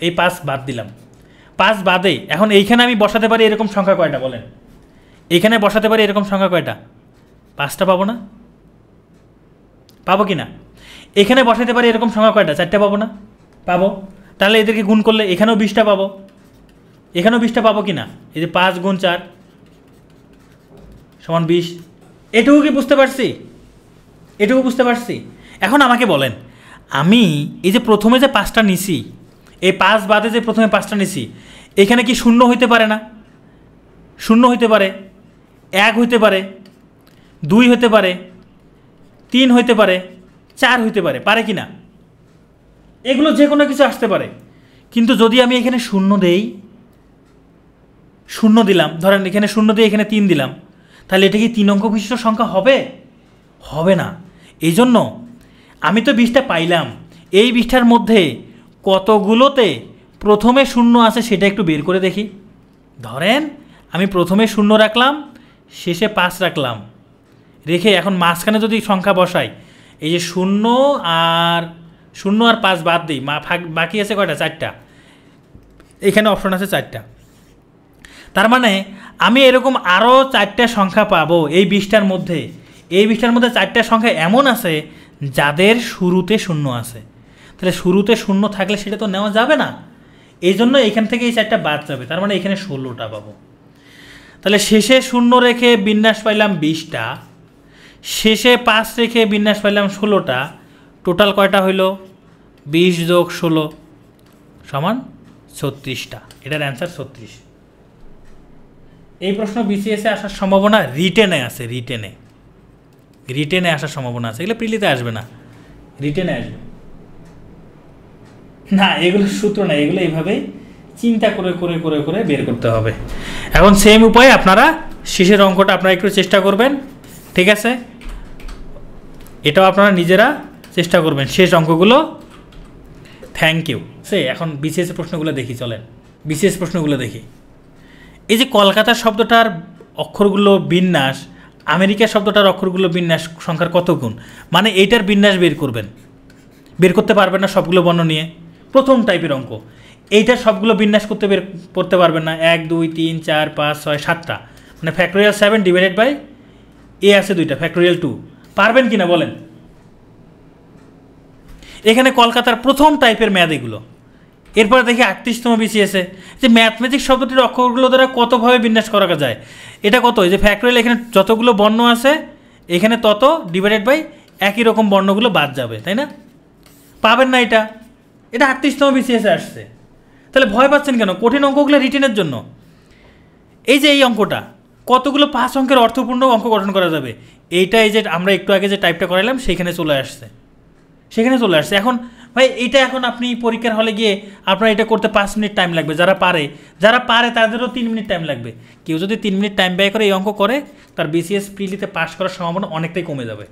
এই 5 বাদ দিলাম, 5 বাদে এখন এইখানে আমি বসাতে পারি এরকম সংখ্যা কয়টা বলেন? এইখানে বসাতে পারি এরকম সংখ্যা কয়টা? 5টা পাবো না? পাবো কি না? এখানে বসাতে পারি এরকম সংখ্যা কয়টা? 4টে পাবো না? পাবো। তাহলে এদেরকে গুণ করলে এখানেও 20টা পাবো, এখানেও 20টা পাবো কি না? এই যে 5 গুণ 4 সমান 20। এটুকু কি বুঝতে পারছি? এখন আমাকে বলেন, আমি এই যে প্রথমে যে 5টা নিছি, এই 5 বাদে যে প্রথমে 5টা নিছি, এখানে কি 0 হইতে পারে না? 0 হইতে পারে, 1 হইতে পারে, 2 হইতে পারে, 3 হইতে পারে, 4 হইতে পারে, পারে কি না? এগুলো যে কোনো কিছু আসতে পারে। কিন্তু যদি আমি এখানে 0 দেই, 0 দিলাম, ধরেন এখানে 0 দিয়ে এখানে 3 দিলাম, তাহলে এটা কি 3 অঙ্ক বিশিষ্ট সংখ্যা হবে? হবে না। এই জন্য আমি তো 20টা পাইলাম, এই 20টার মধ্যে কতগুলোতে প্রথমে 0 আছে সেটা একটু বের করে দেখি। ধরেন আমি প্রথমে 0 রাখলাম, শেষে 5 রাখলাম, রেখে এখন মাঝখানে যদি সংখ্যা বসাই, এই যে 0 আর 5 বাদ দিই, বাকি আছে কয়টা? 4টা। এখানে অপশন আছে 4টা। তার মানে আমি এরকম আরও 4টে সংখ্যা পাবো এই 20টার মধ্যে। এই 20টার মধ্যে 4টে সংখ্যা এমন আছে যাদের শুরুতে 0 আছে। তাহলে শুরুতে 0 থাকলে সেটা তো নেওয়া যাবে না, এই জন্য এখান থেকে এই 4টা বাদ যাবে। তার মানে এখানে 16টা পাবো। তাহলে শেষে 0 রেখে বিন্যাস পাইলাম 20টা, শেষে 5 রেখে বিন্যাস পাইলাম 16টা, টোটাল কয়টা হইল? 20 যোগ 16 সমান 36টা। এটার অ্যান্সার 36। এই প্রশ্ন বিসিএসে আসার সম্ভাবনা রিটেনে আছে, রিটেনে। রিটেনে আসার সম্ভাবনা আছে, এগুলো প্রিলিতে আসবে না, রিটেনে আসবে না। এগুলো সূত্র না, এগুলো এইভাবেই চিন্তা করে করে করে করে বের করতে হবে। এখন সেম উপায়ে আপনারা শেষের অঙ্কটা আপনারা একটু চেষ্টা করবেন, ঠিক আছে? এটাও আপনারা নিজেরা চেষ্টা করবেন শেষ অঙ্কগুলো। Thank you. এখন বিসিএস প্রশ্নগুলো দেখি, চলেন বিসিএস প্রশ্নগুলো দেখি। এই যে কলকাতার শব্দটার অক্ষরগুলো বিন্যাস, আমেরিকার শব্দটার অক্ষরগুলো বিন্যাস সংখ্যার কত গুণ, মানে এইটার বিন্যাস বের করবেন। বের করতে পারবেন না সবগুলো বর্ণ নিয়ে, প্রথম টাইপের অঙ্ক। এইটার সবগুলো বিন্যাস করতে পারবেন না, 1 2 3 4 5 6 7টা, মানে ফ্যাক্টোরিয়াল 7 ডিভাইডেড বাই এ আছে 2টা, ফ্যাক্টোরিয়াল 2 পারবেন কি না বলেন? এখানে কলকাতার প্রথম টাইপের ম্যাথ এগুলো। এরপরে দেখি 38তম বিসিএসে যে ম্যাথমেটিক্স শব্দটির অক্ষরগুলো দ্বারা কতভাবে বিন্যাস করা যায়। এটা কত, এই যে ফ্যাক্টোরিয়াল এখানে যতগুলো বর্ণ আছে এখানে তত ডিভাইডেড বাই একই রকম বর্ণগুলো বাদ যাবে, তাই না? পাবেন না এটা, এটা 38তম বিসিএসে আসছে। তাহলে ভয় পাচ্ছেন কেন? কঠিন অঙ্কগুলো রিটেনের জন্য। এই যে এই অঙ্কটা কতগুলো 5 অঙ্কের অর্থপূর্ণ অঙ্ক গঠন করা যাবে, এইটা এই যে আমরা একটু আগে যে টাইপটা করাইলাম সেখানে চলে আসছে, সেখানে চলে আসছে। এখন ভাই এইটা এখন আপনি পরীক্ষার হলে গিয়ে আপনার এটা করতে 5 মিনিট টাইম লাগবে, যারা পারে তাদেরও 3 মিনিট টাইম লাগবে। কেউ যদি 3 মিনিট টাইম ব্যয় করে এই অঙ্ক করে, তার বিসিএস প্রিলিতে পাস করার সম্ভাবনা অনেকটাই কমে যাবে,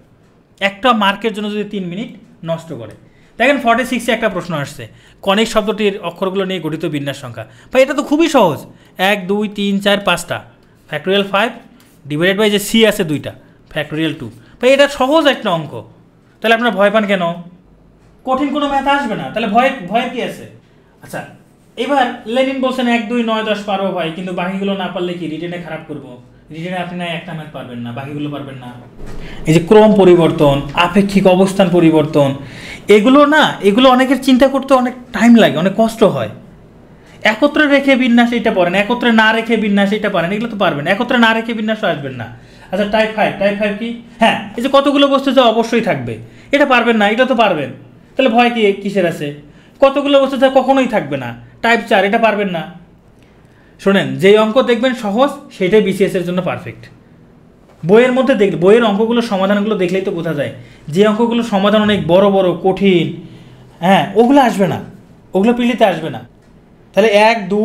একটা মার্কের জন্য যদি 3 মিনিট নষ্ট করে। দেখেন 46-এ একটা প্রশ্ন আসছে, কনিক শব্দটির অক্ষরগুলো নিয়ে গঠিত বিন্যাস সংখ্যা। ভাই এটা তো খুবই সহজ, 1 2 3 4 5টা, ফ্যাক্টোরিয়াল 5 ডিভাইডেড বাই যে সি আছে 2টা, ফ্যাক্টোরিয়াল 2। ভাই এটা সহজ একটা অঙ্ক, তাহলে আপনার ভয় পান কেন? কঠিন কোনো ম্যাথ আসবে না, তাহলে ভয়ের কি আছে? আচ্ছা, এবার লেনিন বলছেন 1 2 9 10 পারবো ভাই, কিন্তু বাকিগুলো না পারলে কি রিটেনে খারাপ করবো? রিটেনে আপনি না একটা ম্যাথ পারবেন না, বাকিগুলো পারবেন না। এই যে ক্রম পরিবর্তন, আপেক্ষিক অবস্থান পরিবর্তন, এগুলো অনেকের চিন্তা করতে অনেক টাইম লাগে, অনেক কষ্ট হয়। একত্রে রেখে বিন্যাস এটা পারেন, একত্রে না রেখে বিন্যাস এটা পারেন, এগুলো তো পারবেন। একত্রে না রেখে বিন্যাসও আসবেন না। আচ্ছা টাইপ 5 কি? হ্যাঁ, এই যে কতগুলো বস্তু যা অবশ্যই থাকবে, এটা পারবেন না, এটা তো পারবেন। তাহলে ভয় কি কিসের আছে? কতগুলো বস্তু যা কখনোই থাকবে না, টাইপ 4 এটা পারবেন না। শোনেন, যেই অঙ্ক দেখবেন সহজ সেটাই বিসিএস এর জন্য পারফেক্ট। বইয়ের মধ্যে বইয়ের অঙ্কগুলো সমাধানগুলো দেখলেই তো বোঝা যায়, যে অঙ্কগুলো সমাধান অনেক বড় বড় কঠিন, হ্যাঁ ওগুলো আসবে না, ওগুলো প্রিলিতে আসবে না। তাহলে 1 2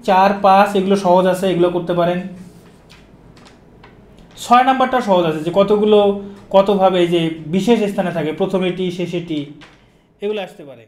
4 5 এগুলো সহজ আছে, এগুলো করতে পারেন। 6 নাম্বারটাও সহজ আছে, যে কতভাবে এই যে বিশেষ স্থানে থাকে, প্রথমে টি শেষে টি, এগুলো আসতে পারে।